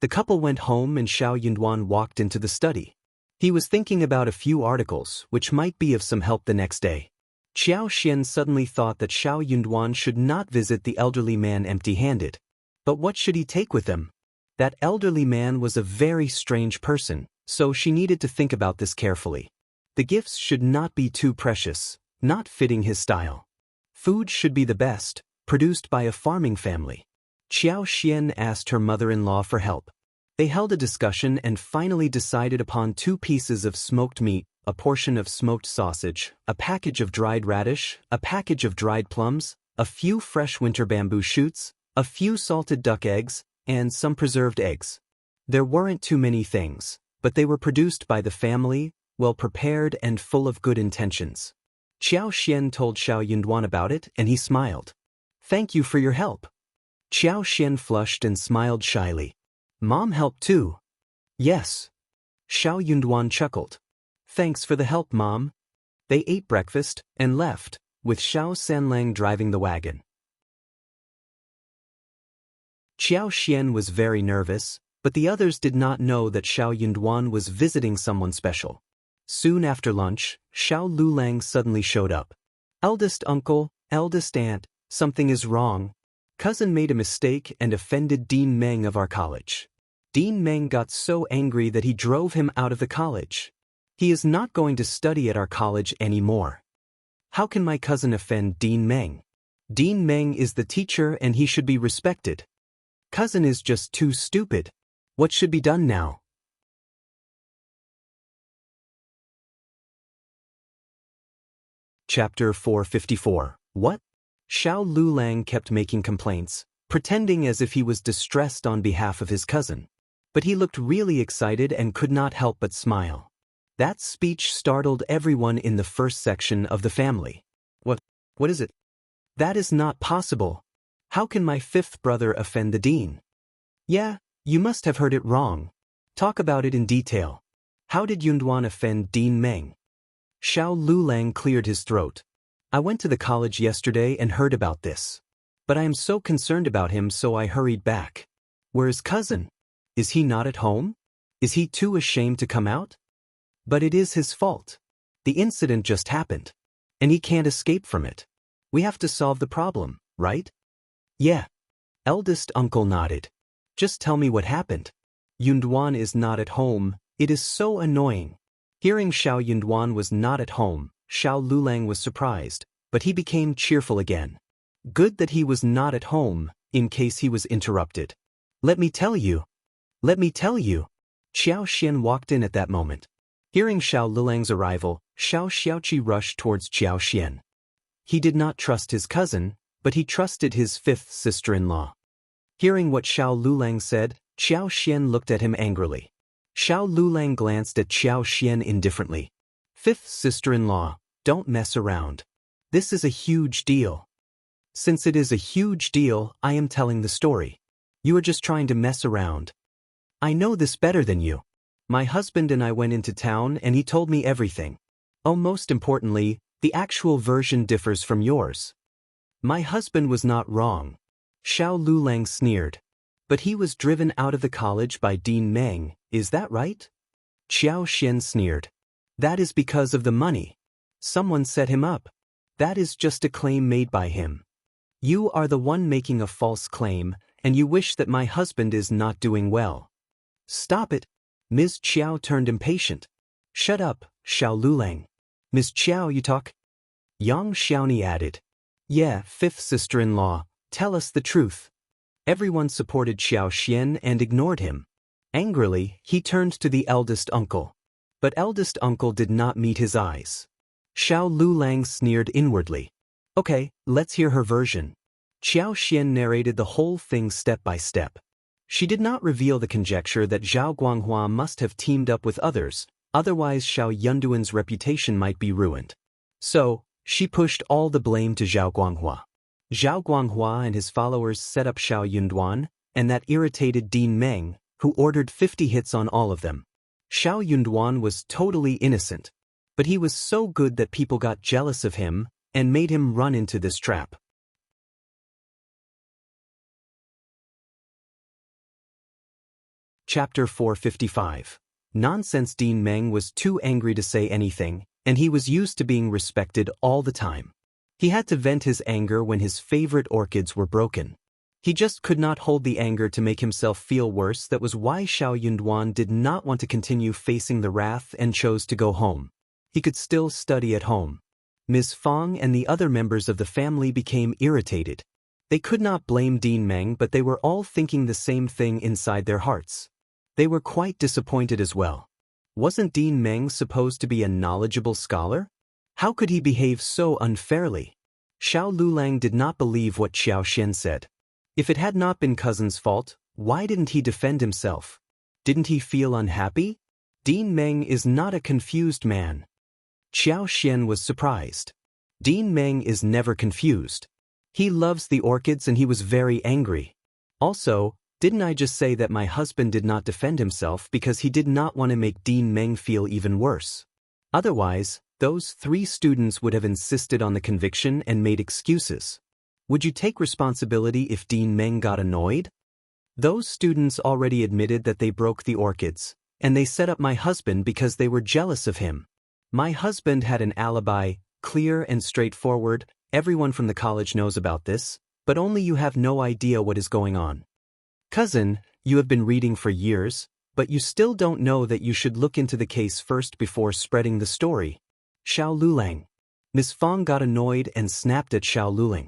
The couple went home and Xiao Yunduan walked into the study. He was thinking about a few articles which might be of some help the next day. Qiao Xian suddenly thought that Xiao Yunduan should not visit the elderly man empty-handed. But what should he take with him? That elderly man was a very strange person, so she needed to think about this carefully. The gifts should not be too precious, not fitting his style. Food should be the best, produced by a farming family. Qiao Xian asked her mother-in-law for help. They held a discussion and finally decided upon 2 pieces of smoked meat, a portion of smoked sausage, a package of dried radish, a package of dried plums, a few fresh winter bamboo shoots, a few salted duck eggs, and some preserved eggs. There weren't too many things, but they were produced by the family, well prepared and full of good intentions. Qiao Xian told Xiao Yunduan about it and he smiled. Thank you for your help. Qiao Xian flushed and smiled shyly. Mom helped too. Yes. Xiao Yunduan chuckled. Thanks for the help, Mom. They ate breakfast and left, with Xiao Sanlang driving the wagon. Qiao Xian was very nervous, but the others did not know that Xiao Yunduan was visiting someone special. Soon after lunch, Xiao Lulang suddenly showed up. Eldest uncle, eldest aunt, something is wrong. Cousin made a mistake and offended Dean Meng of our college. Dean Meng got so angry that he drove him out of the college. He is not going to study at our college anymore. How can my cousin offend Dean Meng? Dean Meng is the teacher and he should be respected. Cousin is just too stupid. What should be done now? Chapter 454. What? Xiao Lulang kept making complaints, pretending as if he was distressed on behalf of his cousin. But he looked really excited and could not help but smile. That speech startled everyone in the first section of the family. What is it? That is not possible. How can my 5th brother offend the dean? Yeah, you must have heard it wrong. Talk about it in detail. How did Yunduan offend Dean Meng? Xiao Lulang cleared his throat. I went to the college yesterday and heard about this. But I am so concerned about him, so I hurried back. Where's cousin? Is he not at home? Is he too ashamed to come out? But it is his fault. The incident just happened. And he can't escape from it. We have to solve the problem, right? Yeah. Eldest uncle nodded. Just tell me what happened. Yunduan is not at home. It is so annoying. Hearing Xiao Yunduan was not at home, Xiao Lulang was surprised, but he became cheerful again. Good that he was not at home, in case he was interrupted. Let me tell you. Let me tell you. Xiao Xian walked in at that moment. Hearing Xiao Lulang's arrival, Xiao Xiaoqi rushed towards Qiao Xian. He did not trust his cousin, but he trusted his 5th sister-in-law. Hearing what Xiao Lulang said, Qiao Xian looked at him angrily. Xiao Lulang glanced at Qiao Xian indifferently. 5th sister-in-law, don't mess around. This is a huge deal. Since it is a huge deal, I am telling the story. You are just trying to mess around. I know this better than you. My husband and I went into town and he told me everything. Oh, most importantly, the actual version differs from yours. My husband was not wrong. Xiao Lulang sneered. But he was driven out of the college by Dean Meng, is that right? Qiao Xian sneered. That is because of the money. Someone set him up. That is just a claim made by him. You are the one making a false claim, and you wish that my husband is not doing well. Stop it. Ms. Qiao turned impatient. Shut up, Xiao Lulang. Ms. Qiao, you talk? Yang Xiaoni added. Yeah, fifth sister-in-law, tell us the truth. Everyone supported Xiao Xian and ignored him. Angrily, he turned to the eldest uncle. But eldest uncle did not meet his eyes. Xiao Lulang sneered inwardly. Okay, let's hear her version. Xiao Xian narrated the whole thing step by step. She did not reveal the conjecture that Zhao Guanghua must have teamed up with others, otherwise Xiao Yunduan's reputation might be ruined. So, she pushed all the blame to Zhao Guanghua. Zhao Guanghua and his followers set up Xiao Yunduan, and that irritated Dean Meng, who ordered 50 hits on all of them. Xiao Yunduan was totally innocent, but he was so good that people got jealous of him and made him run into this trap. Chapter 455. Nonsense. Dean Meng was too angry to say anything, and he was used to being respected all the time. He had to vent his anger when his favorite orchids were broken. He just could not hold the anger to make himself feel worse. That was why Xiao Yunduan did not want to continue facing the wrath and chose to go home. He could still study at home. Ms. Fang and the other members of the family became irritated. They could not blame Dean Meng, but they were all thinking the same thing inside their hearts. They were quite disappointed as well. Wasn't Dean Meng supposed to be a knowledgeable scholar? How could he behave so unfairly? Xiao Lulang did not believe what Xiao Xian said. If it had not been cousin's fault, why didn't he defend himself? Didn't he feel unhappy? Dean Meng is not a confused man. Xiao Xian was surprised. Dean Meng is never confused. He loves the orchids and he was very angry. Also, didn't I just say that my husband did not defend himself because he did not want to make Dean Meng feel even worse? Otherwise, those 3 students would have insisted on the conviction and made excuses. Would you take responsibility if Dean Meng got annoyed? Those students already admitted that they broke the orchids, and they set up my husband because they were jealous of him. My husband had an alibi, clear and straightforward. Everyone from the college knows about this, but only you have no idea what is going on. Cousin, you have been reading for years, but you still don't know that you should look into the case first before spreading the story. Xiao Lulang. Ms. Fang got annoyed and snapped at Xiao Lulang.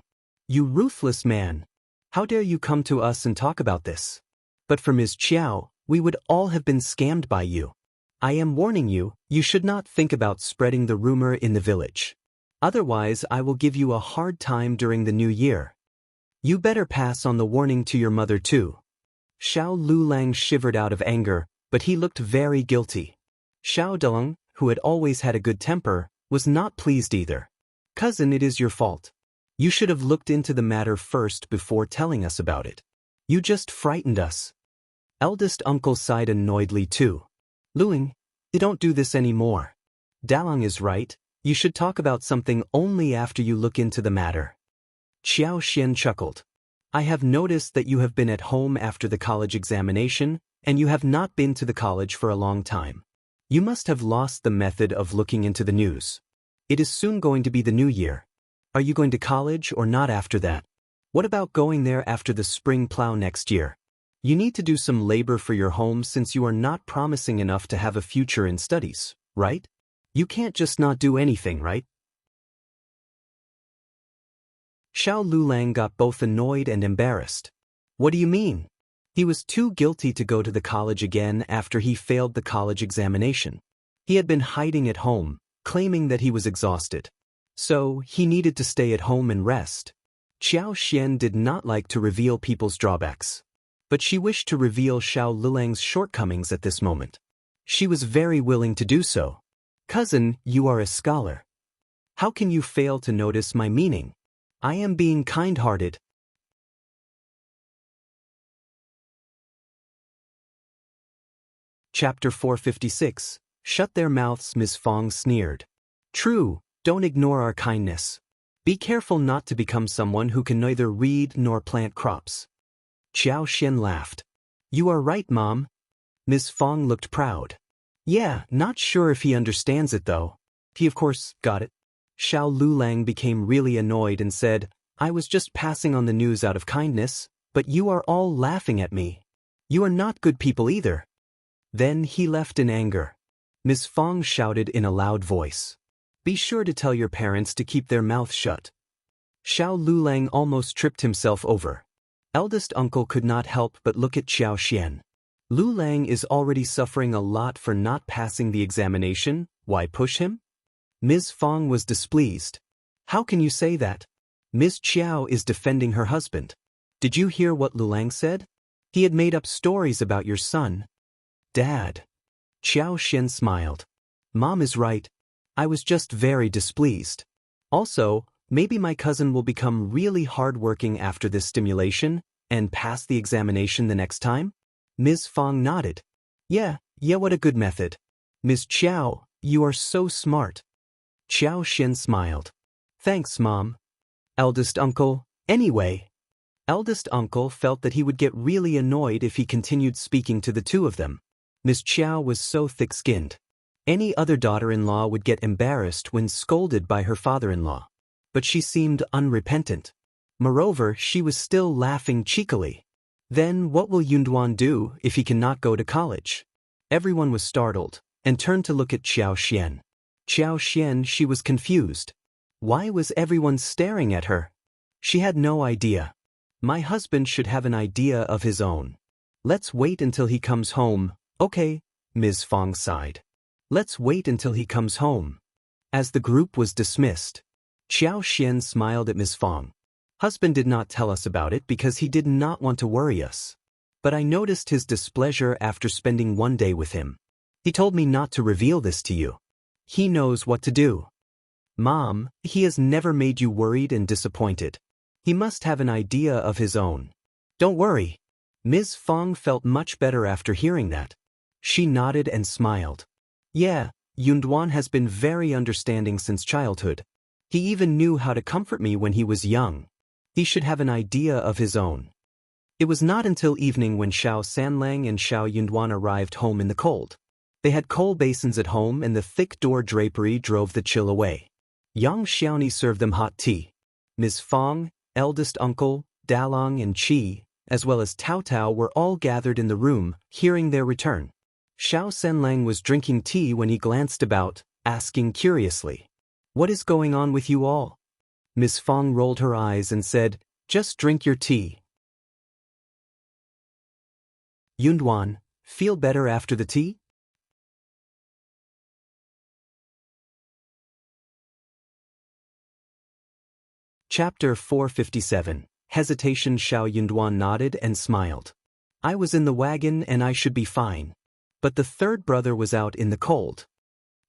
You ruthless man! How dare you come to us and talk about this? But for Ms. Qiao, we would all have been scammed by you. I am warning you, you should not think about spreading the rumor in the village. Otherwise, I will give you a hard time during the new year. You better pass on the warning to your mother too. Xiao Lulang shivered out of anger, but he looked very guilty. Xiao Dong, who had always had a good temper, was not pleased either. Cousin, it is your fault. You should have looked into the matter first before telling us about it. You just frightened us. Eldest uncle sighed annoyedly too. Luing, you don't do this anymore. Dalong is right, you should talk about something only after you look into the matter. Xiao Xian chuckled. I have noticed that you have been at home after the college examination, and you have not been to the college for a long time. You must have lost the method of looking into the news. It is soon going to be the new year. Are you going to college or not after that? What about going there after the spring plow next year? You need to do some labor for your home since you are not promising enough to have a future in studies, right? You can't just not do anything, right? Xiao Lulang got both annoyed and embarrassed. What do you mean? He was too guilty to go to the college again after he failed the college examination. He had been hiding at home, claiming that he was exhausted. So, he needed to stay at home and rest. Xiao Xian did not like to reveal people's drawbacks. But she wished to reveal Xiao Lulang's shortcomings at this moment. She was very willing to do so. Cousin, you are a scholar. How can you fail to notice my meaning? I am being kind-hearted. Chapter 456. Shut their mouths. Ms. Fang sneered. True, don't ignore our kindness. Be careful not to become someone who can neither read nor plant crops. Xiao Xian laughed. You are right, Mom. Ms. Fang looked proud. Yeah, not sure if he understands it though. He of course got it. Xiao Lulang became really annoyed and said, I was just passing on the news out of kindness, but you are all laughing at me. You are not good people either. Then he left in anger. Miss Fang shouted in a loud voice. Be sure to tell your parents to keep their mouth shut. Xiao Lulang almost tripped himself over. Eldest uncle could not help but look at Qiao Xian. Lulang is already suffering a lot for not passing the examination, why push him? Ms. Fang was displeased. How can you say that? Ms. Qiao is defending her husband. Did you hear what Lulang said? He had made up stories about your son. Dad. Qiao Xian smiled. Mom is right. I was just very displeased. Also, maybe my cousin will become really hardworking after this stimulation and pass the examination the next time? Ms. Fang nodded. Yeah, what a good method. Ms. Qiao, you are so smart. Qiao Xian smiled. Thanks, Mom. Eldest uncle, anyway. Eldest uncle felt that he would get really annoyed if he continued speaking to the two of them. Miss Qiao was so thick-skinned. Any other daughter-in-law would get embarrassed when scolded by her father-in-law. But she seemed unrepentant. Moreover, she was still laughing cheekily. Then what will Yunduan do if he cannot go to college? Everyone was startled, and turned to look at Qiao Xian. Qiao Xian, she was confused. Why was everyone staring at her? She had no idea. My husband should have an idea of his own. Let's wait until he comes home, okay, Ms. Fang sighed. Let's wait until he comes home. As the group was dismissed, Qiao Xian smiled at Ms. Fang. Husband did not tell us about it because he did not want to worry us. But I noticed his displeasure after spending one day with him. He told me not to reveal this to you. He knows what to do. Mom, he has never made you worried and disappointed. He must have an idea of his own. Don't worry. Ms. Fang felt much better after hearing that. She nodded and smiled. Yeah, Yunduan has been very understanding since childhood. He even knew how to comfort me when he was young. He should have an idea of his own. It was not until evening when Xiao Sanlang and Xiao Yunduan arrived home in the cold. They had coal basins at home and the thick door drapery drove the chill away. Yang Xiaoni served them hot tea. Ms. Fang, eldest uncle, Dalong and Qi, as well as Tao Tao were all gathered in the room, hearing their return. Xiao Sanlang was drinking tea when he glanced about, asking curiously, What is going on with you all? Ms. Fang rolled her eyes and said, Just drink your tea. Yunduan, feel better after the tea? Chapter 457. Hesitation. Xiao Yunduan nodded and smiled. I was in the wagon and I should be fine. But the third brother was out in the cold.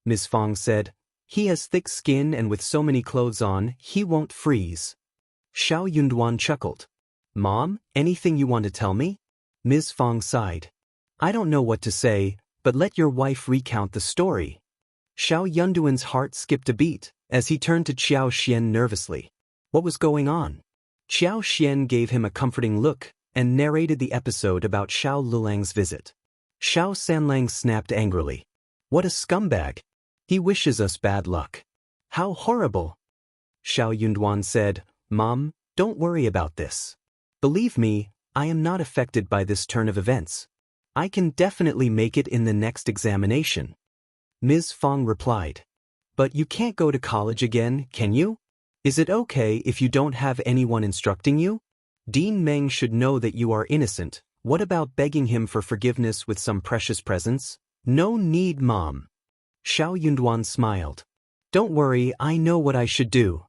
Ms. Fang said, He has thick skin and with so many clothes on, he won't freeze. Xiao Yunduan chuckled. Mom, anything you want to tell me? Ms. Fang sighed. I don't know what to say, but let your wife recount the story. Xiao Yunduan's heart skipped a beat, as he turned to Qiao Xian nervously. What was going on? Qiao Xian gave him a comforting look, and narrated the episode about Xiao Lulang's visit. Xiao Sanlang snapped angrily. What a scumbag! He wishes us bad luck. How horrible! Xiao Yunduan said, Mom, don't worry about this. Believe me, I am not affected by this turn of events. I can definitely make it in the next examination. Ms. Fang replied. But you can't go to college again, can you? Is it okay if you don't have anyone instructing you? Dean Meng should know that you are innocent. What about begging him for forgiveness with some precious presents? No need, Mom. Xiao Yunduan smiled. Don't worry, I know what I should do.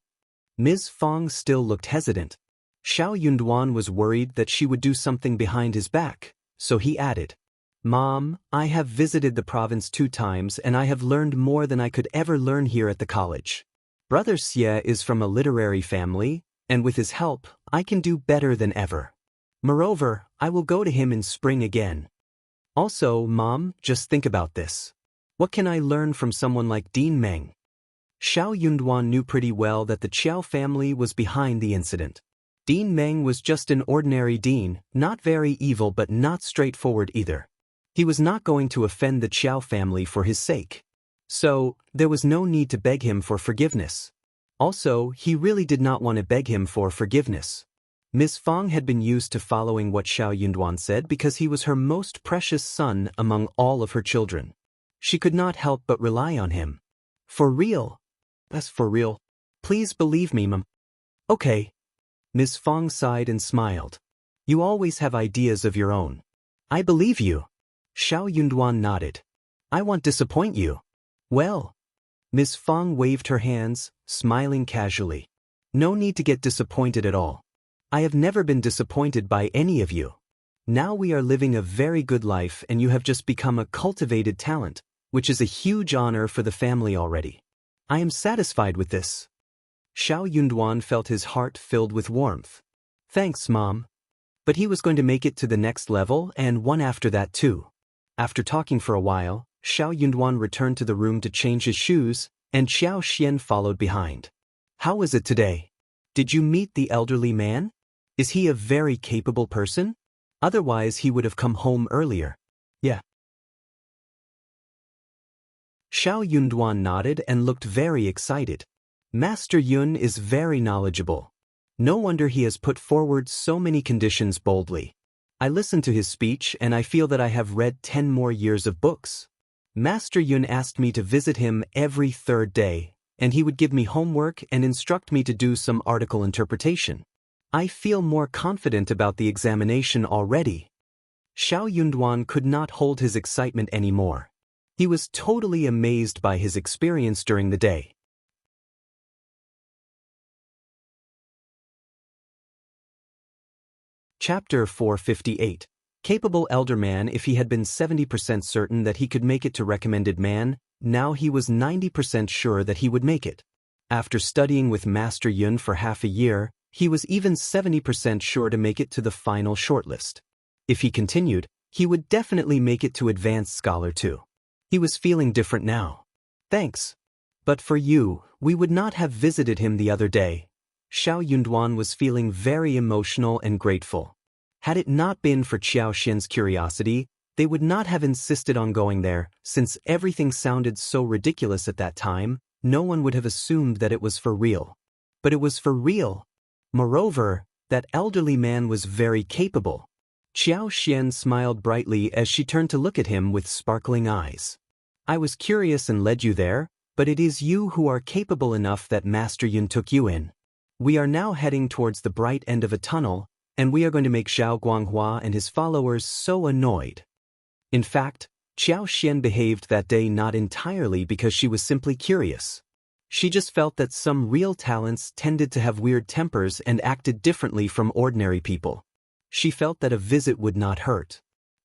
Ms. Fang still looked hesitant. Xiao Yunduan was worried that she would do something behind his back, so he added, Mom, I have visited the province 2 times and I have learned more than I could ever learn here at the college. Brother Xie is from a literary family, and with his help, I can do better than ever. Moreover, I will go to him in spring again. Also, Mom, just think about this. What can I learn from someone like Dean Meng? Xiao Yunduan knew pretty well that the Qiao family was behind the incident. Dean Meng was just an ordinary dean, not very evil but not straightforward either. He was not going to offend the Qiao family for his sake. So, there was no need to beg him for forgiveness. Also, he really did not want to beg him for forgiveness. Ms. Fang had been used to following what Xiao Yunduan said because he was her most precious son among all of her children. She could not help but rely on him. For real? That's for real. Please believe me, Mom. Okay. Ms. Fang sighed and smiled. You always have ideas of your own. I believe you. Xiao Yunduan nodded. I won't disappoint you. Well. Ms. Fang waved her hands, smiling casually. No need to get disappointed at all. I have never been disappointed by any of you. Now we are living a very good life and you have just become a cultivated talent, which is a huge honor for the family already. I am satisfied with this. Xiao Yunduan felt his heart filled with warmth. Thanks, Mom. But he was going to make it to the next level and one after that too. After talking for a while, Xiao Yunduan returned to the room to change his shoes, and Qiao Xian followed behind. How is it today? Did you meet the elderly man? Is he a very capable person? Otherwise he would have come home earlier. Yeah. Xiao Yunduan nodded and looked very excited. Master Yun is very knowledgeable. No wonder he has put forward so many conditions boldly. I listened to his speech and I feel that I have read 10 more years of books. Master Yun asked me to visit him every third day, and he would give me homework and instruct me to do some article interpretation. I feel more confident about the examination already. Xiao Yunduan could not hold his excitement anymore. He was totally amazed by his experience during the day. Chapter 458. Capable elder man. If he had been 70% certain that he could make it to recommended man, now he was 90% sure that he would make it. After studying with Master Yun for half a year, he was even 70% sure to make it to the final shortlist. If he continued, he would definitely make it to advanced scholar too. He was feeling different now. Thanks. But for you, we would not have visited him the other day. Xiao Yunduan was feeling very emotional and grateful. Had it not been for Qiao Xian's curiosity, they would not have insisted on going there, since everything sounded so ridiculous at that time, no one would have assumed that it was for real. But it was for real. Moreover, that elderly man was very capable. Qiao Xian smiled brightly as she turned to look at him with sparkling eyes. I was curious and led you there, but it is you who are capable enough that Master Yun took you in. We are now heading towards the bright end of a tunnel, and we are going to make Zhao Guanghua and his followers so annoyed. In fact, Qiao Xian behaved that day not entirely because she was simply curious. She just felt that some real talents tended to have weird tempers and acted differently from ordinary people. She felt that a visit would not hurt.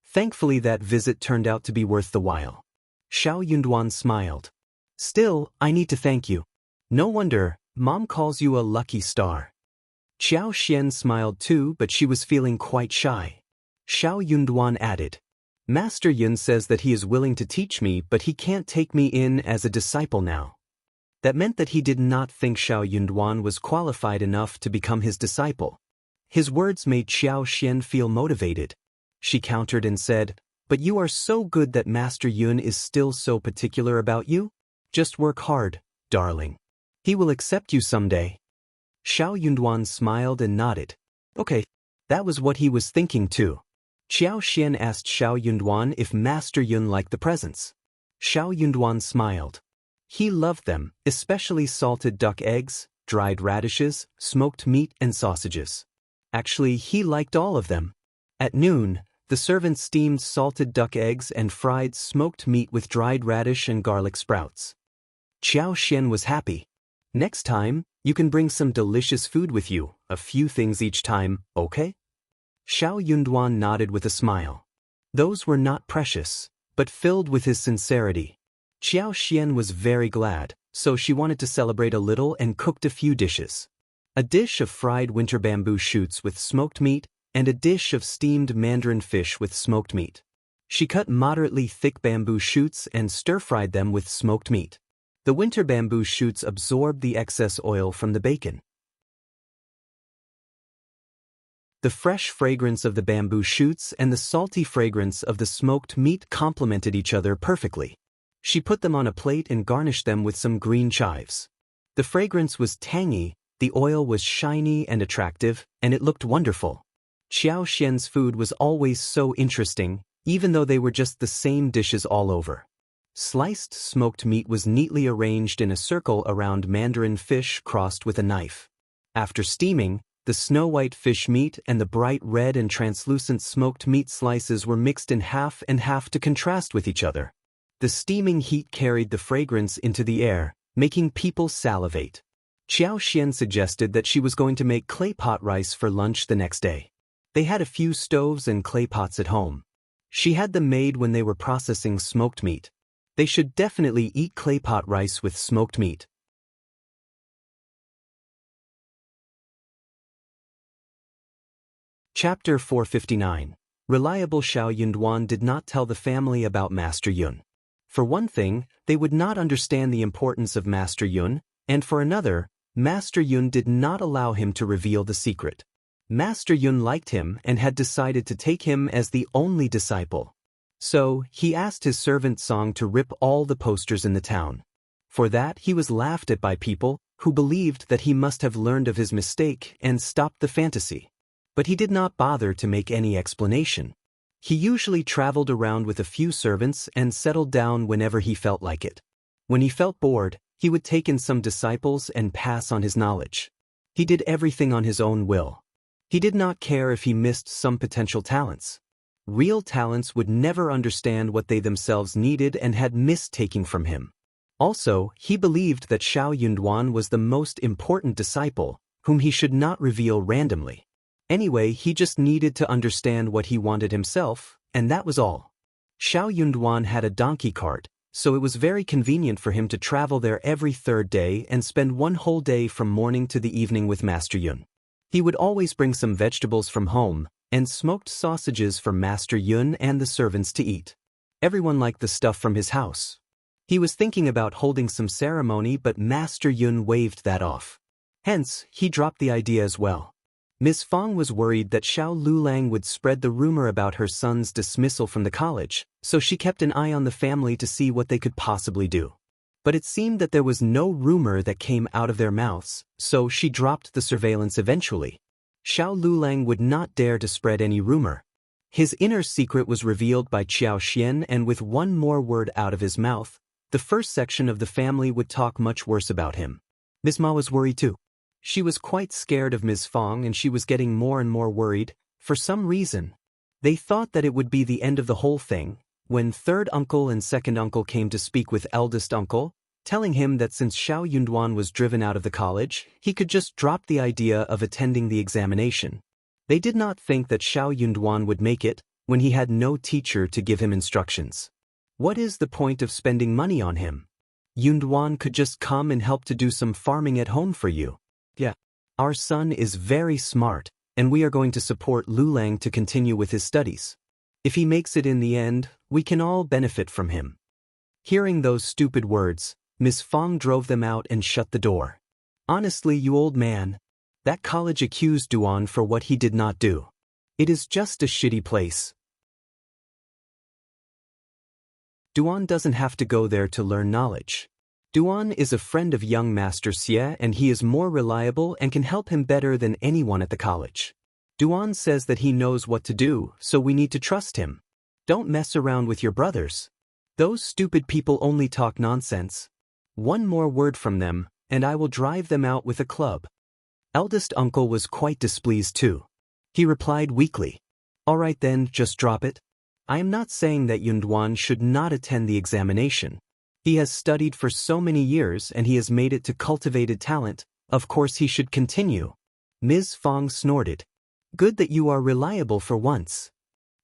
Thankfully that visit turned out to be worth the while. Xiao Yunduan smiled. Still, I need to thank you. No wonder, Mom calls you a lucky star. Qiao Xian smiled too, but she was feeling quite shy. Xiao Yunduan added, Master Yun says that he is willing to teach me, but he can't take me in as a disciple now. That meant that he did not think Xiao Yunduan was qualified enough to become his disciple. His words made Qiao Xian feel motivated. She countered and said, But you are so good that Master Yun is still so particular about you? Just work hard, darling. He will accept you someday. Xiao Yunduan smiled and nodded. Okay, that was what he was thinking too. Qiao Xian asked Xiao Yunduan if Master Yun liked the presents. Xiao Yunduan smiled. He loved them, especially salted duck eggs, dried radishes, smoked meat and sausages. Actually, he liked all of them. At noon, the servants steamed salted duck eggs and fried smoked meat with dried radish and garlic sprouts. Qiao Xian was happy. Next time, you can bring some delicious food with you, a few things each time, okay? Xiao Yunduan nodded with a smile. Those were not precious, but filled with his sincerity. Qiao Xian was very glad, so she wanted to celebrate a little and cooked a few dishes. A dish of fried winter bamboo shoots with smoked meat, and a dish of steamed mandarin fish with smoked meat. She cut moderately thick bamboo shoots and stir-fried them with smoked meat. The winter bamboo shoots absorbed the excess oil from the bacon. The fresh fragrance of the bamboo shoots and the salty fragrance of the smoked meat complemented each other perfectly. She put them on a plate and garnished them with some green chives. The fragrance was tangy, the oil was shiny and attractive, and it looked wonderful. Qiao Xian's food was always so interesting, even though they were just the same dishes all over. Sliced smoked meat was neatly arranged in a circle around mandarin fish crossed with a knife. After steaming, the snow-white fish meat and the bright red and translucent smoked meat slices were mixed in half and half to contrast with each other. The steaming heat carried the fragrance into the air, making people salivate. Qiao Xian suggested that she was going to make clay pot rice for lunch the next day. They had a few stoves and clay pots at home. She had them made when they were processing smoked meat. They should definitely eat clay pot rice with smoked meat. Chapter 459. Reliable Xiao Yunduan did not tell the family about Master Yun. For one thing, they would not understand the importance of Master Yun, and for another, Master Yun did not allow him to reveal the secret. Master Yun liked him and had decided to take him as the only disciple. So, he asked his servant Song to rip all the posters in the town. For that, he was laughed at by people who believed that he must have learned of his mistake and stopped the fantasy. But he did not bother to make any explanation. He usually traveled around with a few servants and settled down whenever he felt like it. When he felt bored, he would take in some disciples and pass on his knowledge. He did everything on his own will. He did not care if he missed some potential talents. Real talents would never understand what they themselves needed and had missed taking from him. Also, he believed that Xiao Yunduan was the most important disciple, whom he should not reveal randomly. Anyway, he just needed to understand what he wanted himself, and that was all. Xiao Yunduan had a donkey cart, so it was very convenient for him to travel there every third day and spend one whole day from morning to the evening with Master Yun. He would always bring some vegetables from home, and smoked sausages for Master Yun and the servants to eat. Everyone liked the stuff from his house. He was thinking about holding some ceremony, but Master Yun waved that off. Hence, he dropped the idea as well. Ms. Fang was worried that Xiao Lulang would spread the rumor about her son's dismissal from the college, so she kept an eye on the family to see what they could possibly do. But it seemed that there was no rumor that came out of their mouths, so she dropped the surveillance eventually. Xiao Lulang would not dare to spread any rumor. His inner secret was revealed by Qiao Xian, and with one more word out of his mouth, the first section of the family would talk much worse about him. Ms. Ma was worried too. She was quite scared of Ms. Fang, and she was getting more and more worried, for some reason. They thought that it would be the end of the whole thing, when third uncle and second uncle came to speak with eldest uncle, telling him that since Xiao Yunduan was driven out of the college, he could just drop the idea of attending the examination. They did not think that Xiao Yunduan would make it, when he had no teacher to give him instructions. What is the point of spending money on him? Yunduan could just come and help to do some farming at home for you. Yeah. Our son is very smart, and we are going to support Lulang to continue with his studies. If he makes it in the end, we can all benefit from him. Hearing those stupid words, Miss Fang drove them out and shut the door. Honestly, you old man, that college accused Duan for what he did not do. It is just a shitty place. Duan doesn't have to go there to learn knowledge. Duan is a friend of young Master Xie, and he is more reliable and can help him better than anyone at the college. Duan says that he knows what to do, so we need to trust him. Don't mess around with your brothers. Those stupid people only talk nonsense. One more word from them, and I will drive them out with a club. Eldest uncle was quite displeased too. He replied weakly, "All right then, just drop it. I am not saying that Yunduan should not attend the examination. He has studied for so many years and he has made it to cultivated talent, of course he should continue." Ms. Fang snorted. "Good that you are reliable for once."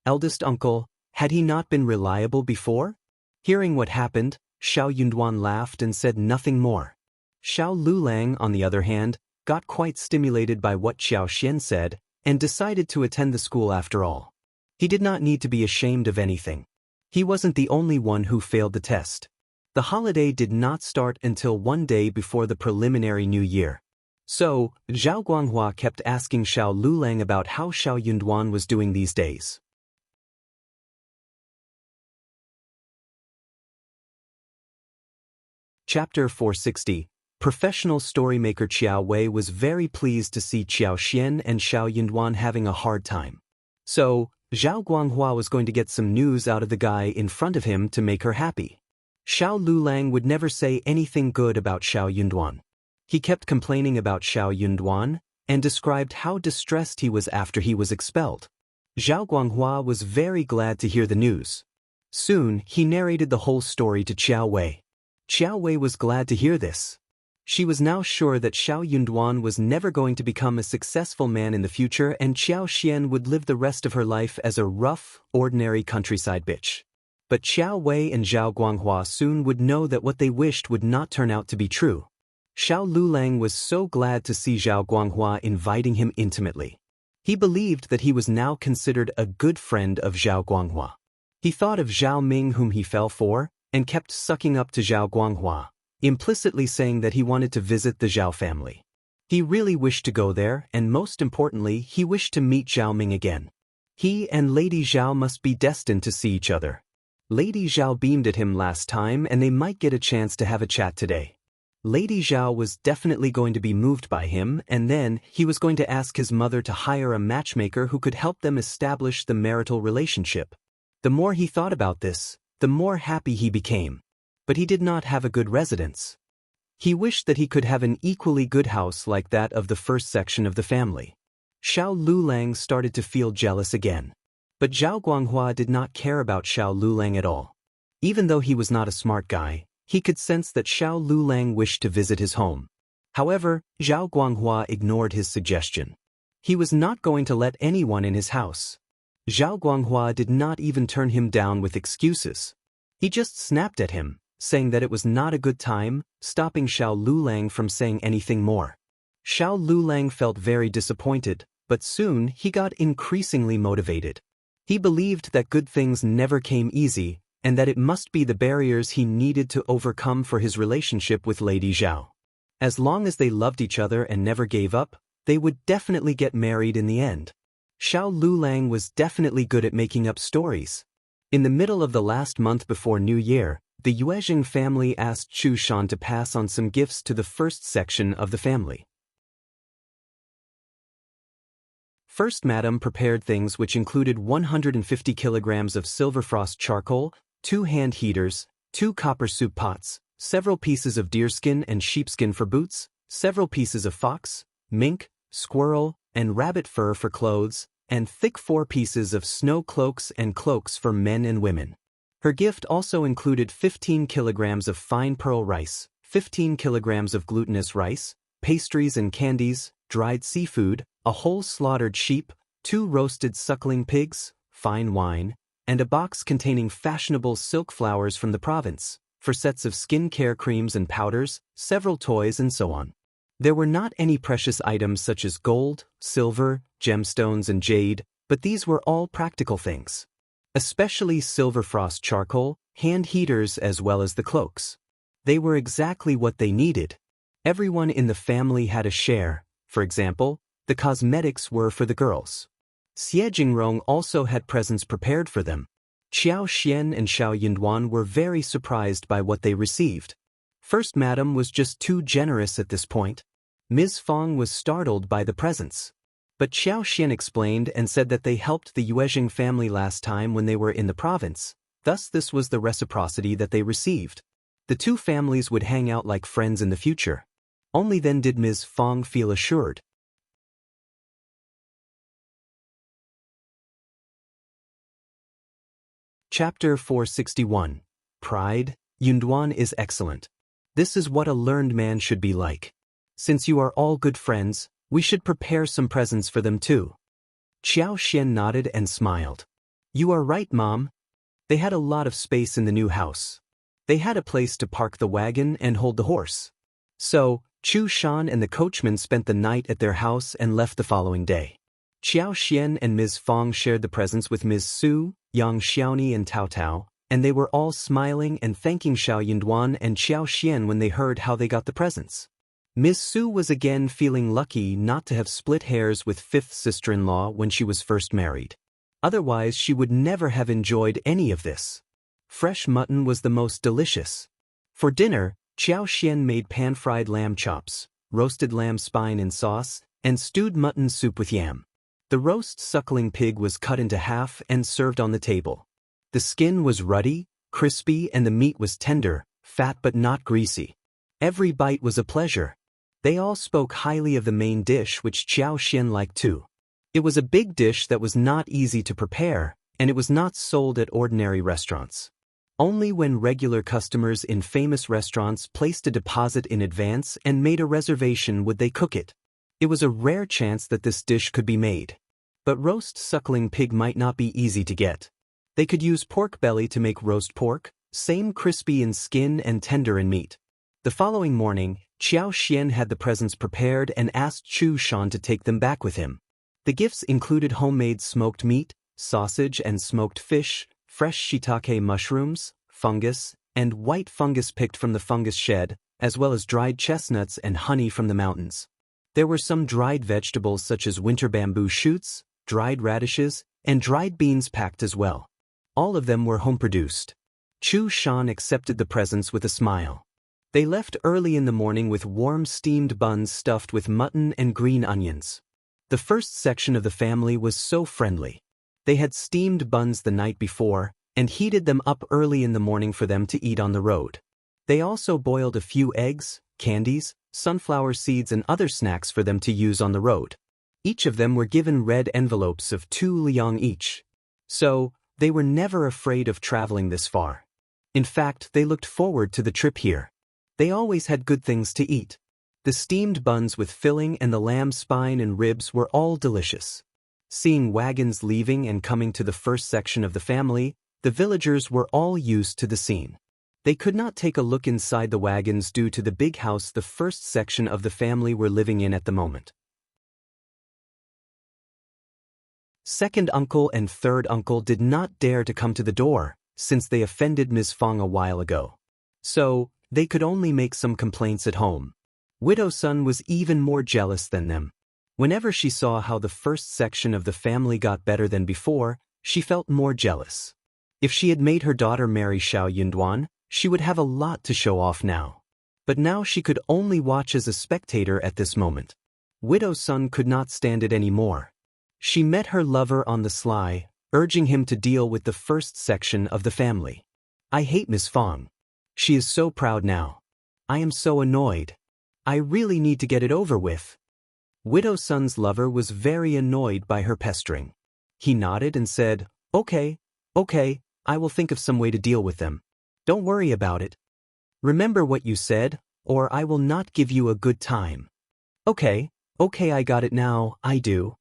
Eldest uncle, had he not been reliable before? Hearing what happened, Xiao Yunduan laughed and said nothing more. Xiao Lulang, on the other hand, got quite stimulated by what Qiao Xian said, and decided to attend the school after all. He did not need to be ashamed of anything. He wasn't the only one who failed the test. The holiday did not start until one day before the preliminary New Year. So, Zhao Guanghua kept asking Xiao Lulang about how Xiao Yunduan was doing these days. Chapter 460. Professional storymaker Qiao Wei was very pleased to see Qiao Xian and Xiao Yunduan having a hard time. So, Zhao Guanghua was going to get some news out of the guy in front of him to make her happy. Xiao Lulang would never say anything good about Xiao Yunduan. He kept complaining about Xiao Yunduan and described how distressed he was after he was expelled. Zhao Guanghua was very glad to hear the news. Soon, he narrated the whole story to Qiao Wei. Qiao Wei was glad to hear this. She was now sure that Xiao Yunduan was never going to become a successful man in the future, and Qiao Xian would live the rest of her life as a rough, ordinary countryside bitch. But Qiao Wei and Zhao Guanghua soon would know that what they wished would not turn out to be true. Xiao Lulang was so glad to see Zhao Guanghua inviting him intimately. He believed that he was now considered a good friend of Zhao Guanghua. He thought of Zhao Ming, whom he fell for, and kept sucking up to Zhao Guanghua, implicitly saying that he wanted to visit the Zhao family. He really wished to go there, and most importantly, he wished to meet Zhao Ming again. He and Lady Zhao must be destined to see each other. Lady Zhao beamed at him last time, and they might get a chance to have a chat today. Lady Zhao was definitely going to be moved by him, and then he was going to ask his mother to hire a matchmaker who could help them establish the marital relationship. The more he thought about this, the more happy he became. But he did not have a good residence. He wished that he could have an equally good house like that of the first section of the family. Xiao Lulang started to feel jealous again. But Zhao Guanghua did not care about Xiao Lulang at all. Even though he was not a smart guy, he could sense that Xiao Lulang wished to visit his home. However, Zhao Guanghua ignored his suggestion. He was not going to let anyone in his house. Zhao Guanghua did not even turn him down with excuses. He just snapped at him, saying that it was not a good time, stopping Xiao Lulang from saying anything more. Xiao Lulang felt very disappointed, but soon he got increasingly motivated. He believed that good things never came easy, and that it must be the barriers he needed to overcome for his relationship with Lady Zhao. As long as they loved each other and never gave up, they would definitely get married in the end. Xiao Lulang was definitely good at making up stories. In the middle of the last month before New Year, the Yuezheng family asked Chu Shan to pass on some gifts to the first section of the family. First Madam prepared things which included 150 kilograms of silver frost charcoal, 2 hand heaters, 2 copper soup pots, several pieces of deerskin and sheepskin for boots, several pieces of fox, mink, squirrel, and rabbit fur for clothes, and thick 4 pieces of snow cloaks and cloaks for men and women. Her gift also included 15 kilograms of fine pearl rice, 15 kilograms of glutinous rice, pastries and candies, dried seafood, a whole slaughtered sheep, 2 roasted suckling pigs, fine wine, and a box containing fashionable silk flowers from the province, for sets of skin care creams and powders, several toys and so on. There were not any precious items such as gold, silver, gemstones and jade, but these were all practical things. Especially silver frost charcoal, hand heaters as well as the cloaks. They were exactly what they needed. Everyone in the family had a share. For example, the cosmetics were for the girls. Xie Jingrong also had presents prepared for them. Qiao Xian and Xiao Yunduan were very surprised by what they received. First Madam was just too generous at this point. Ms. Fang was startled by the presents. But Qiao Xian explained and said that they helped the Yuezheng family last time when they were in the province, thus this was the reciprocity that they received. The two families would hang out like friends in the future. Only then did Ms. Fang feel assured. Chapter 461. Pride. Yunduan is excellent. This is what a learned man should be like. Since you are all good friends, we should prepare some presents for them too. Qiao Xian nodded and smiled. You are right, Mom. They had a lot of space in the new house. They had a place to park the wagon and hold the horse. So, Chu Shan and the coachman spent the night at their house and left the following day. Qiao Xian and Ms. Fang shared the presents with Ms. Su, Yang Xiaoni and Tao Tao, and they were all smiling and thanking Xiao Yunduan and Qiao Xian when they heard how they got the presents. Ms. Su was again feeling lucky not to have split hairs with fifth sister-in-law when she was first married. Otherwise she would never have enjoyed any of this. Fresh mutton was the most delicious. For dinner, Qiao Xian made pan-fried lamb chops, roasted lamb spine in sauce, and stewed mutton soup with yam. The roast suckling pig was cut into half and served on the table. The skin was ruddy, crispy, and the meat was tender, fat but not greasy. Every bite was a pleasure. They all spoke highly of the main dish, which Qiao Xian liked too. It was a big dish that was not easy to prepare, and it was not sold at ordinary restaurants. Only when regular customers in famous restaurants placed a deposit in advance and made a reservation would they cook it. It was a rare chance that this dish could be made. But roast suckling pig might not be easy to get. They could use pork belly to make roast pork, same crispy in skin and tender in meat. The following morning, Qiao Xian had the presents prepared and asked Chu Shan to take them back with him. The gifts included homemade smoked meat, sausage and smoked fish, fresh shiitake mushrooms, fungus, and white fungus picked from the fungus shed, as well as dried chestnuts and honey from the mountains. There were some dried vegetables such as winter bamboo shoots, dried radishes, and dried beans packed as well. All of them were home-produced. Chu Shan accepted the presents with a smile. They left early in the morning with warm steamed buns stuffed with mutton and green onions. The first section of the family was so friendly. They had steamed buns the night before, and heated them up early in the morning for them to eat on the road. They also boiled a few eggs, candies, sunflower seeds and other snacks for them to use on the road. Each of them were given red envelopes of 2 liang each. So, they were never afraid of traveling this far. In fact, they looked forward to the trip here. They always had good things to eat. The steamed buns with filling and the lamb spine and ribs were all delicious. Seeing wagons leaving and coming to the first section of the family, the villagers were all used to the scene. They could not take a look inside the wagons due to the big house the first section of the family were living in at the moment. Second uncle and third uncle did not dare to come to the door, since they offended Ms. Fang a while ago. So, they could only make some complaints at home. Widow Sun was even more jealous than them. Whenever she saw how the first section of the family got better than before, she felt more jealous. If she had made her daughter marry Xiao Yunduan, she would have a lot to show off now. But now she could only watch as a spectator at this moment. Widow Sun could not stand it anymore. She met her lover on the sly, urging him to deal with the first section of the family. I hate Miss Fang. She is so proud now. I am so annoyed. I really need to get it over with. Widow Sun's lover was very annoyed by her pestering. He nodded and said, Okay, I will think of some way to deal with them. Don't worry about it. Remember what you said, or I will not give you a good time. Okay, I got it now, I do.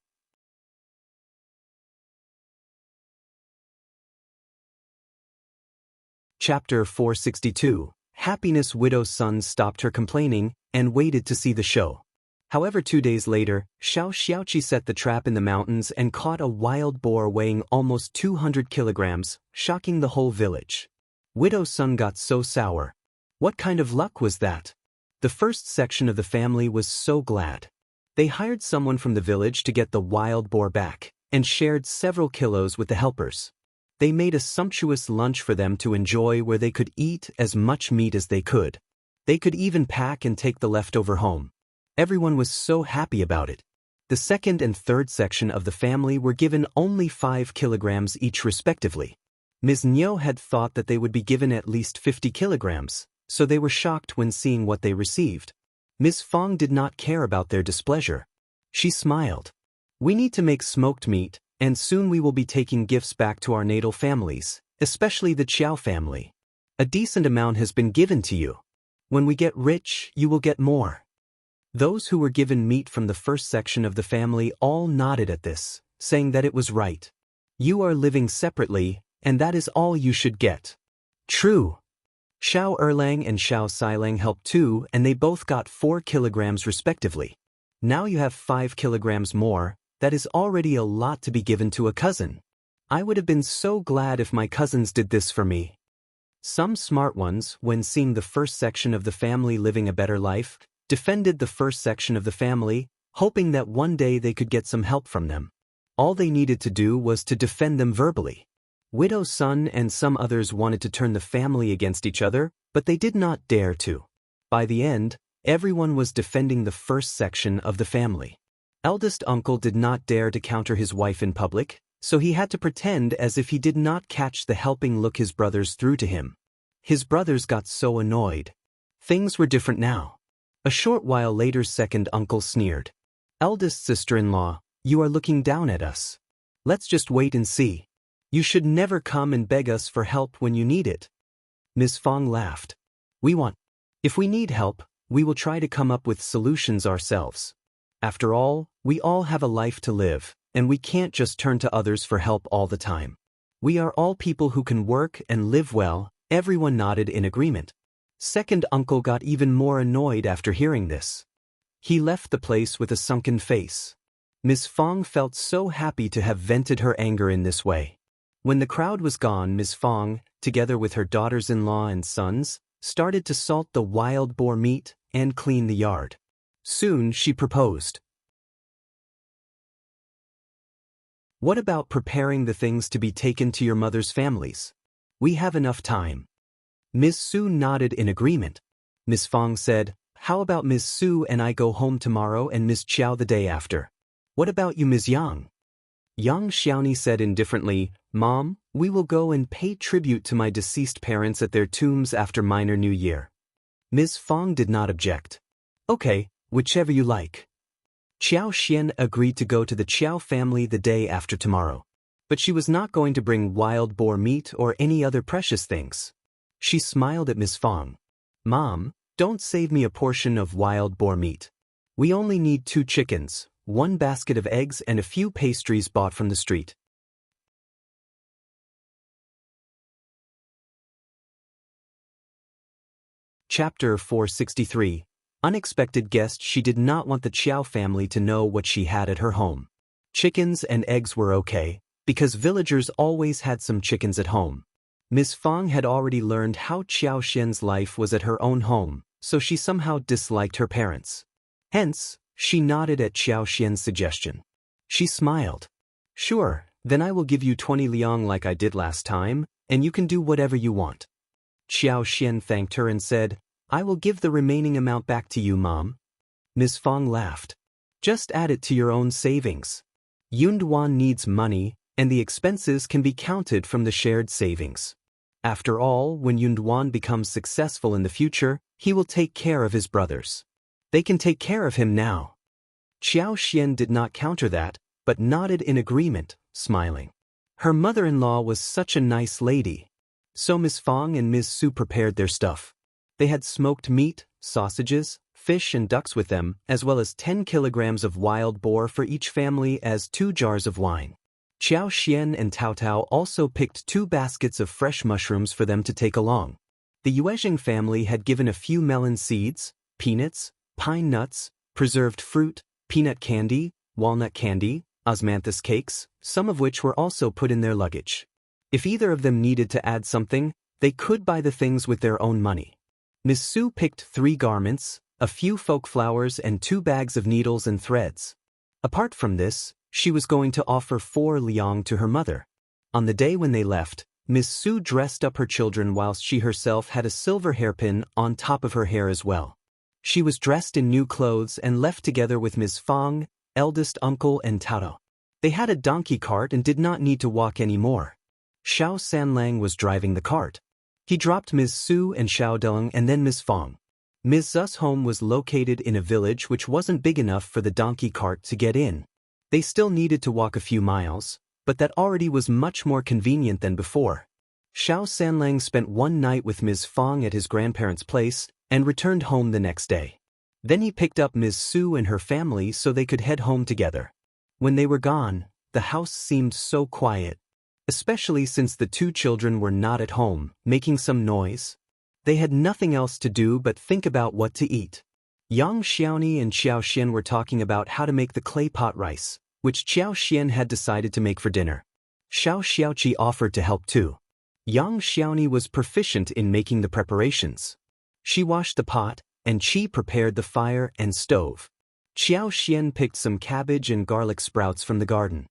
Chapter 462. Happiness. Widow Sun stopped her complaining and waited to see the show. However, 2 days later, Xiao Xiaoqi set the trap in the mountains and caught a wild boar weighing almost 200 kilograms, shocking the whole village. Widow Sun got so sour. What kind of luck was that? The first section of the family was so glad. They hired someone from the village to get the wild boar back, and shared several kilos with the helpers. They made a sumptuous lunch for them to enjoy where they could eat as much meat as they could. They could even pack and take the leftover home. Everyone was so happy about it. The second and third section of the family were given only 5 kilograms each respectively. Ms. Niu had thought that they would be given at least 50 kilograms, so they were shocked when seeing what they received. Ms. Fang did not care about their displeasure. She smiled. We need to make smoked meat, and soon we will be taking gifts back to our natal families, especially the Qiao family. A decent amount has been given to you. When we get rich, you will get more. Those who were given meat from the first section of the family all nodded at this, saying that it was right. You are living separately, and that is all you should get. True. Xiao Erlang and Xiao Silang helped too, and they both got 4 kilograms respectively. Now you have 5 kilograms more. That is already a lot to be given to a cousin. I would have been so glad if my cousins did this for me. Some smart ones, when seeing the first section of the family living a better life, defended the first section of the family, hoping that one day they could get some help from them. All they needed to do was to defend them verbally. Widow Sun and some others wanted to turn the family against each other, but they did not dare to. By the end, everyone was defending the first section of the family. Eldest uncle did not dare to counter his wife in public, so he had to pretend as if he did not catch the helping look his brothers threw to him. His brothers got so annoyed. Things were different now. A short while later, second uncle sneered. Eldest sister-in-law, you are looking down at us. Let's just wait and see. You should never come and beg us for help when you need it. Ms. Fang laughed. If we need help, we will try to come up with solutions ourselves. After all, we all have a life to live, and we can't just turn to others for help all the time. We are all people who can work and live well. Everyone nodded in agreement. Second uncle got even more annoyed after hearing this. He left the place with a sunken face. Ms. Fang felt so happy to have vented her anger in this way. When the crowd was gone, Ms. Fang, together with her daughters-in-law and sons, started to salt the wild boar meat and clean the yard. Soon she proposed. What about preparing the things to be taken to your mother's families? We have enough time. Ms. Su nodded in agreement. Ms. Fang said, how about Ms. Su and I go home tomorrow and Ms. Qiao the day after? What about you, Ms. Yang? Yang Xiaoni said indifferently, Mom, we will go and pay tribute to my deceased parents at their tombs after Minor New Year. Ms. Fang did not object. Okay, whichever you like. Qiao Xian agreed to go to the Qiao family the day after tomorrow. But she was not going to bring wild boar meat or any other precious things. She smiled at Ms. Fang. Mom, don't save me a portion of wild boar meat. We only need 2 chickens, 1 basket of eggs and a few pastries bought from the street. Chapter 463. Unexpected guest. She did not want the Qiao family to know what she had at her home. Chickens and eggs were okay, because villagers always had some chickens at home. Ms. Fang had already learned how Qiao Xian's life was at her own home, so she somehow disliked her parents. Hence, she nodded at Qiao Xian's suggestion. She smiled. Sure, then I will give you 20 liang like I did last time, and you can do whatever you want. Qiao Xian thanked her and said, I will give the remaining amount back to you, Mom. Ms. Fang laughed. Just add it to your own savings. Yunduan needs money, and the expenses can be counted from the shared savings. After all, when Yunduan becomes successful in the future, he will take care of his brothers. They can take care of him now. Qiao Xian did not counter that, but nodded in agreement, smiling. Her mother-in-law was such a nice lady. So Ms. Fang and Ms. Su prepared their stuff. They had smoked meat, sausages, fish and ducks with them, as well as 10 kilograms of wild boar for each family as 2 jars of wine. Qiao Xian and Tao Tao also picked 2 baskets of fresh mushrooms for them to take along. The Yuezheng family had given a few melon seeds, peanuts, pine nuts, preserved fruit, peanut candy, walnut candy, osmanthus cakes, some of which were also put in their luggage. If either of them needed to add something, they could buy the things with their own money. Ms. Su picked 3 garments, a few folk flowers and 2 bags of needles and threads. Apart from this, she was going to offer 4 liang to her mother. On the day when they left, Ms. Su dressed up her children whilst she herself had a silver hairpin on top of her hair as well. She was dressed in new clothes and left together with Ms. Fang, eldest uncle and Tao. They had a donkey cart and did not need to walk anymore. Xiao Sanlang was driving the cart. He dropped Ms. Su and Xiao Deng and then Ms. Fang. Ms. Zu's home was located in a village which wasn't big enough for the donkey cart to get in. They still needed to walk a few miles, but that already was much more convenient than before. Xiao Sanlang spent one night with Ms. Fang at his grandparents' place and returned home the next day. Then he picked up Ms. Su and her family so they could head home together. When they were gone, the house seemed so quiet, especially since the 2 children were not at home, making some noise. They had nothing else to do but think about what to eat. Yang Xiaoni and Qiao Xian were talking about how to make the clay pot rice, which Qiao Xian had decided to make for dinner. Xiao Xiaoqi offered to help too. Yang Xiaoni was proficient in making the preparations. She washed the pot, and Qi prepared the fire and stove. Qiao Xian picked some cabbage and garlic sprouts from the garden.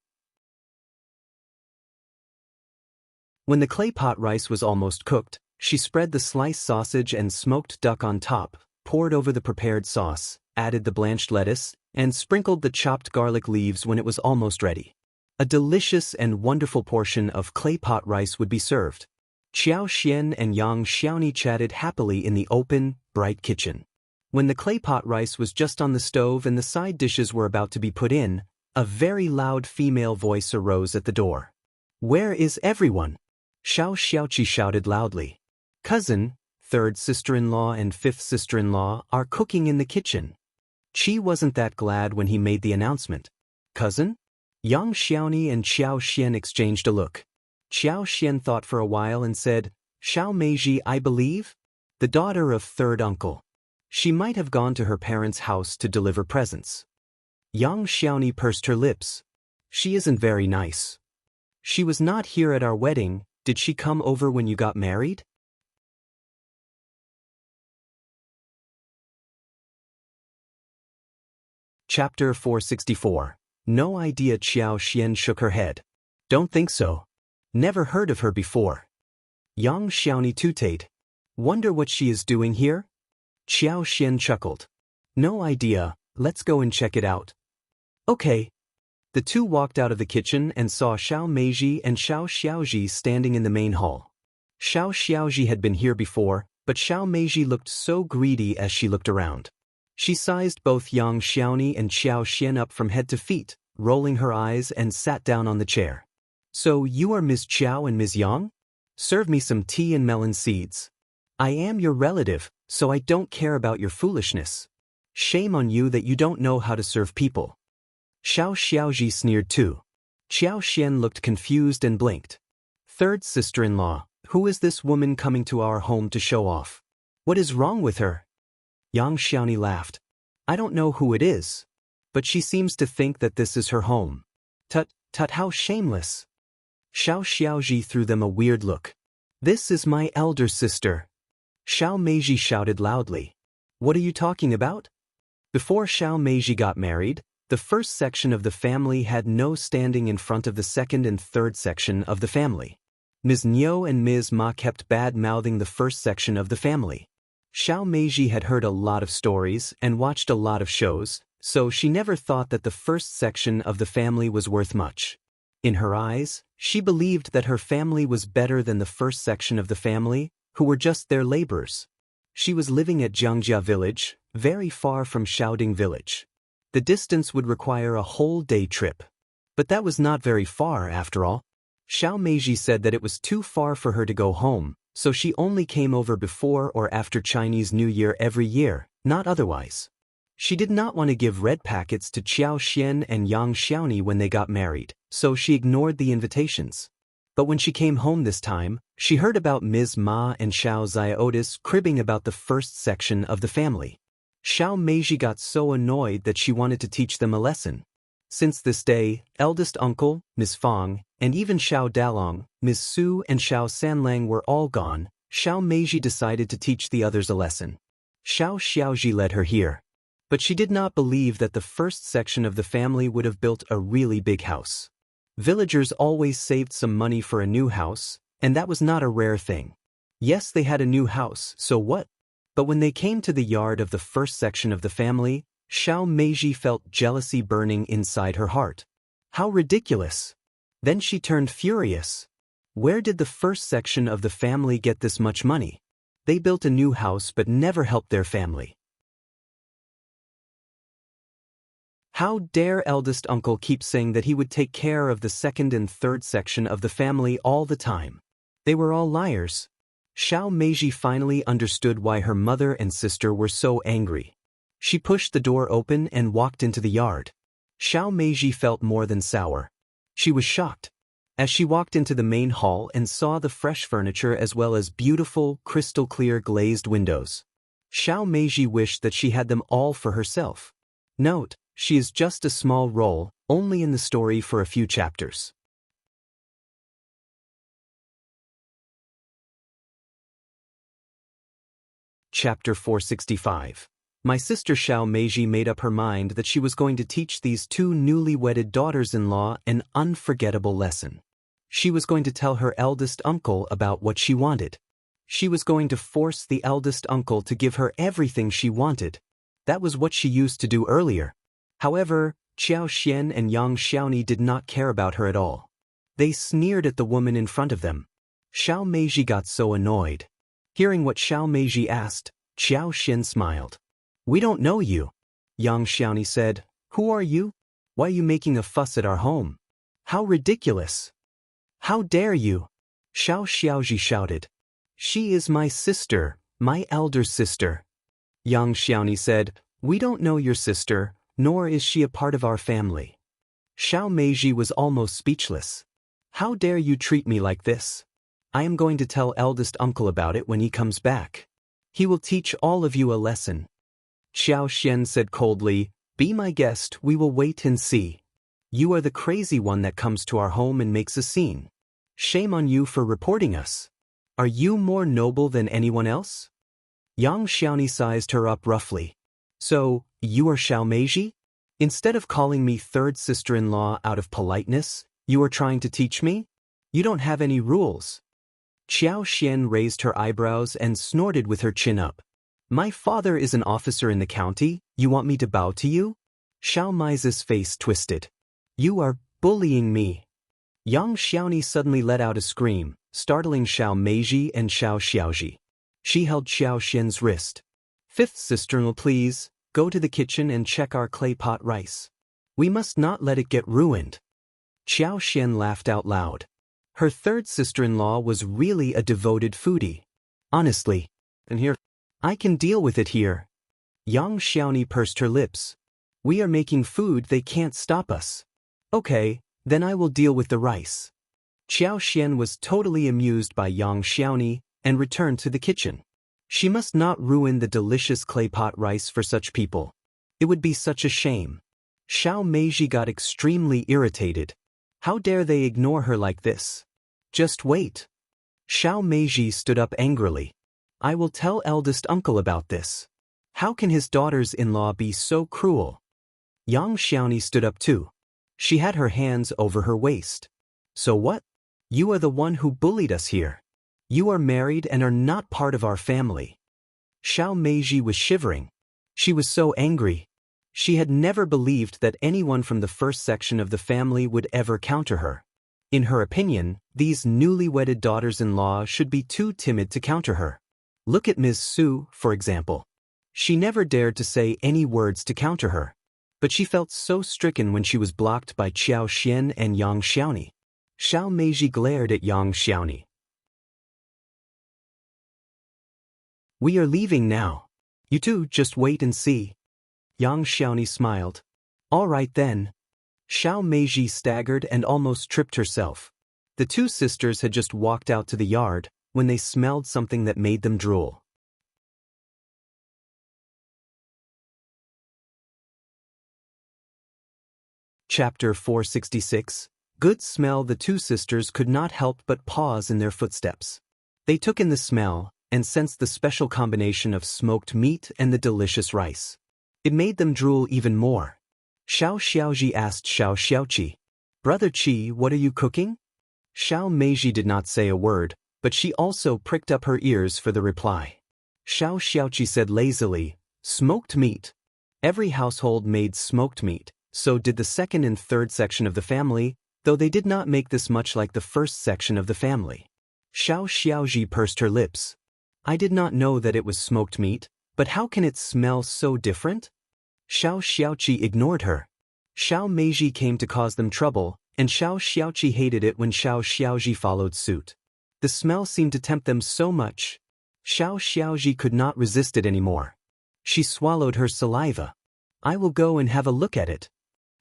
When the clay pot rice was almost cooked, she spread the sliced sausage and smoked duck on top, poured over the prepared sauce, added the blanched lettuce, and sprinkled the chopped garlic leaves when it was almost ready. A delicious and wonderful portion of clay pot rice would be served. Qiao Xian and Yang Xiaoni chatted happily in the open, bright kitchen. When the clay pot rice was just on the stove and the side dishes were about to be put in, a very loud female voice arose at the door. "Where is everyone?" Xiao Xiaoqi shouted loudly. "Cousin, third sister-in-law and fifth sister-in-law are cooking in the kitchen." Qi wasn't that glad when he made the announcement. "Cousin?" Yang Xiaoni and Qiao Xian exchanged a look. Qiao Xian thought for a while and said, "Xiao Meiji, I believe? The daughter of third uncle. She might have gone to her parents' house to deliver presents." Yang Xiaoni pursed her lips. "She isn't very nice. She was not here at our wedding. Did she come over when you got married?" Chapter 464. No idea. Qiao Xian shook her head. "Don't think so. Never heard of her before." Yang Xiaoni tooted. "Wonder what she is doing here?" Qiao Xian chuckled. "No idea, let's go and check it out." "Okay." The two walked out of the kitchen and saw Xiao Meiji and Xiao Xiaoji standing in the main hall. Xiao Xiaoji had been here before, but Xiao Meiji looked so greedy as she looked around. She sized both Yang Xiaoni and Qiao Xian up from head to feet, rolling her eyes, and sat down on the chair. "So you are Ms. Qiao and Ms. Yang? Serve me some tea and melon seeds. I am your relative, so I don't care about your foolishness. Shame on you that you don't know how to serve people." Xiao Xiaoji sneered too. Qiao Xian looked confused and blinked. "Third sister-in-law, who is this woman coming to our home to show off? What is wrong with her?" Yang Xiaoni laughed. "I don't know who it is, but she seems to think that this is her home. Tut, tut, how shameless." Xiao Xiaoji threw them a weird look. "This is my elder sister." Xiao Meiji shouted loudly. "What are you talking about?" Before Xiao Meiji got married, the first section of the family had no standing in front of the second and third section of the family. Ms. Niu and Ms. Ma kept bad-mouthing the first section of the family. Xiao Meiji had heard a lot of stories and watched a lot of shows, so she never thought that the first section of the family was worth much. In her eyes, she believed that her family was better than the first section of the family, who were just their laborers. She was living at Jiangjia village, very far from Xiaoding village. The distance would require a whole day trip. But that was not very far after all. Xiao Meiji said that it was too far for her to go home, so she only came over before or after Chinese New Year every year, not otherwise. She did not want to give red packets to Qiao Xian and Yang Xiaoni when they got married, so she ignored the invitations. But when she came home this time, she heard about Ms. Ma and Xiao Ziotis cribbing about the first section of the family. Xiao Meiji got so annoyed that she wanted to teach them a lesson. Since this day, eldest uncle, Ms. Fang, and even Xiao Dalong, Ms. Su and Xiao Sanlang were all gone, Xiao Meiji decided to teach the others a lesson. Xiao Xiaoji led her here. But she did not believe that the first section of the family would have built a really big house. Villagers always saved some money for a new house, and that was not a rare thing. Yes, they had a new house, so what? But when they came to the yard of the first section of the family, Xiao Meiji felt jealousy burning inside her heart. How ridiculous! Then she turned furious. Where did the first section of the family get this much money? They built a new house but never helped their family. How dare eldest uncle keep saying that he would take care of the second and third section of the family all the time? They were all liars. Xiao Meiji finally understood why her mother and sister were so angry. She pushed the door open and walked into the yard. Xiao Meiji felt more than sour. She was shocked. As she walked into the main hall and saw the fresh furniture as well as beautiful, crystal-clear glazed windows. Xiao Meiji wished that she had them all for herself. Note, she is just a small role, only in the story for a few chapters. Chapter 465. My sister Xiao Meiji made up her mind that she was going to teach these two newly wedded daughters-in-law an unforgettable lesson. She was going to tell her eldest uncle about what she wanted. She was going to force the eldest uncle to give her everything she wanted. That was what she used to do earlier. However, Qiao Xian and Yang Xiaoni did not care about her at all. They sneered at the woman in front of them. Xiao Meiji got so annoyed. Hearing what Xiao Meiji asked, Qiao Xian smiled. "We don't know you." Yang Xiaoni said, "Who are you? Why are you making a fuss at our home? How ridiculous! How dare you?" Xiao Xiaoji shouted. "She is my sister, my elder sister." Yang Xiaoni said, "We don't know your sister, nor is she a part of our family." Xiao Meiji was almost speechless. "How dare you treat me like this? I am going to tell eldest uncle about it when he comes back. He will teach all of you a lesson." Qiao Xian said coldly, "Be my guest, we will wait and see. You are the crazy one that comes to our home and makes a scene. Shame on you for reporting us. Are you more noble than anyone else?" Yang Xiaoni sized her up roughly. "So, you are Xiao Meiji? Instead of calling me third sister-in-law out of politeness, you are trying to teach me? You don't have any rules." Qiao Xian raised her eyebrows and snorted with her chin up. "My father is an officer in the county, you want me to bow to you?" Xiao Meizi's face twisted. "You are bullying me." Yang Xiaoni suddenly let out a scream, startling Xiao Meiji and Xiao Xiaoji. She held Qiao Xian's wrist. "Fifth sister-in-law, please, go to the kitchen and check our clay pot rice. We must not let it get ruined." Qiao Xian laughed out loud. Her third sister-in-law was really a devoted foodie. "Honestly, and here, I can deal with it here." Yang Xiaoni pursed her lips. "We are making food, they can't stop us." "Okay, then I will deal with the rice." Qiao Xian was totally amused by Yang Xiaoni and returned to the kitchen. She must not ruin the delicious clay pot rice for such people. It would be such a shame. Xiao Meiji got extremely irritated. How dare they ignore her like this? "Just wait." Xiao Meiji stood up angrily. "I will tell eldest uncle about this. How can his daughters-in-law be so cruel?" Yang Xiaoni stood up too. She had her hands over her waist. "So what? You are the one who bullied us here. You are married and are not part of our family." Xiao Meiji was shivering. She was so angry. She had never believed that anyone from the first section of the family would ever counter her. In her opinion, these newly wedded daughters-in-law should be too timid to counter her. Look at Ms. Su, for example. She never dared to say any words to counter her. But she felt so stricken when she was blocked by Qiao Xian and Yang Xiaoni. Xiao Meiji glared at Yang Xiaoni. "We are leaving now. You two just wait and see." Yang Xiaoni smiled. "All right then." Xiao Meiji staggered and almost tripped herself. The two sisters had just walked out to the yard when they smelled something that made them drool. Chapter 466. Good smell. The two sisters could not help but pause in their footsteps. They took in the smell and sensed the special combination of smoked meat and the delicious rice. It made them drool even more. Xiao Xiaoji asked Xiao Xiaoqi, "Brother Qi, what are you cooking?" Xiao Meiji did not say a word, but she also pricked up her ears for the reply. Xiao Xiaoqi said lazily, "Smoked meat." Every household made smoked meat, so did the second and third section of the family, though they did not make this much like the first section of the family. Xiao Xiaoji pursed her lips. "I did not know that it was smoked meat, but how can it smell so different?" Xiao Xiaoqi ignored her. Xiao Meiji came to cause them trouble, and Xiao Xiaoqi hated it when Xiao Xiaoji followed suit. The smell seemed to tempt them so much. Xiao Xiaoji could not resist it anymore. She swallowed her saliva. "I will go and have a look at it."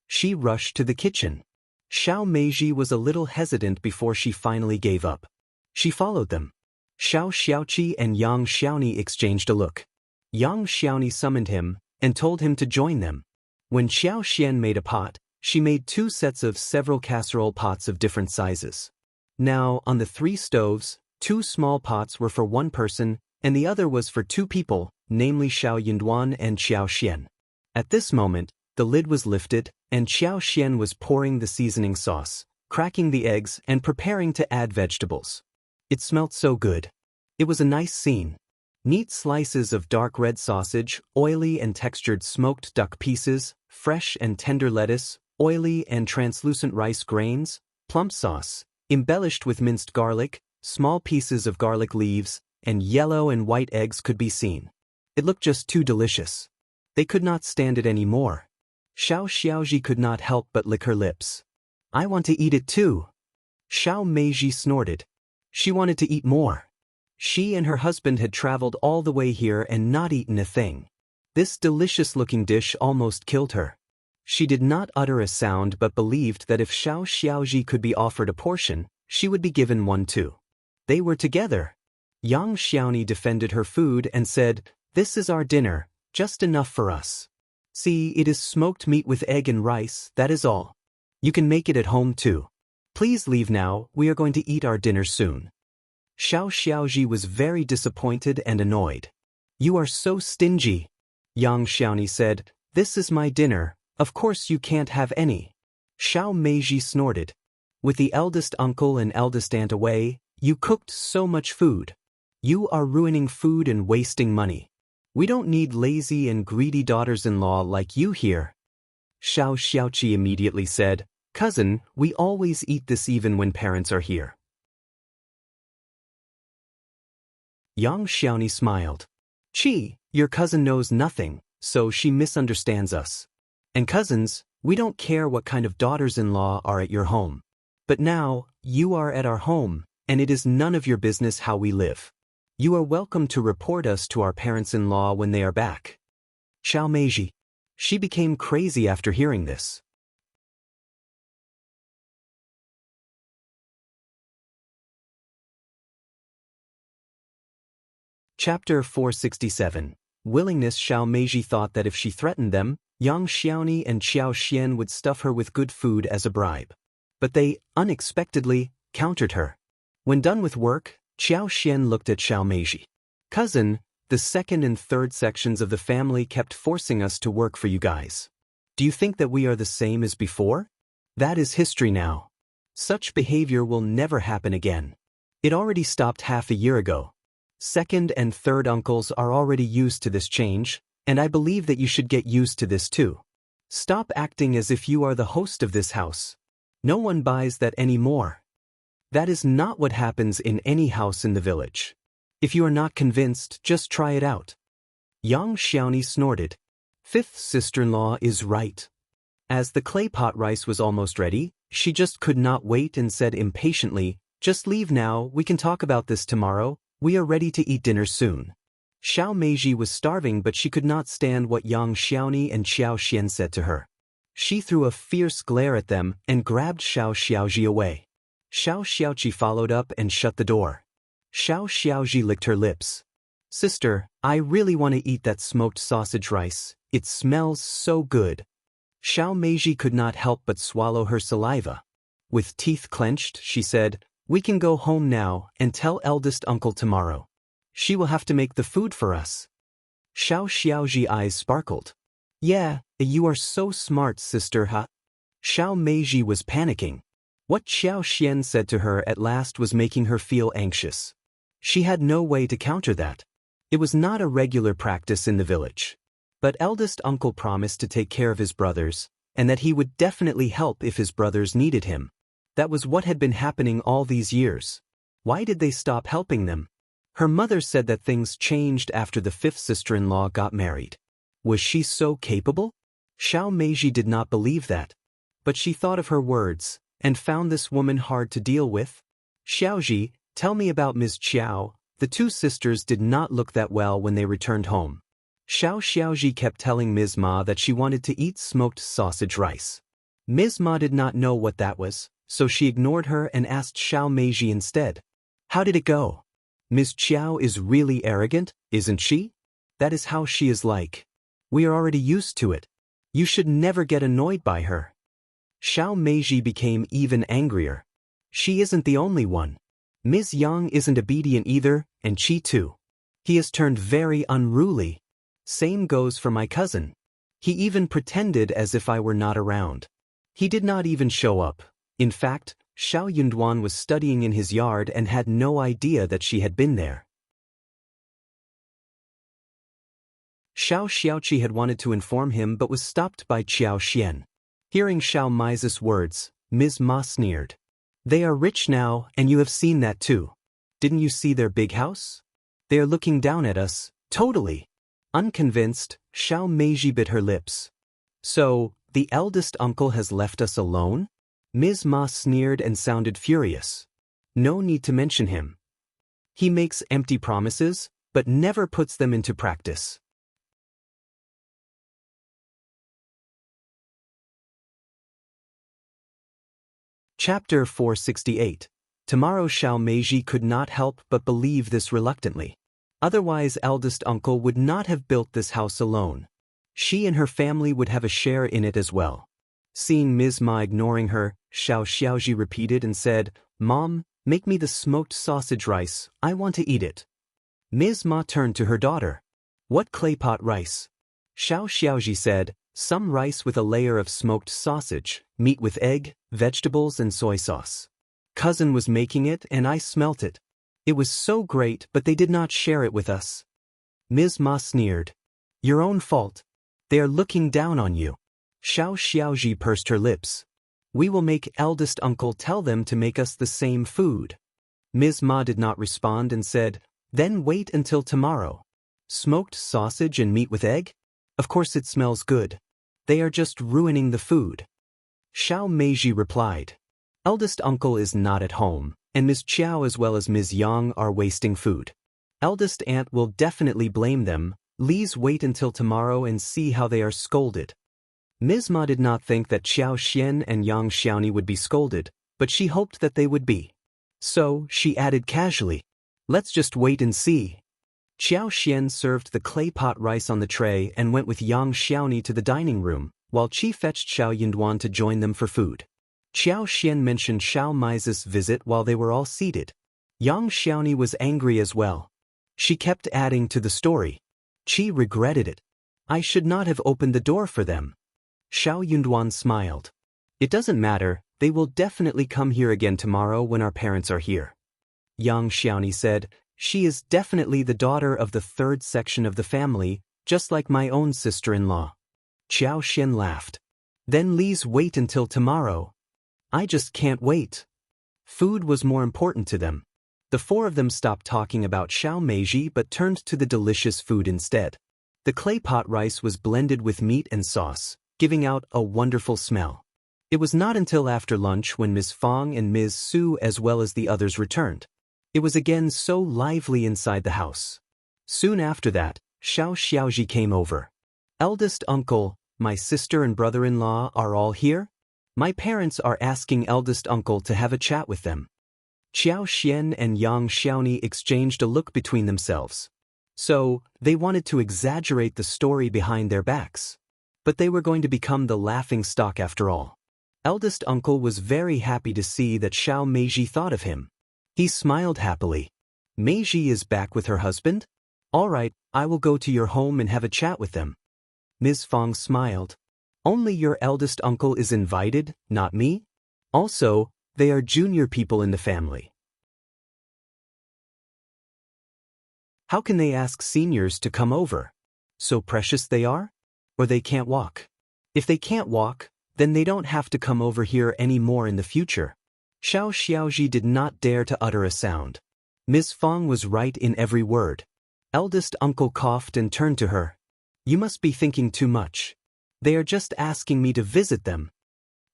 She rushed to the kitchen. Xiao Meiji was a little hesitant before she finally gave up. She followed them. Xiao Xiaoqi and Yang Xiaoni exchanged a look. Yang Xiaoni summoned him and told him to join them. When Xiao Xian made a pot, she made 2 sets of several casserole pots of different sizes. Now, on the 3 stoves, 2 small pots were for one person and the other was for two people, namely Xiao Yinduan and Qiao Xian. At this moment, the lid was lifted, and Qiao Xian was pouring the seasoning sauce, cracking the eggs, and preparing to add vegetables. It smelt so good. It was a nice scene. Neat slices of dark red sausage, oily and textured smoked duck pieces, fresh and tender lettuce, oily and translucent rice grains, plum sauce, embellished with minced garlic, small pieces of garlic leaves, and yellow and white eggs could be seen. It looked just too delicious. They could not stand it any more. Xiao Xiaoji could not help but lick her lips. I want to eat it too. Xiao Meiji snorted. She wanted to eat more. She and her husband had traveled all the way here and not eaten a thing. This delicious-looking dish almost killed her. She did not utter a sound but believed that if Xiao Xiaoji could be offered a portion, she would be given one too. They were together. Yang Xiaoni defended her food and said, "This is our dinner, just enough for us. See, it is smoked meat with egg and rice, that is all. You can make it at home too. Please leave now, we are going to eat our dinner soon." Xiao Xiaoji was very disappointed and annoyed. "You are so stingy." Yang Xiaoni said, "This is my dinner, of course you can't have any." Xiao Meiji snorted. "With the eldest uncle and eldest aunt away, you cooked so much food. You are ruining food and wasting money. We don't need lazy and greedy daughters-in-law like you here." Xiao Xiaoqi immediately said, "Cousin, we always eat this even when parents are here." Yang Xiaoni smiled. "Qi, your cousin knows nothing, so she misunderstands us. And cousins, we don't care what kind of daughters-in-law are at your home. But now, you are at our home, and it is none of your business how we live. You are welcome to report us to our parents-in-law when they are back." Xiao Meiji. She became crazy after hearing this. Chapter 467. Willingness. Xiao Meiji thought that if she threatened them, Yang Xiaoni and Qiao Xian would stuff her with good food as a bribe. But they, unexpectedly, countered her. When done with work, Qiao Xian looked at Xiao Meiji. "Cousin, the second and third sections of the family kept forcing us to work for you guys. Do you think that we are the same as before? That is history now. Such behavior will never happen again. It already stopped half a year ago. Second and third uncles are already used to this change, and I believe that you should get used to this too. Stop acting as if you are the host of this house. No one buys that anymore. That is not what happens in any house in the village. If you are not convinced, just try it out." Yang Xiaoni snorted. Fifth sister-in-law is right. As the clay pot rice was almost ready, she just could not wait and said impatiently, "Just leave now, we can talk about this tomorrow. We are ready to eat dinner soon." Xiao Meiji was starving, but she could not stand what Yang Xiaoni and Qiao Xian said to her. She threw a fierce glare at them and grabbed Xiao Xiaoji away. Xiao Xiaoqi followed up and shut the door. Xiao Xiaoji licked her lips. "Sister, I really want to eat that smoked sausage rice. It smells so good." Xiao Meiji could not help but swallow her saliva. With teeth clenched, she said, "We can go home now and tell eldest uncle tomorrow. She will have to make the food for us." Xiao Xiaoji's eyes sparkled. "Yeah, you are so smart, sister, huh?" Xiao Meiji was panicking. What Qiao Xian said to her at last was making her feel anxious. She had no way to counter that. It was not a regular practice in the village. But eldest uncle promised to take care of his brothers, and that he would definitely help if his brothers needed him. That was what had been happening all these years. Why did they stop helping them? Her mother said that things changed after the fifth sister-in-law got married. Was she so capable? Xiao Meiji did not believe that. But she thought of her words, and found this woman hard to deal with. "Xiaoji, tell me about Ms. Qiao." The two sisters did not look that well when they returned home. Xiao Xiaoji kept telling Ms. Ma that she wanted to eat smoked sausage rice. Ms. Ma did not know what that was, so she ignored her and asked Xiao Meiji instead. "How did it go? Ms. Qiao is really arrogant, isn't she? That is how she is like. We are already used to it. You should never get annoyed by her." Xiao Meiji became even angrier. She isn't the only one. Ms. Yang isn't obedient either, and Qi too. He has turned very unruly. Same goes for my cousin. He even pretended as if I were not around. He did not even show up. In fact, Xiao Yunduan was studying in his yard and had no idea that she had been there. Xiao Xiaoqi had wanted to inform him but was stopped by Qiao Xian. Hearing Xiao Mai's words, Ms. Ma sneered. They are rich now, and you have seen that too. Didn't you see their big house? They are looking down at us, totally. Unconvinced, Xiao Meiji bit her lips. So, the eldest uncle has left us alone? Ms. Ma sneered and sounded furious. No need to mention him. He makes empty promises, but never puts them into practice. Chapter 468. Tomorrow Xiao Meiji could not help but believe this reluctantly. Otherwise eldest uncle would not have built this house alone. She and her family would have a share in it as well. Seeing Ms. Ma ignoring her, Xiao Xiaoji repeated and said, Mom, make me the smoked sausage rice, I want to eat it. Ms. Ma turned to her daughter. What claypot rice? Xiao Xiaoji said, some rice with a layer of smoked sausage, meat with egg, vegetables and soy sauce. Cousin was making it and I smelt it. It was so great but they did not share it with us. Ms. Ma sneered. Your own fault. They are looking down on you. Xiao Xiaoji pursed her lips. We will make eldest uncle tell them to make us the same food. Ms. Ma did not respond and said, then wait until tomorrow. Smoked sausage and meat with egg? Of course it smells good. They are just ruining the food. Xiao Meiji replied. Eldest uncle is not at home, and Ms. Qiao as well as Ms. Yang are wasting food. Eldest aunt will definitely blame them. Please wait until tomorrow and see how they are scolded. Ms. Ma did not think that Qiao Xian and Yang Xiaoni would be scolded, but she hoped that they would be. So, she added casually, let's just wait and see. Qiao Xian served the clay pot rice on the tray and went with Yang Xiaoni to the dining room, while Qi fetched Xiao Yunduan to join them for food. Qiao Xian mentioned Xiao Mai's visit while they were all seated. Yang Xiaoni was angry as well. She kept adding to the story. Qi regretted it. I should not have opened the door for them. Xiao Yunduan smiled. It doesn't matter, they will definitely come here again tomorrow when our parents are here. Yang Xiaoni said, she is definitely the daughter of the third section of the family, just like my own sister-in-law. Qiao Xian laughed. Then please wait until tomorrow. I just can't wait. Food was more important to them. The four of them stopped talking about Xiao Meiji but turned to the delicious food instead. The clay pot rice was blended with meat and sauce, giving out a wonderful smell. It was not until after lunch when Ms. Fang and Ms. Su as well as the others returned. It was again so lively inside the house. Soon after that, Xiao Xiaoji came over. Eldest uncle, my sister and brother-in-law are all here? My parents are asking eldest uncle to have a chat with them. Qiao Xian and Yang Xiaoni exchanged a look between themselves. So, they wanted to exaggerate the story behind their backs. But they were going to become the laughing stock after all. Eldest uncle was very happy to see that Xiao Meiji thought of him. He smiled happily. Meiji is back with her husband? All right, I will go to your home and have a chat with them. Ms. Fang smiled. Only your eldest uncle is invited, not me? Also, they are junior people in the family. How can they ask seniors to come over? So precious they are? Or they can't walk? If they can't walk, then they don't have to come over here anymore in the future. Xiao Xiaoji did not dare to utter a sound. Ms. Fang was right in every word. Eldest uncle coughed and turned to her. You must be thinking too much. They are just asking me to visit them.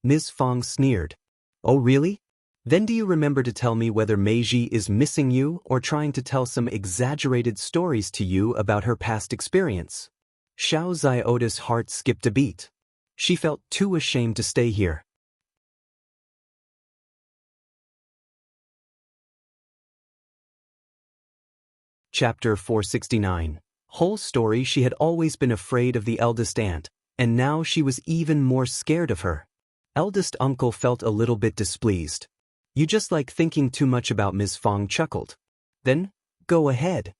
Ms. Fang sneered. Oh really? Then do you remember to tell me whether Meiji is missing you or trying to tell some exaggerated stories to you about her past experience? Xiao Zioda's heart skipped a beat. She felt too ashamed to stay here. Chapter 469. Whole story. She had always been afraid of the eldest aunt, and now she was even more scared of her. Eldest uncle felt a little bit displeased. You just like thinking too much about Ms. Fang chuckled. Then, go ahead.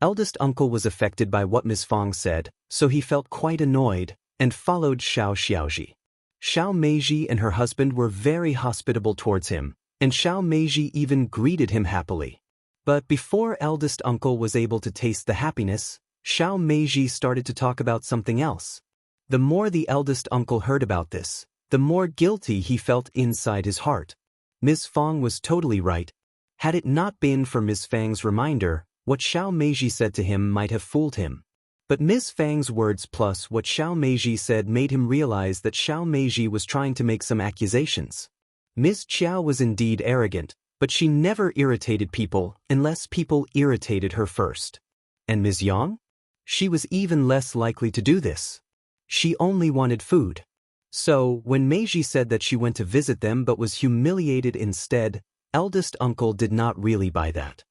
Eldest uncle was affected by what Ms. Fang said, so he felt quite annoyed, and followed Xiao Xiaoji. Xiao Meiji and her husband were very hospitable towards him, and Xiao Meiji even greeted him happily. But before eldest uncle was able to taste the happiness, Xiao Meiji started to talk about something else. The more the eldest uncle heard about this, the more guilty he felt inside his heart. Ms. Fang was totally right. Had it not been for Ms. Fang's reminder, what Xiao Meiji said to him might have fooled him. But Ms. Fang's words plus what Xiao Meiji said made him realize that Xiao Meiji was trying to make some accusations. Ms. Qiao was indeed arrogant, but she never irritated people unless people irritated her first. And Ms. Yang? She was even less likely to do this. She only wanted food. So, when Meiji said that she went to visit them but was humiliated instead, eldest uncle did not really buy that.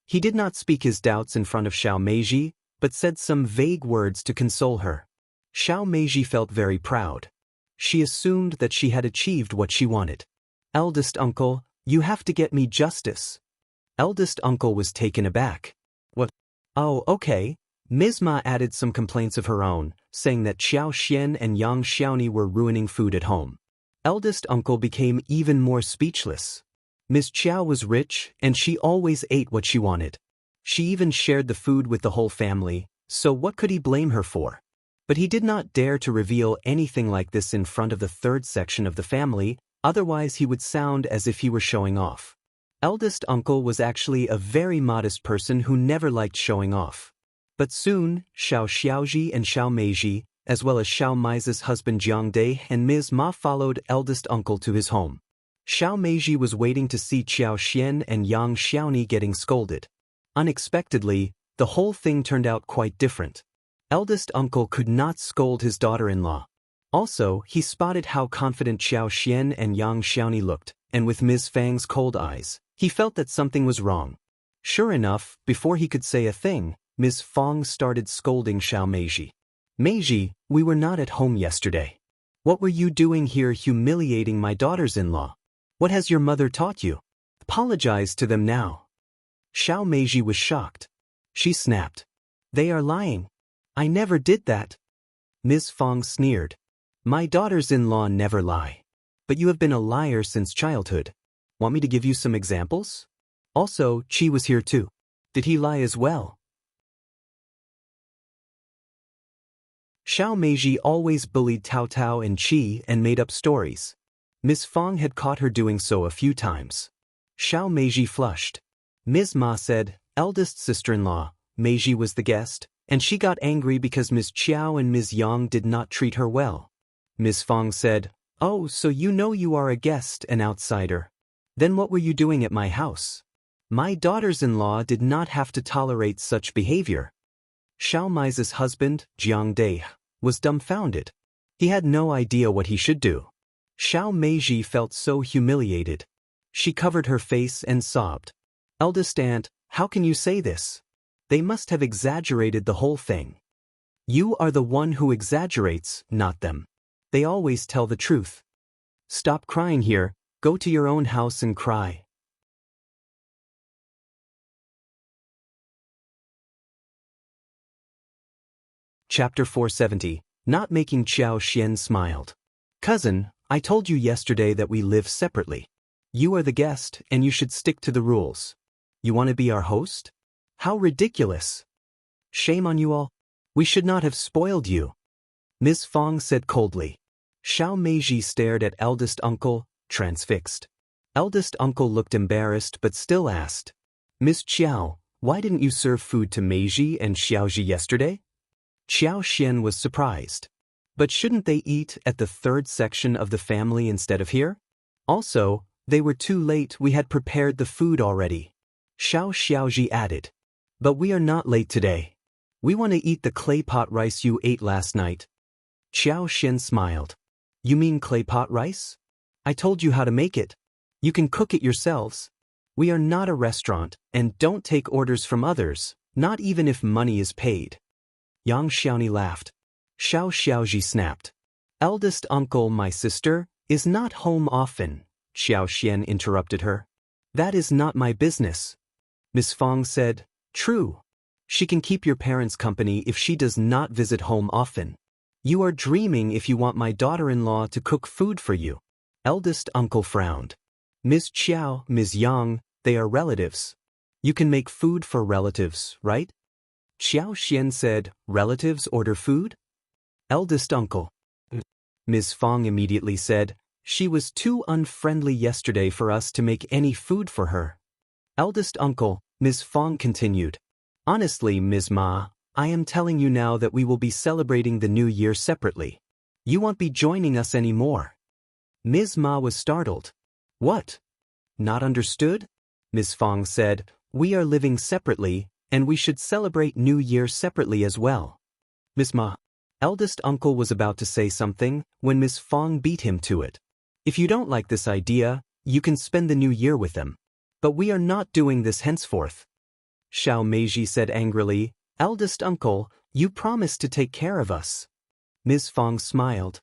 He did not speak his doubts in front of Xiao Meiji, but said some vague words to console her. Xiao Meiji felt very proud. She assumed that she had achieved what she wanted. Eldest uncle, you have to get me justice. Eldest uncle was taken aback. What? Oh, okay. Ms. Ma added some complaints of her own, saying that Qiao Xian and Yang Xiaoni were ruining food at home. Eldest uncle became even more speechless. Ms. Qiao was rich, and she always ate what she wanted. She even shared the food with the whole family, so what could he blame her for? But he did not dare to reveal anything like this in front of the third section of the family, otherwise he would sound as if he were showing off. Eldest uncle was actually a very modest person who never liked showing off. But soon, Xiao Xiaoji and Xiao Meiji, as well as Xiao Mai's husband Jiang Dai and Ms. Ma followed eldest uncle to his home. Xiao Meiji was waiting to see Qiao Xian and Yang Xiaoni getting scolded. Unexpectedly, the whole thing turned out quite different. Eldest uncle could not scold his daughter-in-law. Also, he spotted how confident Qiao Xian and Yang Xiaoni looked, and with Ms. Fang's cold eyes, he felt that something was wrong. Sure enough, before he could say a thing, Ms. Fang started scolding Xiao Meiji. Meiji, we were not at home yesterday. What were you doing here humiliating my daughters-in-law? What has your mother taught you? Apologize to them now. Xiao Meiji was shocked. She snapped. They are lying. I never did that. Ms. Fang sneered. My daughters-in-law never lie. But you have been a liar since childhood. Want me to give you some examples? Also, Qi was here too. Did he lie as well? Xiao Meiji always bullied Tao Tao and Qi and made up stories. Ms. Fang had caught her doing so a few times. Xiao Meiji flushed. Ms. Ma said, eldest sister-in-law, Meiji was the guest, and she got angry because Ms. Qiao and Ms. Yang did not treat her well. Ms. Fang said, oh, so you know you are a guest, an outsider. Then what were you doing at my house? My daughters-in-law did not have to tolerate such behavior. Xiao Mai's husband, Jiang Dai, was dumbfounded. He had no idea what he should do. Xiao Meiji felt so humiliated. She covered her face and sobbed. Eldest aunt, how can you say this? They must have exaggerated the whole thing. You are the one who exaggerates, not them. They always tell the truth. Stop crying here, go to your own house and cry. Chapter 470, Not Making Qiao Xian Smiled. Cousin, I told you yesterday that we live separately. You are the guest, and you should stick to the rules. You want to be our host? How ridiculous. Shame on you all. We should not have spoiled you. Ms. Fang said coldly. Xiao Meiji stared at eldest uncle, transfixed. Eldest uncle looked embarrassed but still asked, Miss Qiao, why didn't you serve food to Meiji and Xiaoji yesterday? Qiao Xian was surprised. But shouldn't they eat at the third section of the family instead of here? Also, they were too late, we had prepared the food already. Xiao Xiaoji added. But we are not late today. We want to eat the clay pot rice you ate last night. Qiao Xian smiled. You mean clay pot rice? I told you how to make it. You can cook it yourselves. We are not a restaurant, and don't take orders from others, not even if money is paid. Yang Xiaoni laughed. Xiao Xiaoji snapped. Eldest uncle, my sister, is not home often, Xiao Xian interrupted her. That is not my business. Miss Fang said, true. She can keep your parents company if she does not visit home often. You are dreaming if you want my daughter-in-law to cook food for you. Eldest uncle frowned. Ms. Qiao, Ms. Yang, they are relatives. You can make food for relatives, right? Qiao Xian said, relatives order food? Eldest uncle. Ms. Fang immediately said, she was too unfriendly yesterday for us to make any food for her. Eldest uncle, Ms. Fang continued. Honestly, Ms. Ma, I am telling you now that we will be celebrating the new year separately. You won't be joining us anymore. Ms. Ma was startled. What? Not understood? Ms. Fang said, we are living separately, and we should celebrate New Year separately as well. Ms. Ma. Eldest uncle was about to say something when Ms. Fang beat him to it. If you don't like this idea, you can spend the new year with them. But we are not doing this henceforth. Xiao Meiji said angrily, eldest uncle, you promised to take care of us. Ms. Fang smiled.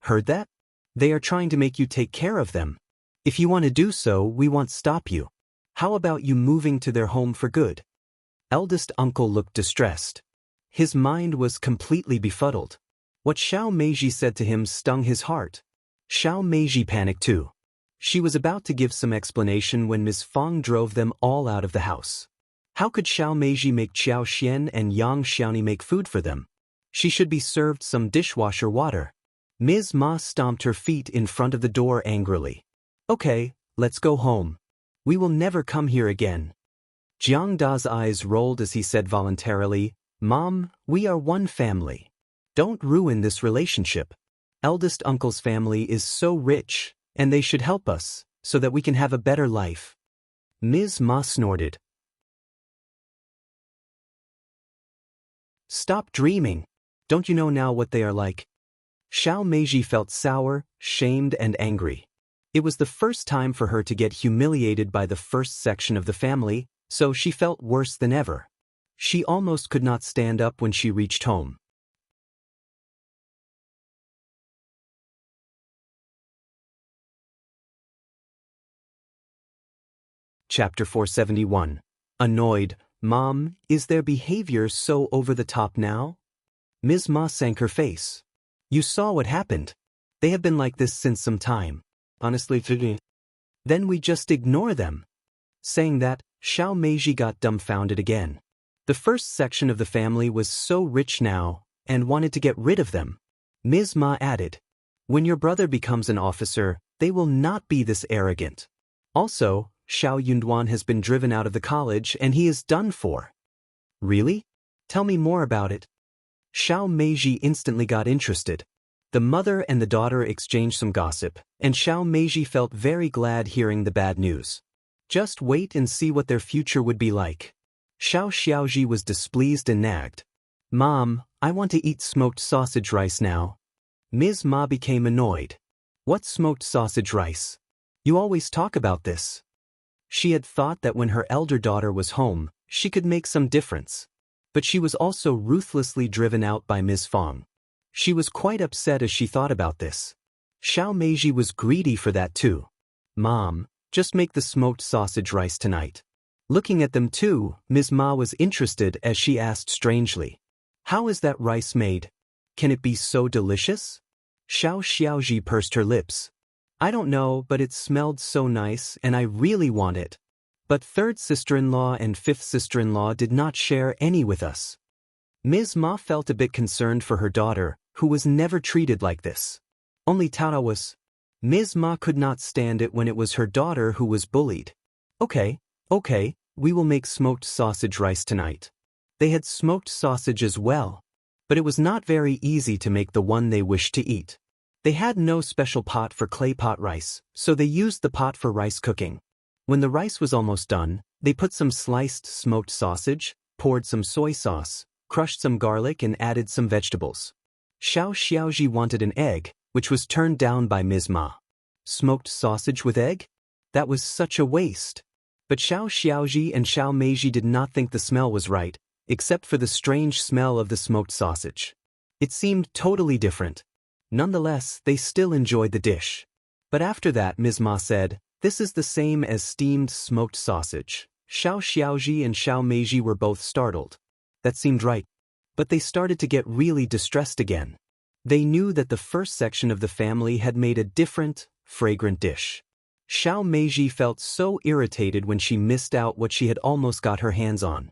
Heard that? They are trying to make you take care of them. If you want to do so, we won't stop you. How about you moving to their home for good? Eldest uncle looked distressed. His mind was completely befuddled. What Xiao Meiji said to him stung his heart. Xiao Meiji panicked too. She was about to give some explanation when Ms. Fang drove them all out of the house. How could Xiao Meiji make Qiao Xian and Yang Xiaoni make food for them? She should be served some dishwasher water. Ms. Ma stomped her feet in front of the door angrily. Okay, let's go home. We will never come here again. Jiang Da's eyes rolled as he said voluntarily, Mom, we are one family. Don't ruin this relationship. Eldest uncle's family is so rich, and they should help us, so that we can have a better life. Ms. Ma snorted. Stop dreaming. Don't you know now what they are like? Xiao Meiji felt sour, shamed and angry. It was the first time for her to get humiliated by the first section of the family, so she felt worse than ever. She almost could not stand up when she reached home. Chapter 471. Annoyed, Mom, is their behavior so over the top now? Ms. Ma sank her face. You saw what happened. They have been like this since some time. Honestly, then we just ignore them. Saying that, Xiao Meiji got dumbfounded again. The first section of the family was so rich now, and wanted to get rid of them. Ms. Ma added, when your brother becomes an officer, they will not be this arrogant. Also, Xiao Yunduan has been driven out of the college and he is done for. Really? Tell me more about it. Xiao Meiji instantly got interested. The mother and the daughter exchanged some gossip, and Xiao Meiji felt very glad hearing the bad news. Just wait and see what their future would be like. Xiao Xiaoji was displeased and nagged. Mom, I want to eat smoked sausage rice now. Ms. Ma became annoyed. What smoked sausage rice? You always talk about this. She had thought that when her elder daughter was home, she could make some difference. But she was also ruthlessly driven out by Ms. Fang. She was quite upset as she thought about this. Xiao Meiji was greedy for that too. Mom, just make the smoked sausage rice tonight. Looking at them too, Ms. Ma was interested as she asked strangely. How is that rice made? Can it be so delicious? Xiao Xiaoji pursed her lips. I don't know, but it smelled so nice and I really want it. But third sister-in-law and fifth sister-in-law did not share any with us. Ms. Ma felt a bit concerned for her daughter, who was never treated like this. Only Tao was. Ms. Ma could not stand it when it was her daughter who was bullied. Okay, we will make smoked sausage rice tonight. They had smoked sausage as well, but it was not very easy to make the one they wished to eat. They had no special pot for clay pot rice, so they used the pot for rice cooking. When the rice was almost done, they put some sliced smoked sausage, poured some soy sauce, crushed some garlic and added some vegetables. Xiao Xiaoji wanted an egg, which was turned down by Ms. Ma. Smoked sausage with egg? That was such a waste. But Xiao Xiaoji and Xiao Meiji did not think the smell was right, except for the strange smell of the smoked sausage. It seemed totally different. Nonetheless, they still enjoyed the dish. But after that, Ms. Ma said, this is the same as steamed smoked sausage. Xiao Xiaoji and Xiao Meiji were both startled. That seemed right. But they started to get really distressed again. They knew that the first section of the family had made a different, fragrant dish. Xiao Meiji felt so irritated when she missed out what she had almost got her hands on.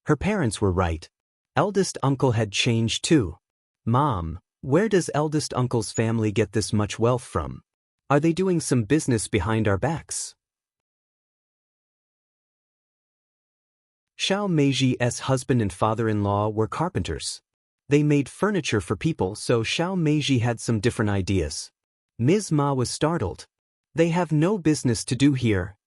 Her parents were right. Eldest uncle had changed too. Mom, where does eldest uncle's family get this much wealth from? Are they doing some business behind our backs? Xiao Meiji's husband and father-in-law were carpenters. They made furniture for people, so Xiao Meiji had some different ideas. Ms. Ma was startled. They have no business to do here.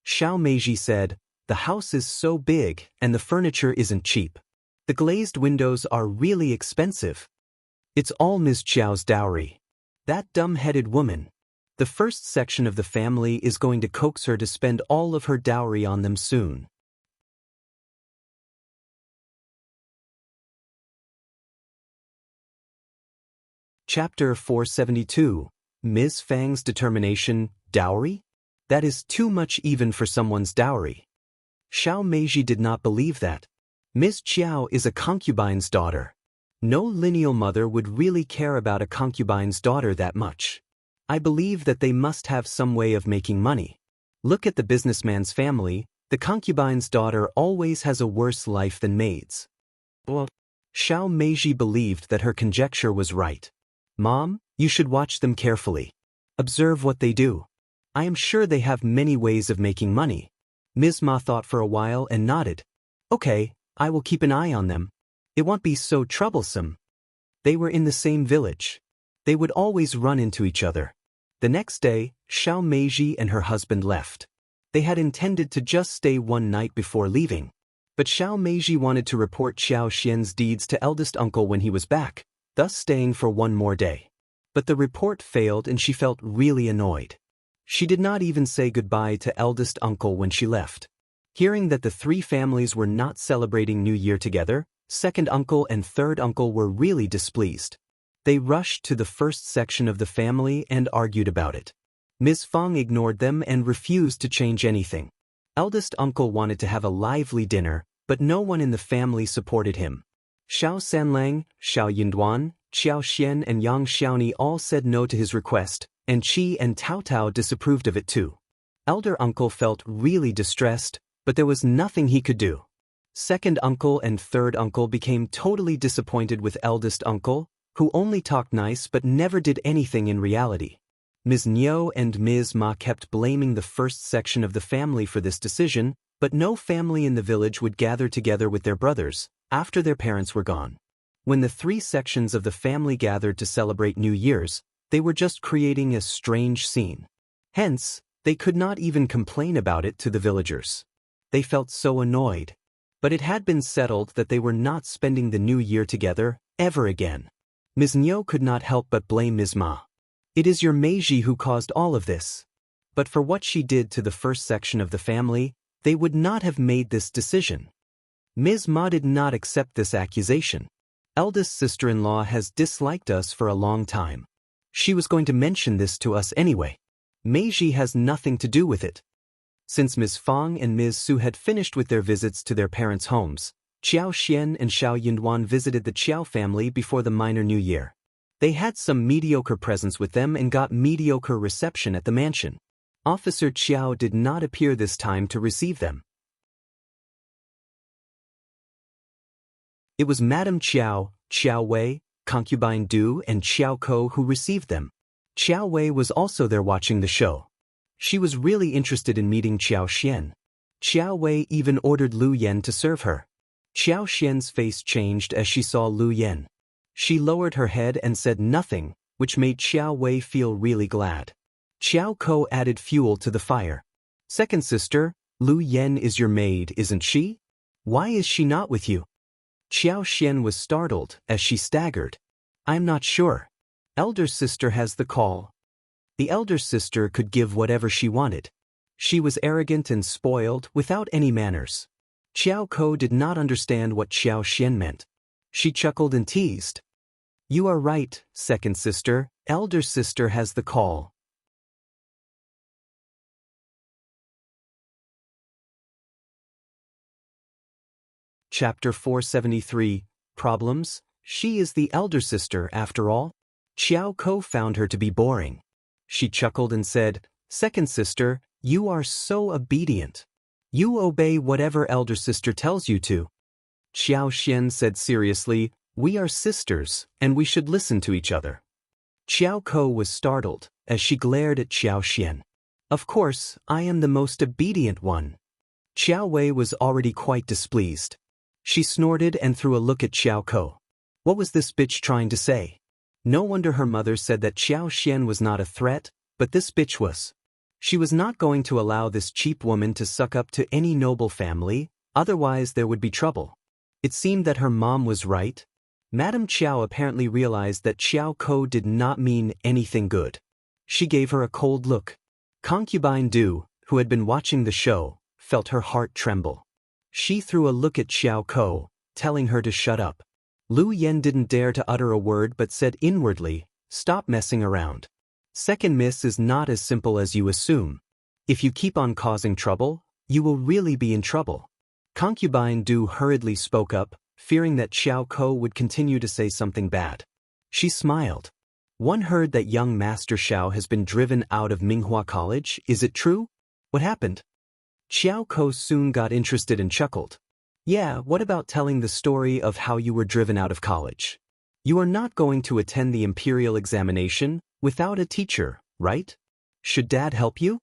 Xiao Meiji said, the house is so big and the furniture isn't cheap. The glazed windows are really expensive. It's all Ms. Qiao's dowry. That dumb-headed woman. The first section of the family is going to coax her to spend all of her dowry on them soon. Chapter 472. Ms. Fang's determination, dowry? That is too much even for someone's dowry. Xiao Meiji did not believe that. Ms. Qiao is a concubine's daughter. No lineal mother would really care about a concubine's daughter that much. I believe that they must have some way of making money. Look at the businessman's family, the concubine's daughter always has a worse life than maids. Well, Xiao Meiji believed that her conjecture was right. Mom, you should watch them carefully. Observe what they do. I am sure they have many ways of making money. Ms. Ma thought for a while and nodded. Okay, I will keep an eye on them. It won't be so troublesome. They were in the same village. They would always run into each other. The next day, Xiao Meiji and her husband left. They had intended to just stay one night before leaving. But Xiao Meiji wanted to report Qiao Xian's deeds to eldest uncle when he was back, thus staying for one more day. But the report failed and she felt really annoyed. She did not even say goodbye to eldest uncle when she left. Hearing that the three families were not celebrating New Year together, second uncle and third uncle were really displeased. They rushed to the first section of the family and argued about it. Ms. Fang ignored them and refused to change anything. Eldest uncle wanted to have a lively dinner, but no one in the family supported him. Xiao Sanlang, Xiao Yinduan, Qiao Xian and Yang Xiaoni all said no to his request, and Qi and Tao Tao disapproved of it too. Elder uncle felt really distressed, but there was nothing he could do. Second uncle and third uncle became totally disappointed with eldest uncle, who only talked nice but never did anything in reality. Ms. Niu and Ms. Ma kept blaming the first section of the family for this decision, but no family in the village would gather together with their brothers after their parents were gone. When the three sections of the family gathered to celebrate New Year's, they were just creating a strange scene. Hence, they could not even complain about it to the villagers. They felt so annoyed. But it had been settled that they were not spending the New Year together, ever again. Ms. Niu could not help but blame Ms. Ma. It is your Meiji who caused all of this. But for what she did to the first section of the family, they would not have made this decision. Ms. Ma did not accept this accusation. Eldest sister-in-law has disliked us for a long time. She was going to mention this to us anyway. Meiji has nothing to do with it. Since Ms. Fang and Ms. Su had finished with their visits to their parents' homes, Qiao Xian and Xiao Yinduan visited the Qiao family before the minor New Year. They had some mediocre presents with them and got mediocre reception at the mansion. Officer Qiao did not appear this time to receive them. It was Madame Qiao, Qiao Wei, concubine Du and Qiao Ko who received them. Qiao Wei was also there watching the show. She was really interested in meeting Qiao Xian. Qiao Wei even ordered Lu Yan to serve her. Qiao Xian's face changed as she saw Lu Yan. She lowered her head and said nothing, which made Qiao Wei feel really glad. Qiao Ko added fuel to the fire. Second sister, Lu Yan is your maid, isn't she? Why is she not with you? Qiao Xian was startled as she staggered. I'm not sure. Elder sister has the call. The elder sister could give whatever she wanted. She was arrogant and spoiled without any manners. Qiao Ko did not understand what Qiao Xian meant. She chuckled and teased. You are right, second sister, elder sister has the call. Chapter 473, Problems? She is the elder sister, after all. Qiao Ko found her to be boring. She chuckled and said, "Second sister, you are so obedient. You obey whatever elder sister tells you to." Xiao Xian said seriously, "We are sisters, and we should listen to each other." Qiao Ko was startled, as she glared at Xiao Xian. "Of course, I am the most obedient one." Qiao Wei was already quite displeased. She snorted and threw a look at Qiao Ko. What was this bitch trying to say? No wonder her mother said that Xiao Xian was not a threat, but this bitch was. She was not going to allow this cheap woman to suck up to any noble family, otherwise there would be trouble. It seemed that her mom was right. Madame Qiao apparently realized that Qiao Ko did not mean anything good. She gave her a cold look. Concubine Du, who had been watching the show, felt her heart tremble. She threw a look at Qiao Ko, telling her to shut up. Lu Yen didn't dare to utter a word but said inwardly, "Stop messing around. Second miss is not as simple as you assume. If you keep on causing trouble, you will really be in trouble." Concubine Du hurriedly spoke up, fearing that Qiao Ko would continue to say something bad. She smiled. "One heard that young Master Xiao has been driven out of Minghua College, is it true? What happened?" Qiao Ko soon got interested and chuckled. "Yeah, what about telling the story of how you were driven out of college? You are not going to attend the imperial examination without a teacher, right? Should Dad help you?"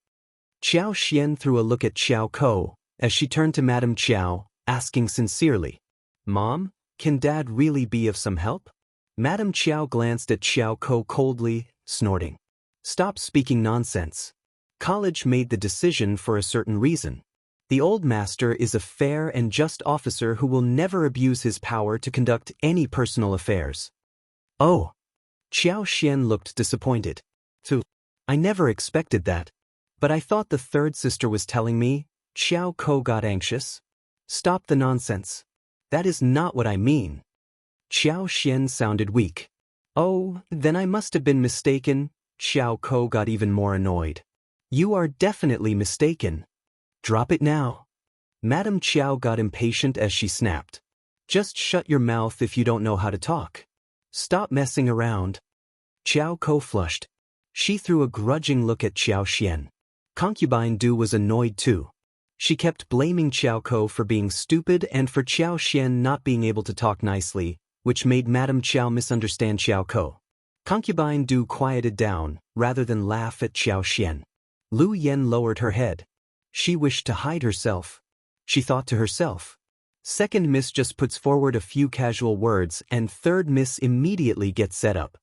Xiao Xian threw a look at Qiao Ko, as she turned to Madame Qiao, asking sincerely, "Mom, can Dad really be of some help?" Madame Qiao glanced at Qiao Ko coldly, snorting. "Stop speaking nonsense. College made the decision for a certain reason. The old master is a fair and just officer who will never abuse his power to conduct any personal affairs." "Oh." Xiao Xian looked disappointed. I never expected that. But I thought the third sister was telling me." Qiao Ko got anxious. "Stop the nonsense. That is not what I mean." Xiao Xian sounded weak. "Oh, then I must have been mistaken." Qiao Ko got even more annoyed. "You are definitely mistaken. Drop it now." Madame Qiao got impatient as she snapped. "Just shut your mouth if you don't know how to talk. Stop messing around." Qiao Ko flushed. She threw a grudging look at Xiao Xian. Concubine Du was annoyed too. She kept blaming Qiao Ko for being stupid and for Xiao Xian not being able to talk nicely, which made Madame Qiao misunderstand Qiao Ko. Concubine Du quieted down, rather than laugh at Xiao Xian. Lu Yen lowered her head. She wished to hide herself. She thought to herself, "Second miss just puts forward a few casual words and third miss immediately gets set up.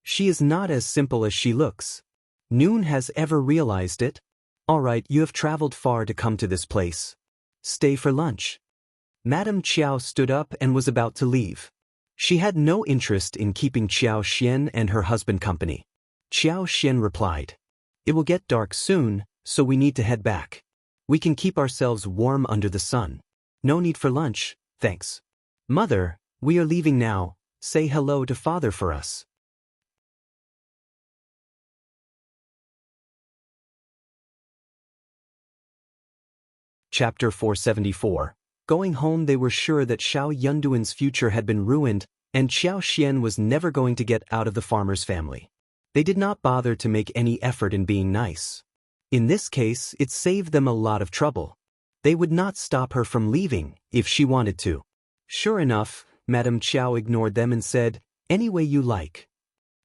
She is not as simple as she looks. Noon has ever realized it. All right, you have traveled far to come to this place. Stay for lunch." Madame Qiao stood up and was about to leave. She had no interest in keeping Xiao Xian and her husband company. Xiao Xian replied, "It will get dark soon, so we need to head back. We can keep ourselves warm under the sun. No need for lunch, thanks. Mother, we are leaving now. Say hello to Father for us." Chapter 474. Going home, they were sure that Xiao Yunduan's future had been ruined, and Xiao Xian was never going to get out of the farmer's family. They did not bother to make any effort in being nice. In this case, it saved them a lot of trouble. They would not stop her from leaving, if she wanted to. Sure enough, Madame Qiao ignored them and said, "Any way you like."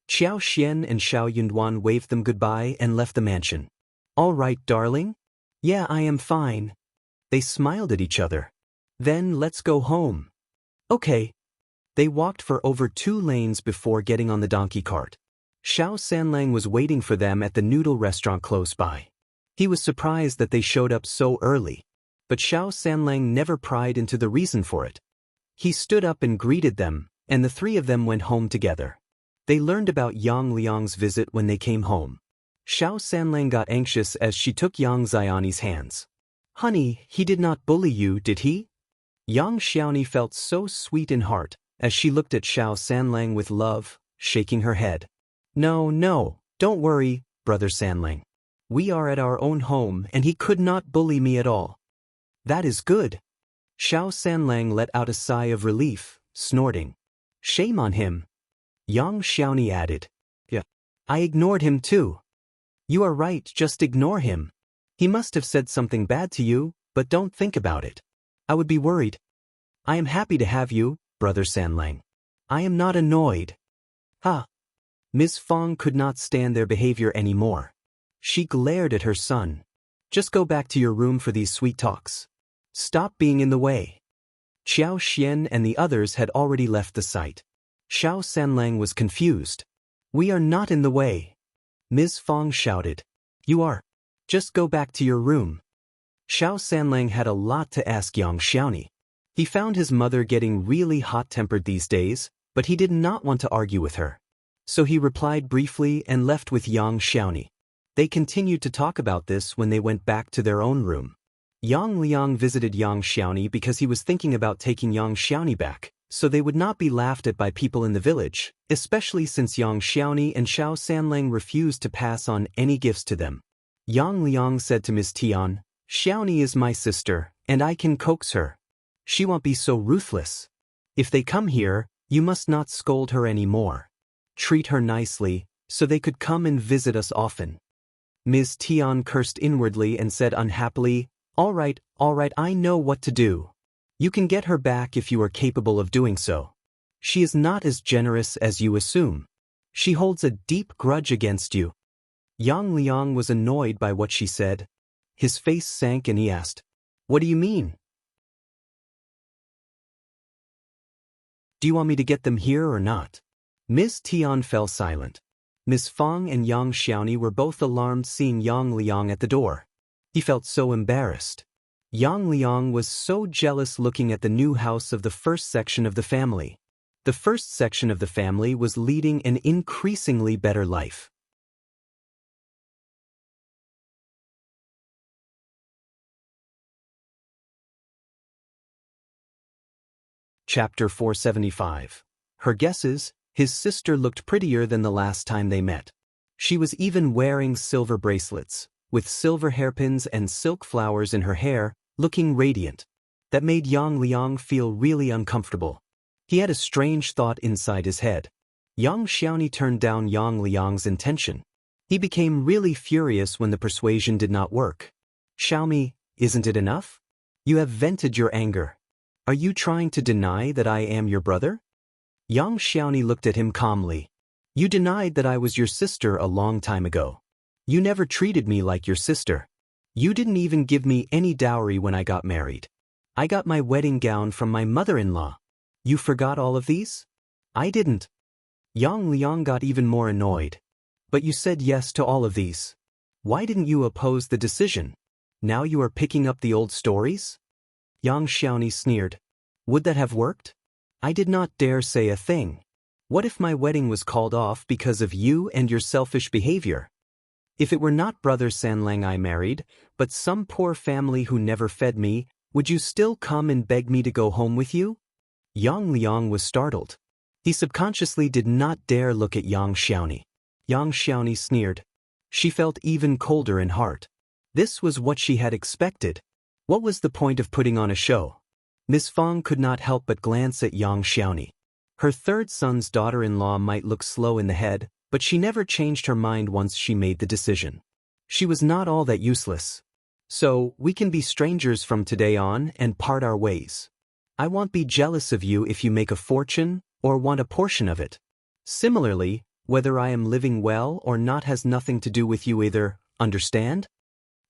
Xiao Xian and Xiao Yunduan waved them goodbye and left the mansion. "All right, darling?" "Yeah, I am fine." They smiled at each other. "Then let's go home." "Okay." They walked for over 2 lanes before getting on the donkey cart. Xiao Sanlang was waiting for them at the noodle restaurant close by. He was surprised that they showed up so early, but Xiao Sanlang never pried into the reason for it. He stood up and greeted them, and the 3 of them went home together. They learned about Yang Liang's visit when they came home. Xiao Sanlang got anxious as she took Yang Xiaoni's hands. "Honey, he did not bully you, did he?" Yang Xiaoni felt so sweet in heart as she looked at Xiao Sanlang with love, shaking her head. No, don't worry, Brother Sanlang. We are at our own home and he could not bully me at all. That is good. Xiao Sanlang let out a sigh of relief, snorting. Shame on him. Yang Xiaoni added. Yeah. I ignored him too. You are right, just ignore him. He must have said something bad to you, but don't think about it. I would be worried. I am happy to have you, Brother Sanlang. I am not annoyed. Ha! Ms. Fang could not stand their behavior anymore. She glared at her son. Just go back to your room for these sweet talks. Stop being in the way. Qiao Xian and the others had already left the site. Xiao Sanlang was confused. We are not in the way. Ms. Fang shouted. You are. Just go back to your room. Xiao Sanlang had a lot to ask Yang Xiaoni. He found his mother getting really hot-tempered these days, but he did not want to argue with her. So he replied briefly and left with Yang Xiaoni. They continued to talk about this when they went back to their own room. Yang Liang visited Yang Xiaoni because he was thinking about taking Yang Xiaoni back, so they would not be laughed at by people in the village, especially since Yang Xiaoni and Xiao Sanlang refused to pass on any gifts to them. Yang Liang said to Ms. Tian, Xiaoni is my sister, and I can coax her. She won't be so ruthless. If they come here, you must not scold her anymore. Treat her nicely, so they could come and visit us often. Ms. Tian cursed inwardly and said unhappily, all right, I know what to do. You can get her back if you are capable of doing so. She is not as generous as you assume. She holds a deep grudge against you. Yang Liang was annoyed by what she said. His face sank and he asked, What do you mean? Do you want me to get them here or not? Ms. Tian fell silent. Ms. Fang and Yang Xiaoni were both alarmed seeing Yang Liang at the door. He felt so embarrassed. Yang Liang was so jealous looking at the new house of the first section of the family. The first section of the family was leading an increasingly better life. Chapter 475. Her guesses, his sister looked prettier than the last time they met. She was even wearing silver bracelets, with silver hairpins and silk flowers in her hair, looking radiant. That made Yang Liang feel really uncomfortable. He had a strange thought inside his head. Yang Xiaoni turned down Yang Liang's intention. He became really furious when the persuasion did not work. Xiaomi, isn't it enough? You have vented your anger. Are you trying to deny that I am your brother? Yang Xiaoni looked at him calmly. You denied that I was your sister a long time ago. You never treated me like your sister. You didn't even give me any dowry when I got married. I got my wedding gown from my mother-in-law. You forgot all of these? I didn't. Yang Liang got even more annoyed. But you said yes to all of these. Why didn't you oppose the decision? Now you are picking up the old stories? Yang Xiaoni sneered. Would that have worked? I did not dare say a thing. What if my wedding was called off because of you and your selfish behavior? If it were not Brother Sanlang I married, but some poor family who never fed me, would you still come and beg me to go home with you? Yang Liang was startled. He subconsciously did not dare look at Yang Xiaoni. Yang Xiaoni sneered. She felt even colder in heart. This was what she had expected. What was the point of putting on a show? Ms. Fang could not help but glance at Yang Xiaoni. Her third son's daughter-in-law might look slow in the head, but she never changed her mind once she made the decision. She was not all that useless. So, we can be strangers from today on and part our ways. I won't be jealous of you if you make a fortune or want a portion of it. Similarly, whether I am living well or not has nothing to do with you either, understand?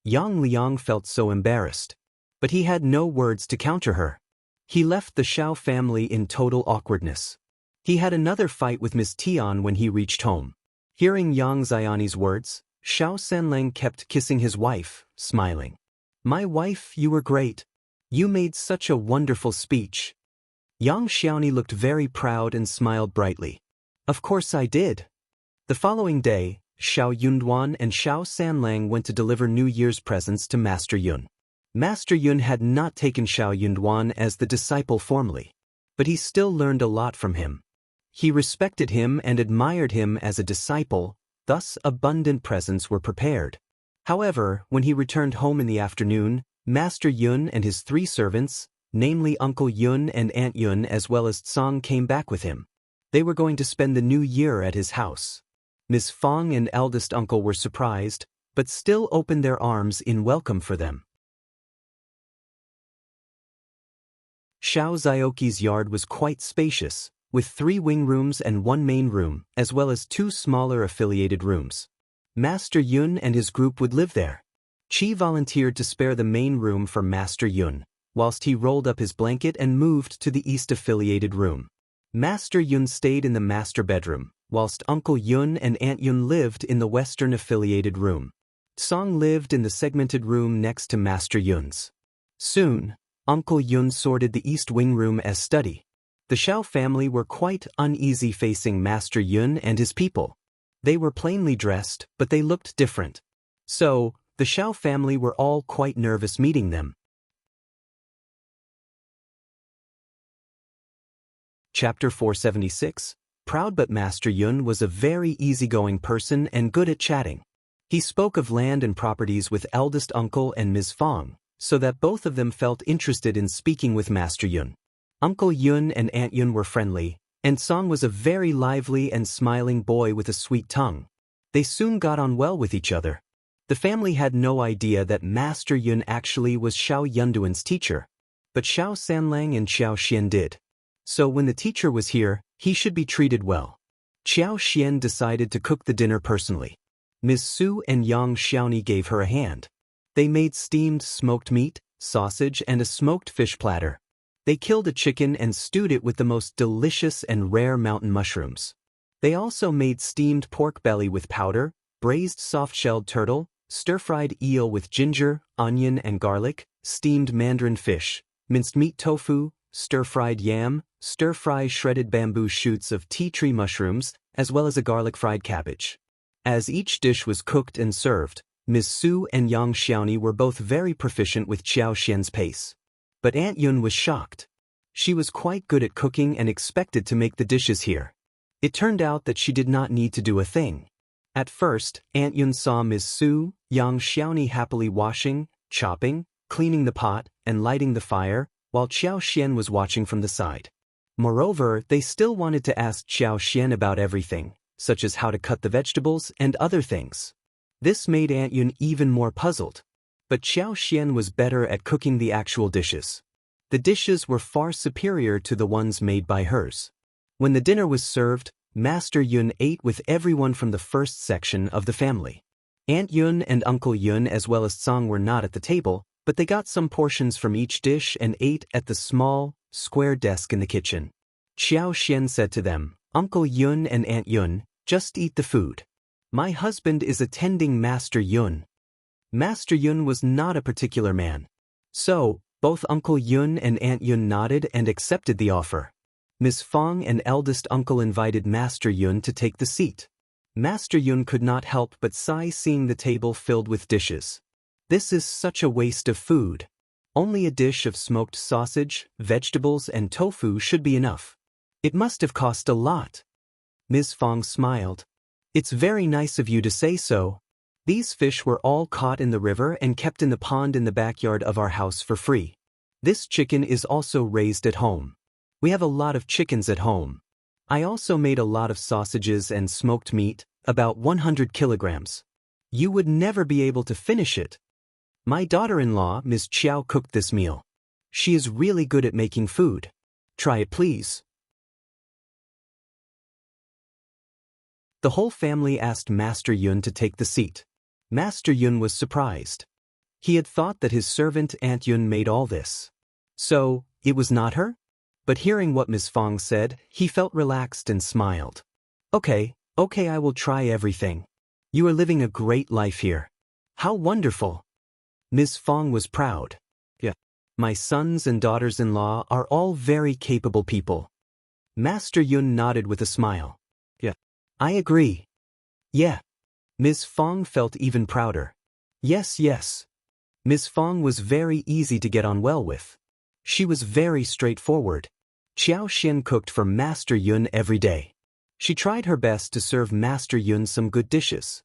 Yang Liang felt so embarrassed. But he had no words to counter her. He left the Xiao family in total awkwardness. He had another fight with Ms. Tian when he reached home. Hearing Yang Xiaoni's words, Xiao Sanlang kept kissing his wife, smiling. My wife, you were great. You made such a wonderful speech. Yang Xiaoni looked very proud and smiled brightly. Of course I did. The following day, Xiao Yunduan and Xiao Sanlang went to deliver New Year's presents to Master Yun. Master Yun had not taken Xiao Yunduan as the disciple formally, but he still learned a lot from him. He respected him and admired him as a disciple, thus abundant presents were prepared. However, when he returned home in the afternoon, Master Yun and his 3 servants, namely Uncle Yun and Aunt Yun as well as Tsang, came back with him. They were going to spend the new year at his house. Ms. Fang and eldest uncle were surprised, but still opened their arms in welcome for them. Xiao Zioki's yard was quite spacious, with 3 wing rooms and 1 main room, as well as 2 smaller affiliated rooms. Master Yun and his group would live there. Qi volunteered to spare the main room for Master Yun, whilst he rolled up his blanket and moved to the east affiliated room. Master Yun stayed in the master bedroom, whilst Uncle Yun and Aunt Yun lived in the western affiliated room. Tsang lived in the segmented room next to Master Yun's. Soon, Uncle Yun sorted the east wing room as study. The Qiao family were quite uneasy facing Master Yun and his people. They were plainly dressed, but they looked different. So, the Qiao family were all quite nervous meeting them. Chapter 476. Proud, but Master Yun was a very easygoing person and good at chatting. He spoke of land and properties with eldest uncle and Ms. Fang, so that both of them felt interested in speaking with Master Yun. Uncle Yun and Aunt Yun were friendly, and Tsang was a very lively and smiling boy with a sweet tongue. They soon got on well with each other. The family had no idea that Master Yun actually was Xiao Yunduan's teacher, but Xiao Sanlang and Xiao Xian did. So when the teacher was here, he should be treated well. Xiao Xian decided to cook the dinner personally. Ms. Su and Yang Xiaoni gave her a hand. They made steamed smoked meat, sausage and a smoked fish platter. They killed a chicken and stewed it with the most delicious and rare mountain mushrooms. They also made steamed pork belly with powder, braised soft-shelled turtle, stir-fried eel with ginger, onion and garlic, steamed mandarin fish, minced meat tofu, stir-fried yam, stir-fry shredded bamboo shoots of tea tree mushrooms, as well as a garlic-fried cabbage. As each dish was cooked and served, Ms. Su and Yang Xiaoni were both very proficient with Xiao Xian's pace. But Aunt Yun was shocked. She was quite good at cooking and expected to make the dishes here. It turned out that she did not need to do a thing. At first, Aunt Yun saw Ms. Su, Yang Xiaoni happily washing, chopping, cleaning the pot, and lighting the fire, while Xiao Xian was watching from the side. Moreover, they still wanted to ask Xiao Xian about everything, such as how to cut the vegetables and other things. This made Aunt Yun even more puzzled. But Xiao Xian was better at cooking the actual dishes. The dishes were far superior to the ones made by hers. When the dinner was served, Master Yun ate with everyone from the first section of the family. Aunt Yun and Uncle Yun as well as Tsang were not at the table, but they got some portions from each dish and ate at the small, square desk in the kitchen. Xiao Xian said to them, "Uncle Yun and Aunt Yun, just eat the food. My husband is attending Master Yun." Master Yun was not a particular man. So, both Uncle Yun and Aunt Yun nodded and accepted the offer. Ms. Fang and eldest uncle invited Master Yun to take the seat. Master Yun could not help but sigh seeing the table filled with dishes. This is such a waste of food. Only a dish of smoked sausage, vegetables and tofu should be enough. It must have cost a lot. Ms. Fang smiled. "It's very nice of you to say so. These fish were all caught in the river and kept in the pond in the backyard of our house for free. This chicken is also raised at home. We have a lot of chickens at home. I also made a lot of sausages and smoked meat, about 100 kilograms. You would never be able to finish it. My daughter-in-law, Ms. Qiao, cooked this meal. She is really good at making food. Try it, please." The whole family asked Master Yun to take the seat. Master Yun was surprised. He had thought that his servant Aunt Yun made all this. So, it was not her? But hearing what Ms. Fang said, he felt relaxed and smiled. Okay, I will try everything. You are living a great life here. How wonderful." Ms. Fang was proud. "Yeah. My sons and daughters-in-law are all very capable people." Master Yun nodded with a smile. "Yeah. I agree." "Yeah." Ms. Fang felt even prouder. Yes. Ms. Fang was very easy to get on well with. She was very straightforward. Xiao Xian cooked for Master Yun every day. She tried her best to serve Master Yun some good dishes.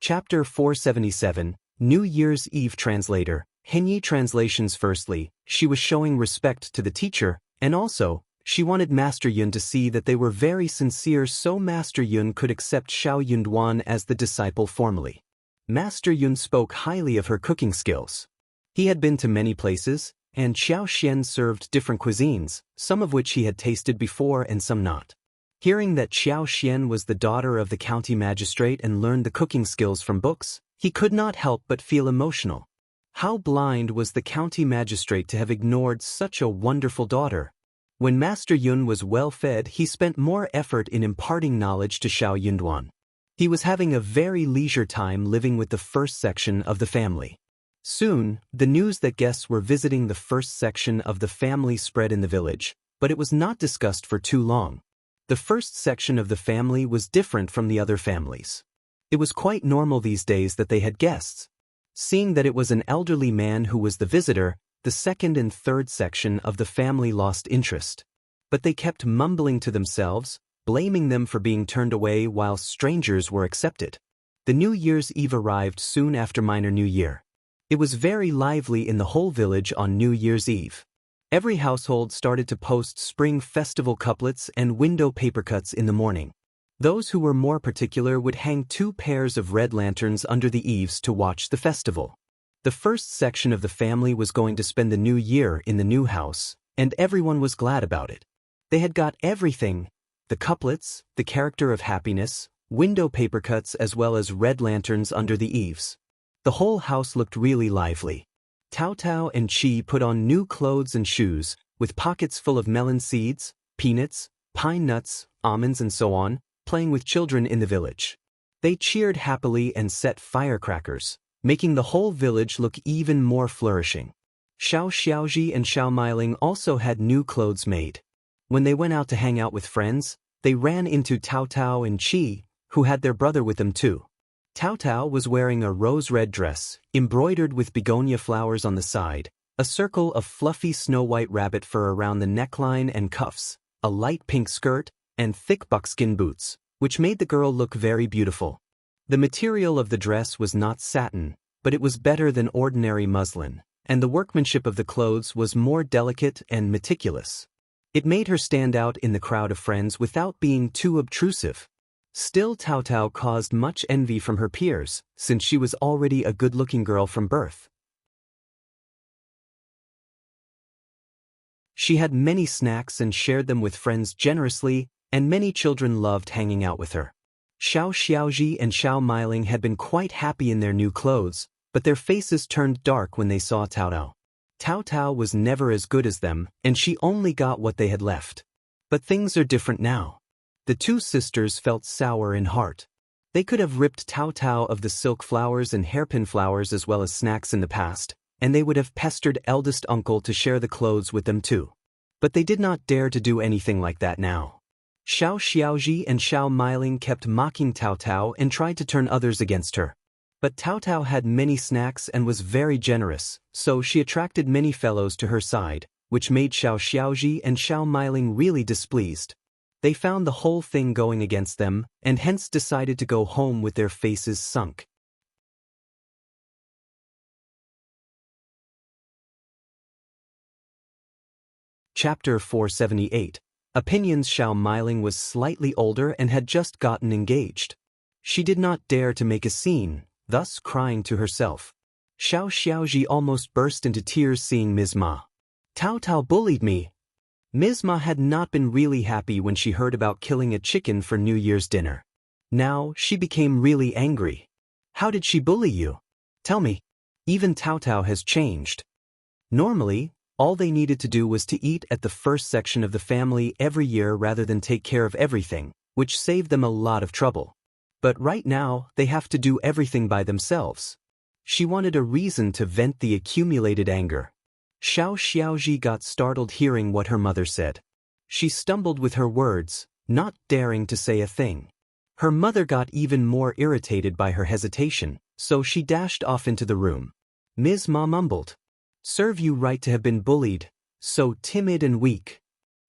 Chapter 477, New Year's Eve Translator, Henyi Translations. Firstly, she was showing respect to the teacher, and also, she wanted Master Yun to see that they were very sincere, so Master Yun could accept Xiao Yunduan as the disciple formally. Master Yun spoke highly of her cooking skills. He had been to many places, and Xiao Xian served different cuisines, some of which he had tasted before and some not. Hearing that Xiao Xian was the daughter of the county magistrate and learned the cooking skills from books, he could not help but feel emotional. How blind was the county magistrate to have ignored such a wonderful daughter. When Master Yun was well fed, he spent more effort in imparting knowledge to Xiao Yunduan. He was having a very leisure time living with the first section of the family. Soon, the news that guests were visiting the first section of the family spread in the village, but it was not discussed for too long. The first section of the family was different from the other families. It was quite normal these days that they had guests. Seeing that it was an elderly man who was the visitor, the second and third section of the family lost interest. But they kept mumbling to themselves, blaming them for being turned away while strangers were accepted. The New Year's Eve arrived soon after Minor New Year. It was very lively in the whole village on New Year's Eve. Every household started to post spring festival couplets and window paper cuts in the morning. Those who were more particular would hang 2 pairs of red lanterns under the eaves to watch the festival. The first section of the family was going to spend the new year in the new house, and everyone was glad about it. They had got everything: the couplets, the character of happiness, window paper cuts, as well as red lanterns under the eaves. The whole house looked really lively. Tao Tao and Qi put on new clothes and shoes, with pockets full of melon seeds, peanuts, pine nuts, almonds and so on, playing with children in the village. They cheered happily and set firecrackers, making the whole village look even more flourishing. Xiao Xiaoji and Xiao Meiling also had new clothes made. When they went out to hang out with friends, they ran into Tao Tao and Qi, who had their brother with them too. Tao Tao was wearing a rose-red dress, embroidered with begonia flowers on the side, a circle of fluffy snow-white rabbit fur around the neckline and cuffs, a light pink skirt, and thick buckskin boots, which made the girl look very beautiful. The material of the dress was not satin, but it was better than ordinary muslin, and the workmanship of the clothes was more delicate and meticulous. It made her stand out in the crowd of friends without being too obtrusive. Still, Tao Tao caused much envy from her peers, since she was already a good-looking girl from birth. She had many snacks and shared them with friends generously, and many children loved hanging out with her. Xiao Xiaoji and Xiao Meiling had been quite happy in their new clothes, but their faces turned dark when they saw Tao Tao. Tao Tao was never as good as them, and she only got what they had left. But things are different now. The 2 sisters felt sour in heart. They could have ripped Tao Tao of the silk flowers and hairpin flowers as well as snacks in the past, and they would have pestered eldest uncle to share the clothes with them too. But they did not dare to do anything like that now. Xiao Xiaoji and Xiao Meiling kept mocking Tao Tao and tried to turn others against her. But Tao Tao had many snacks and was very generous, so she attracted many fellows to her side, which made Xiao Xiaoji and Xiao Meiling really displeased. They found the whole thing going against them, and hence decided to go home with their faces sunk. Chapter 478. Opinions. Xiao Meiling was slightly older and had just gotten engaged. She did not dare to make a scene, thus crying to herself. Xiao Xiaoji almost burst into tears seeing Ms. Ma. Tao Tao bullied me. Ms. Ma had not been really happy when she heard about killing a chicken for New Year's dinner. Now, she became really angry. How did she bully you? Tell me. Even Tao Tao has changed. Normally, all they needed to do was to eat at the first section of the family every year rather than take care of everything, which saved them a lot of trouble. But right now, they have to do everything by themselves. She wanted a reason to vent the accumulated anger. Xiao Xiaoji got startled hearing what her mother said. She stumbled with her words, not daring to say a thing. Her mother got even more irritated by her hesitation, so she dashed off into the room. Ms. Ma mumbled, "Serve you right to have been bullied, so timid and weak."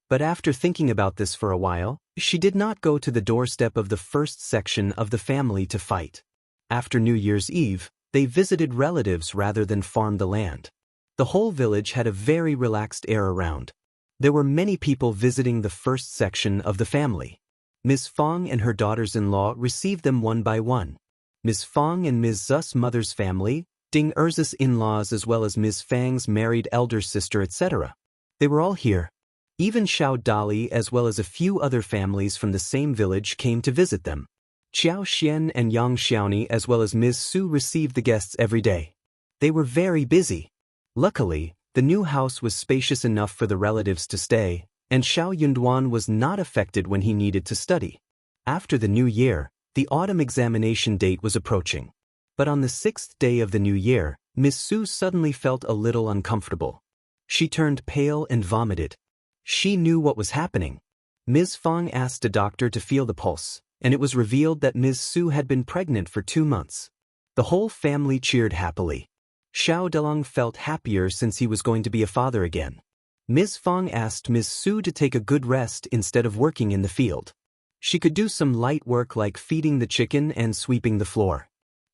But after thinking about this for a while, she did not go to the doorstep of the first section of the family to fight. After New Year's Eve, they visited relatives rather than farmed the land. The whole village had a very relaxed air around. There were many people visiting the first section of the family. Ms. Fang and her daughters-in-law received them one by one. Ms. Fang and Ms. Zu's mother's family, Ding Erza's in-laws as well as Ms. Fang's married elder sister etc. They were all here. Even Xiao Dali as well as a few other families from the same village came to visit them. Qiao Xian and Yang Xiaoni as well as Ms. Su received the guests every day. They were very busy. Luckily, the new house was spacious enough for the relatives to stay, and Xiao Yunduan was not affected when he needed to study. After the new year, the autumn examination date was approaching. But on the 6th day of the new year, Miss Su suddenly felt a little uncomfortable. She turned pale and vomited. She knew what was happening. Ms. Fang asked a doctor to feel the pulse, and it was revealed that Ms. Su had been pregnant for 2 months. The whole family cheered happily. Xiao Delong felt happier since he was going to be a father again. Ms. Fang asked Ms. Su to take a good rest instead of working in the field. She could do some light work like feeding the chicken and sweeping the floor.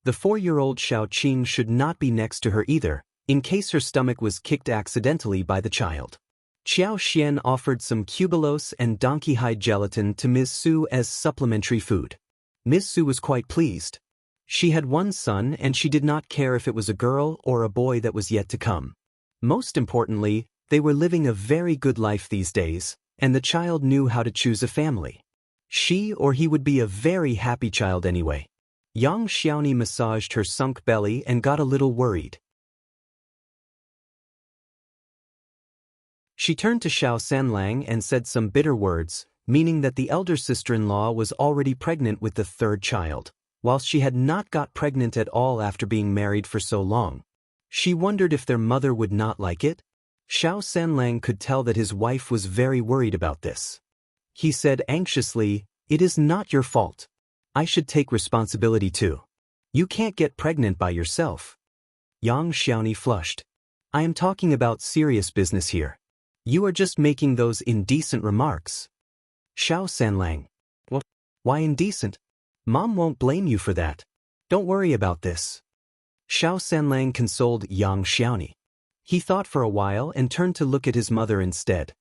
The 4-year-old Xiao Qing should not be next to her either, in case her stomach was kicked accidentally by the child. Qiao Xian offered some cubilose and donkey hide gelatin to Ms. Su as supplementary food. Ms. Su was quite pleased. She had one son and she did not care if it was a girl or a boy that was yet to come. Most importantly, they were living a very good life these days, and the child knew how to choose a family. She or he would be a very happy child anyway. Yang Xiaoni massaged her sunk belly and got a little worried. She turned to Xiao Sanlang and said some bitter words, meaning that the elder sister-in-law was already pregnant with the 3rd child, whilst she had not got pregnant at all after being married for so long. She wondered if their mother would not like it. Xiao Sanlang could tell that his wife was very worried about this. He said anxiously, "It is not your fault. I should take responsibility too. You can't get pregnant by yourself." Yang Xiaoni flushed. "I am talking about serious business here. You are just making those indecent remarks." Xiao Sanlang. "What? Why indecent? Mom won't blame you for that. Don't worry about this." Xiao Sanlang consoled Yang Xiaoni. He thought for a while and turned to look at his mother instead.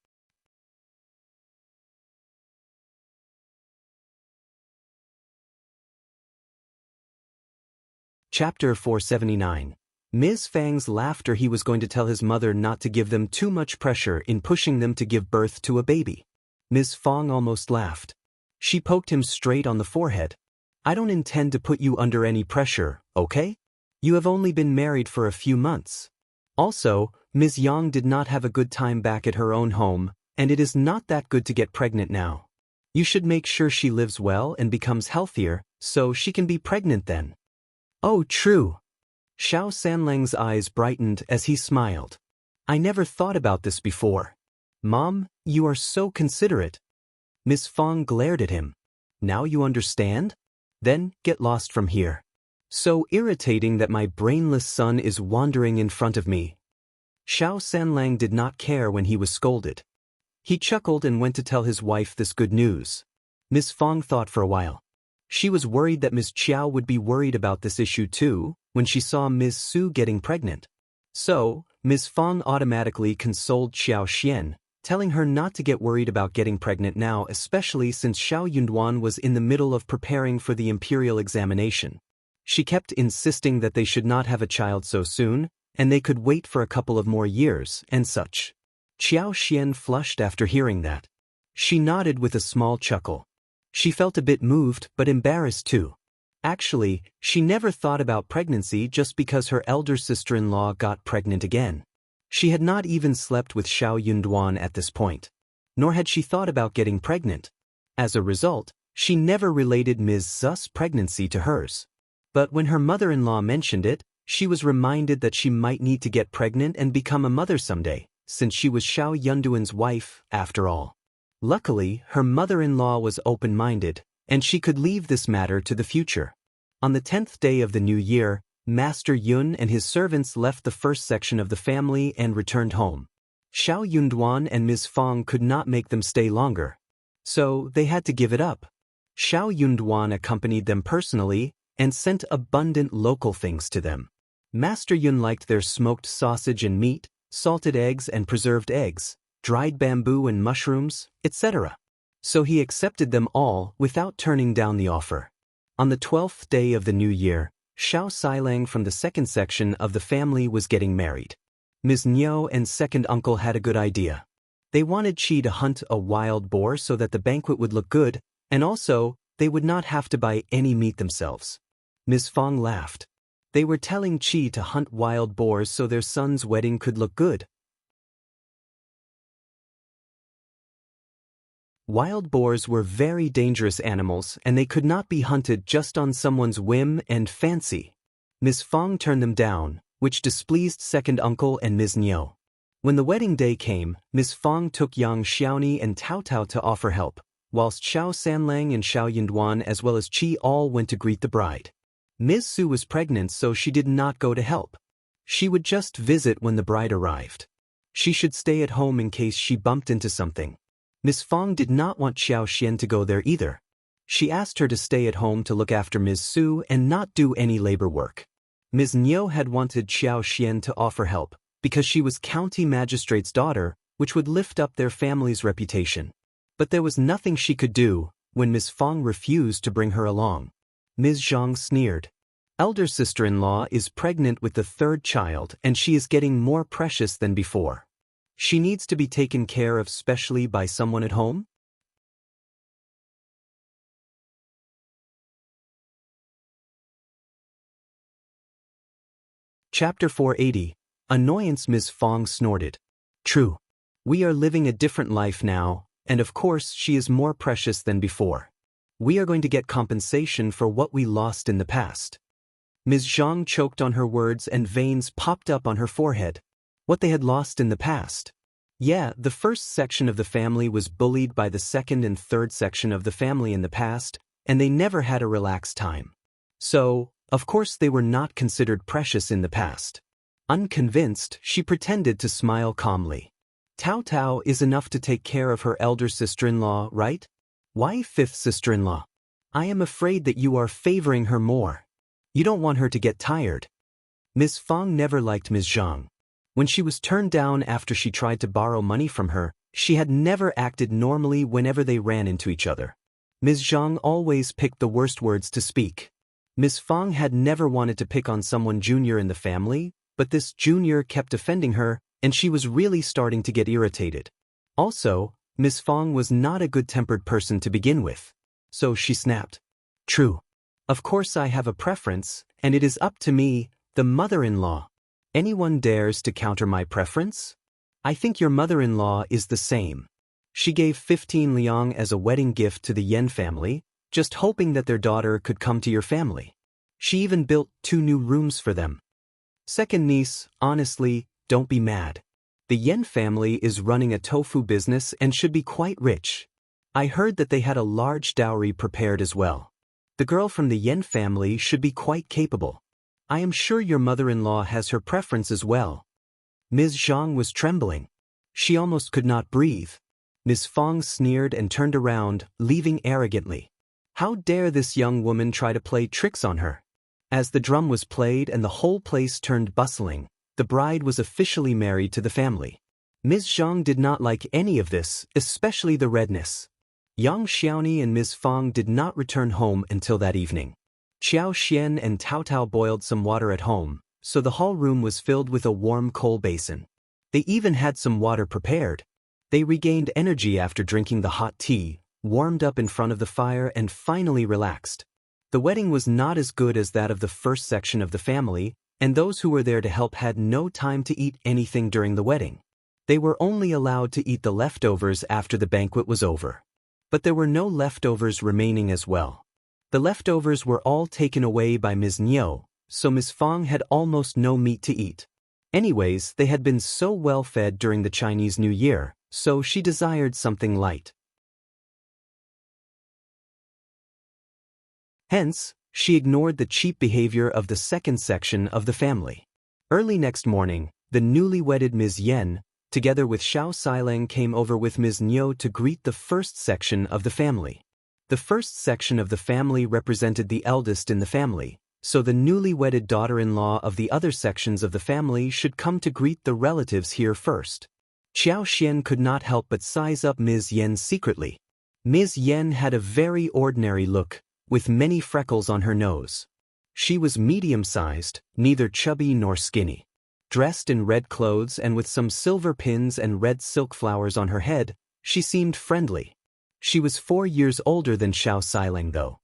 Chapter 479. Ms. Fang's laughter. He was going to tell his mother not to give them too much pressure in pushing them to give birth to a baby. Ms. Fang almost laughed. She poked him straight on the forehead. "I don't intend to put you under any pressure, okay? You have only been married for a few months. Also, Ms. Yang did not have a good time back at her own home, and it is not that good to get pregnant now. You should make sure she lives well and becomes healthier, so she can be pregnant then." "Oh, true." Xiao Sanlang's eyes brightened as he smiled. "I never thought about this before. Mom, you are so considerate." Miss Fang glared at him. "Now you understand? Then, get lost from here. So irritating that my brainless son is wandering in front of me." Xiao Sanlang did not care when he was scolded. He chuckled and went to tell his wife this good news. Miss Fang thought for a while. She was worried that Miss Qiao would be worried about this issue too, when she saw Ms. Su getting pregnant. So, Ms. Fang automatically consoled Xiao Xian, telling her not to get worried about getting pregnant now, especially since Xiao Yunduan was in the middle of preparing for the imperial examination. She kept insisting that they should not have a child so soon, and they could wait for a couple of more years, and such. Xiao Xian flushed after hearing that. She nodded with a small chuckle. She felt a bit moved but embarrassed too. Actually, she never thought about pregnancy just because her elder sister-in-law got pregnant again. She had not even slept with Xiao Yunduan at this point. Nor had she thought about getting pregnant. As a result, she never related Ms. Zu's pregnancy to hers. But when her mother-in-law mentioned it, she was reminded that she might need to get pregnant and become a mother someday, since she was Xiao Yunduan's wife, after all. Luckily, her mother-in-law was open-minded, and she could leave this matter to the future. On the 10th day of the new year, Master Yun and his servants left the first section of the family and returned home. Xiao Yunduan and Ms. Fang could not make them stay longer. So, they had to give it up. Xiao Yunduan accompanied them personally, and sent abundant local things to them. Master Yun liked their smoked sausage and meat, salted eggs and preserved eggs, dried bamboo and mushrooms, etc. So he accepted them all without turning down the offer. On the 12th day of the new year, Xiao Sailang from the second section of the family was getting married. Ms. Niu and second uncle had a good idea. They wanted Qi to hunt a wild boar so that the banquet would look good, and also, they would not have to buy any meat themselves. Ms. Fang laughed. They were telling Qi to hunt wild boars so their son's wedding could look good. Wild boars were very dangerous animals and they could not be hunted just on someone's whim and fancy. Ms. Fang turned them down, which displeased second uncle and Ms. Niu. When the wedding day came, Ms. Fang took Yang Xiaoni and Tao Tao to offer help, whilst Xiao Sanlang and Xiao Yinduan as well as Qi all went to greet the bride. Ms. Su was pregnant so she did not go to help. She would just visit when the bride arrived. She should stay at home in case she bumped into something. Ms. Fang did not want Xiao Xian to go there either. She asked her to stay at home to look after Ms. Su and not do any labor work. Ms. Niu had wanted Xiao Xian to offer help, because she was county magistrate's daughter, which would lift up their family's reputation. But there was nothing she could do when Ms. Fang refused to bring her along. Ms. Zhang sneered. Elder sister-in-law is pregnant with the third child and she is getting more precious than before. She needs to be taken care of specially by someone at home? Chapter 480. Annoyance. Ms. Fang snorted. True. We are living a different life now, and of course she is more precious than before. We are going to get compensation for what we lost in the past. Ms. Zhang choked on her words and veins popped up on her forehead. What they had lost in the past. Yeah, the first section of the family was bullied by the second and third section of the family in the past, and they never had a relaxed time. So, of course they were not considered precious in the past. Unconvinced, she pretended to smile calmly. Tao Tao is enough to take care of her elder sister-in-law, right? Why fifth sister-in-law? I am afraid that you are favoring her more. You don't want her to get tired. Ms. Fang never liked Ms. Zhang. When she was turned down after she tried to borrow money from her, she had never acted normally whenever they ran into each other. Ms. Zhang always picked the worst words to speak. Ms. Fang had never wanted to pick on someone junior in the family, but this junior kept offending her, and she was really starting to get irritated. Also, Ms. Fang was not a good-tempered person to begin with. So she snapped. True. Of course I have a preference, and it is up to me, the mother-in-law. Anyone dares to counter my preference? I think your mother-in-law is the same. She gave 15 liang as a wedding gift to the Yen family, just hoping that their daughter could come to your family. She even built 2 new rooms for them. Second niece, honestly, don't be mad. The Yen family is running a tofu business and should be quite rich. I heard that they had a large dowry prepared as well. The girl from the Yen family should be quite capable. I am sure your mother-in-law has her preference as well. Ms. Zhang was trembling. She almost could not breathe. Ms. Fang sneered and turned around, leaving arrogantly. How dare this young woman try to play tricks on her? As the drum was played and the whole place turned bustling, the bride was officially married to the family. Ms. Zhang did not like any of this, especially the redness. Yang Xiaoni and Ms. Fang did not return home until that evening. Qiao Xian and Tao Tao boiled some water at home, so the hall room was filled with a warm coal basin. They even had some water prepared. They regained energy after drinking the hot tea, warmed up in front of the fire and finally relaxed. The wedding was not as good as that of the first section of the family, and those who were there to help had no time to eat anything during the wedding. They were only allowed to eat the leftovers after the banquet was over. But there were no leftovers remaining as well. The leftovers were all taken away by Ms. Niu, so Ms. Fang had almost no meat to eat. Anyways, they had been so well fed during the Chinese New Year, so she desired something light. Hence, she ignored the cheap behavior of the second section of the family. Early next morning, the newly wedded Ms. Yen, together with Xiao Sailang, came over with Ms. Niu to greet the first section of the family. The first section of the family represented the eldest in the family, so the newly wedded daughter-in-law of the other sections of the family should come to greet the relatives here first. Qiao Xian could not help but size up Ms. Yen secretly. Ms. Yen had a very ordinary look, with many freckles on her nose. She was medium-sized, neither chubby nor skinny. Dressed in red clothes and with some silver pins and red silk flowers on her head, she seemed friendly. She was 4 years older than Xiao Silang though.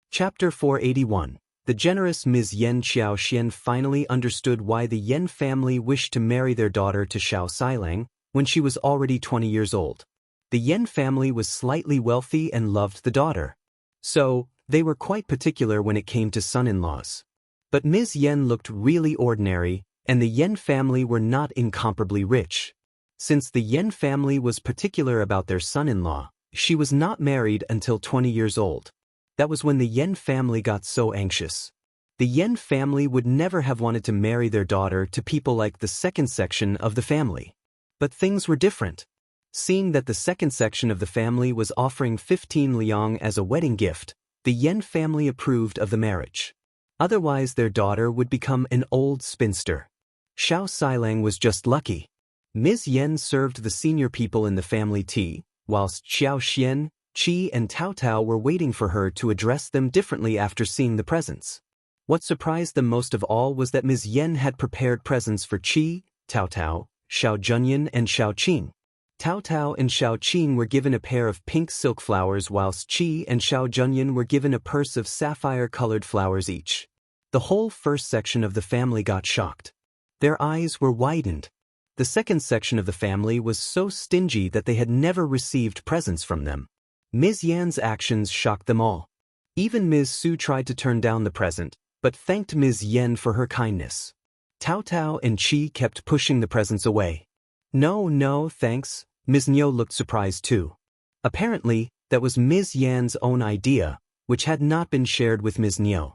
Chapter 481. The generous Ms. Yen. Qiao Xian finally understood why the Yen family wished to marry their daughter to Xiao Silang when she was already 20 years old. The Yen family was slightly wealthy and loved the daughter. So, they were quite particular when it came to son-in-laws. But Ms. Yen looked really ordinary, and the Yen family were not incomparably rich. Since the Yen family was particular about their son-in-law, she was not married until 20 years old. That was when the Yen family got so anxious. The Yen family would never have wanted to marry their daughter to people like the second section of the family. But things were different. Seeing that the second section of the family was offering 15 liang as a wedding gift, the Yen family approved of the marriage. Otherwise their daughter would become an old spinster. Xiao Silang was just lucky. Ms. Yen served the senior people in the family tea, whilst Qiao Xian, Qi and Tao Tao were waiting for her to address them differently after seeing the presents. What surprised them most of all was that Ms. Yen had prepared presents for Qi, Tao Tao, Xiao Junyan and Xiao Qing. Tao Tao and Xiao Qing were given a pair of pink silk flowers whilst Qi and Xiao Junyan were given a purse of sapphire-colored flowers each. The whole first section of the family got shocked. Their eyes were widened. The second section of the family was so stingy that they had never received presents from them. Ms. Yan's actions shocked them all. Even Ms. Su tried to turn down the present, but thanked Ms. Yen for her kindness. Tao Tao and Qi kept pushing the presents away. No, thanks. Ms. Niu looked surprised too. Apparently, that was Ms. Yan's own idea, which had not been shared with Ms. Niu.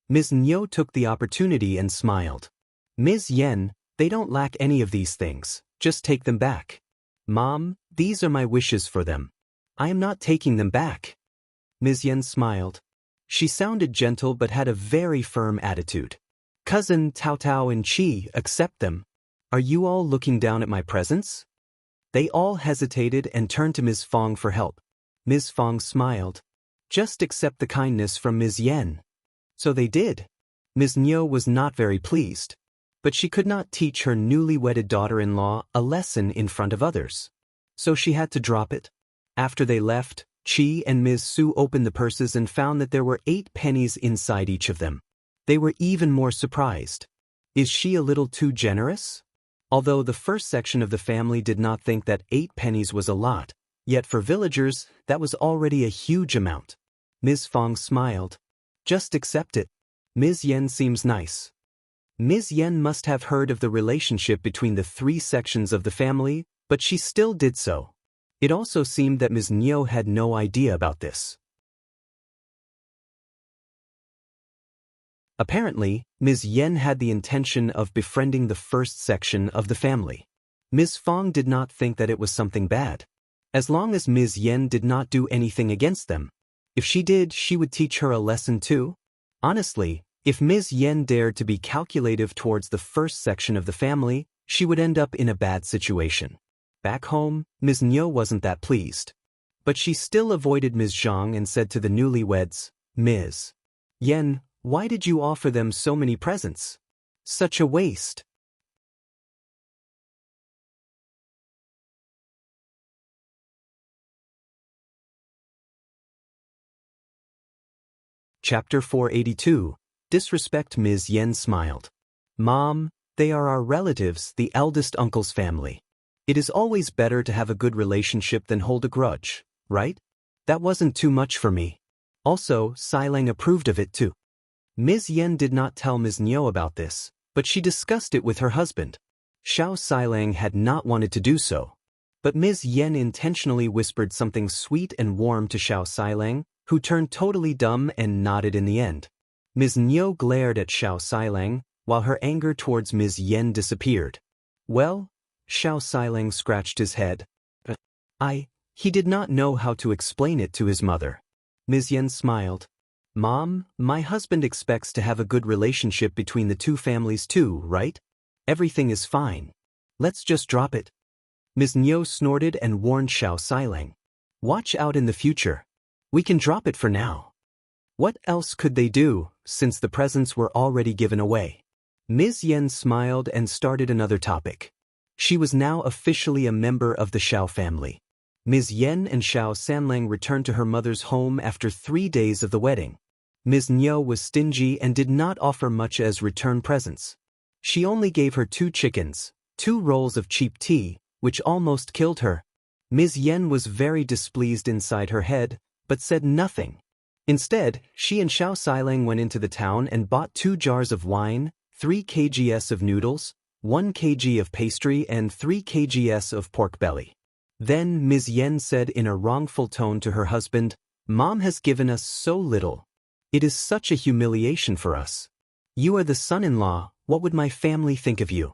Ms. Niu took the opportunity and smiled. Ms. Yen, they don't lack any of these things, just take them back. Mom, these are my wishes for them. I am not taking them back. Ms. Yen smiled. She sounded gentle but had a very firm attitude. Cousin Tao Tao and Qi, accept them. Are you all looking down at my presents? They all hesitated and turned to Ms. Fang for help. Ms. Fang smiled. Just accept the kindness from Ms. Yen. So they did. Ms. Niu was not very pleased. But she could not teach her newly wedded daughter-in-law a lesson in front of others. So she had to drop it. After they left, Qi and Ms. Su opened the purses and found that there were 8 pennies inside each of them. They were even more surprised. Is she a little too generous? Although the first section of the family did not think that 8 pennies was a lot, yet for villagers, that was already a huge amount. Ms. Fang smiled. Just accept it. Ms. Yen seems nice. Ms. Yen must have heard of the relationship between the 3 sections of the family, but she still did so. It also seemed that Ms. Niu had no idea about this. Apparently, Ms. Yen had the intention of befriending the first section of the family. Ms. Fang did not think that it was something bad. As long as Ms. Yen did not do anything against them. If she did, she would teach her a lesson too. Honestly, if Ms. Yen dared to be calculative towards the first section of the family, she would end up in a bad situation. Back home, Ms. Niu wasn't that pleased. But she still avoided Ms. Zhang and said to the newlyweds, Ms. Yen, why did you offer them so many presents? Such a waste. Chapter 482. Disrespect. Ms. Yen smiled. Mom, they are our relatives, the eldest uncle's family. It is always better to have a good relationship than hold a grudge, right? That wasn't too much for me. Also, Silang approved of it too. Ms. Yen did not tell Ms. Niu about this, but she discussed it with her husband. Xiao Silang had not wanted to do so. But Ms. Yen intentionally whispered something sweet and warm to Xiao Silang, who turned totally dumb and nodded in the end. Ms. Niu glared at Xiao Silang, while her anger towards Ms. Yen disappeared. Well? Xiao Siling scratched his head. He did not know how to explain it to his mother. Ms. Yen smiled. Mom, my husband expects to have a good relationship between the two families too, right? Everything is fine. Let's just drop it. Ms. Niu snorted and warned Xiao Siling. Watch out in the future. We can drop it for now. What else could they do, since the presents were already given away? Ms. Yen smiled and started another topic. She was now officially a member of the Xiao family. Ms. Yen and Xiao Sanlang returned to her mother's home after 3 days of the wedding. Ms. Niu was stingy and did not offer much as return presents. She only gave her 2 chickens, 2 rolls of cheap tea, which almost killed her. Ms. Yen was very displeased inside her head, but said nothing. Instead, she and Xiao Silang went into the town and bought 2 jars of wine, 3 kgs of noodles, 1 kg of pastry and 3 kgs of pork belly. Then Ms. Yen said in a wrongful tone to her husband, Mom has given us so little. It is such a humiliation for us. You are the son-in-law, what would my family think of you?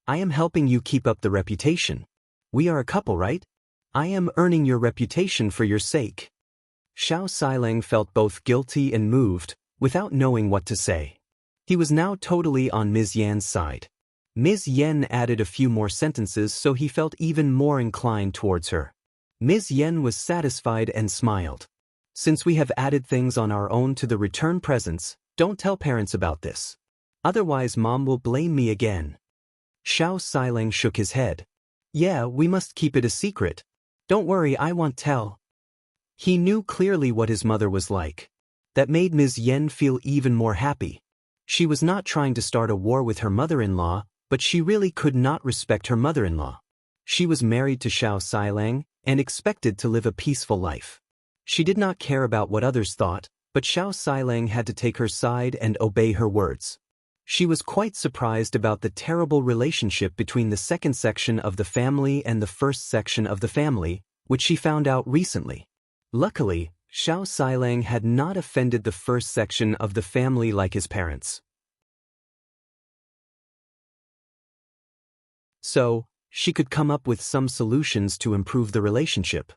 I am helping you keep up the reputation. We are a couple, right? I am earning your reputation for your sake. Xiao Silang felt both guilty and moved, without knowing what to say. He was now totally on Ms. Yan's side. Ms. Yen added a few more sentences so he felt even more inclined towards her. Ms. Yen was satisfied and smiled. Since we have added things on our own to the return presents, don't tell parents about this. Otherwise Mom will blame me again. Xiao Silang shook his head. Yeah, we must keep it a secret. Don't worry, I won't tell. He knew clearly what his mother was like. That made Ms. Yen feel even more happy. She was not trying to start a war with her mother-in-law, but she really could not respect her mother-in-law. She was married to Xiao Silang and expected to live a peaceful life. She did not care about what others thought, but Xiao Silang had to take her side and obey her words. She was quite surprised about the terrible relationship between the second section of the family and the first section of the family, which she found out recently. Luckily, Xiao Silang had not offended the first section of the family like his parents. So, she could come up with some solutions to improve the relationship.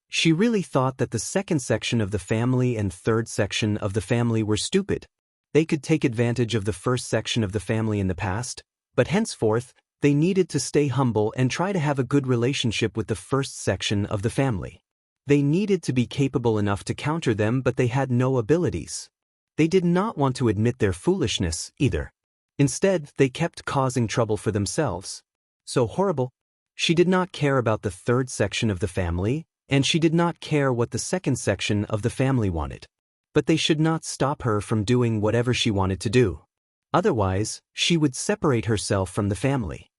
She really thought that the second section of the family and third section of the family were stupid. They could take advantage of the first section of the family in the past, but henceforth, they needed to stay humble and try to have a good relationship with the first section of the family. They needed to be capable enough to counter them, but they had no abilities. They did not want to admit their foolishness, either. Instead, they kept causing trouble for themselves. So horrible. She did not care about the third section of the family, and she did not care what the second section of the family wanted. But they should not stop her from doing whatever she wanted to do. Otherwise, she would separate herself from the family.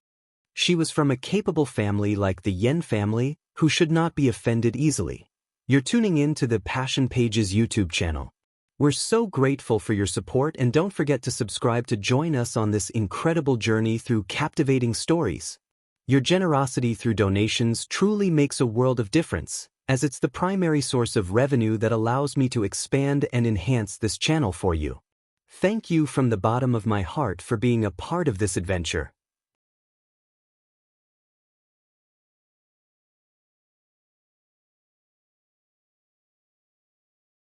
She was from a capable family like the Yen family, who should not be offended easily. You're tuning in to the Passion Pages YouTube channel. We're so grateful for your support, and don't forget to subscribe to join us on this incredible journey through captivating stories. Your generosity through donations truly makes a world of difference, as it's the primary source of revenue that allows me to expand and enhance this channel for you. Thank you from the bottom of my heart for being a part of this adventure.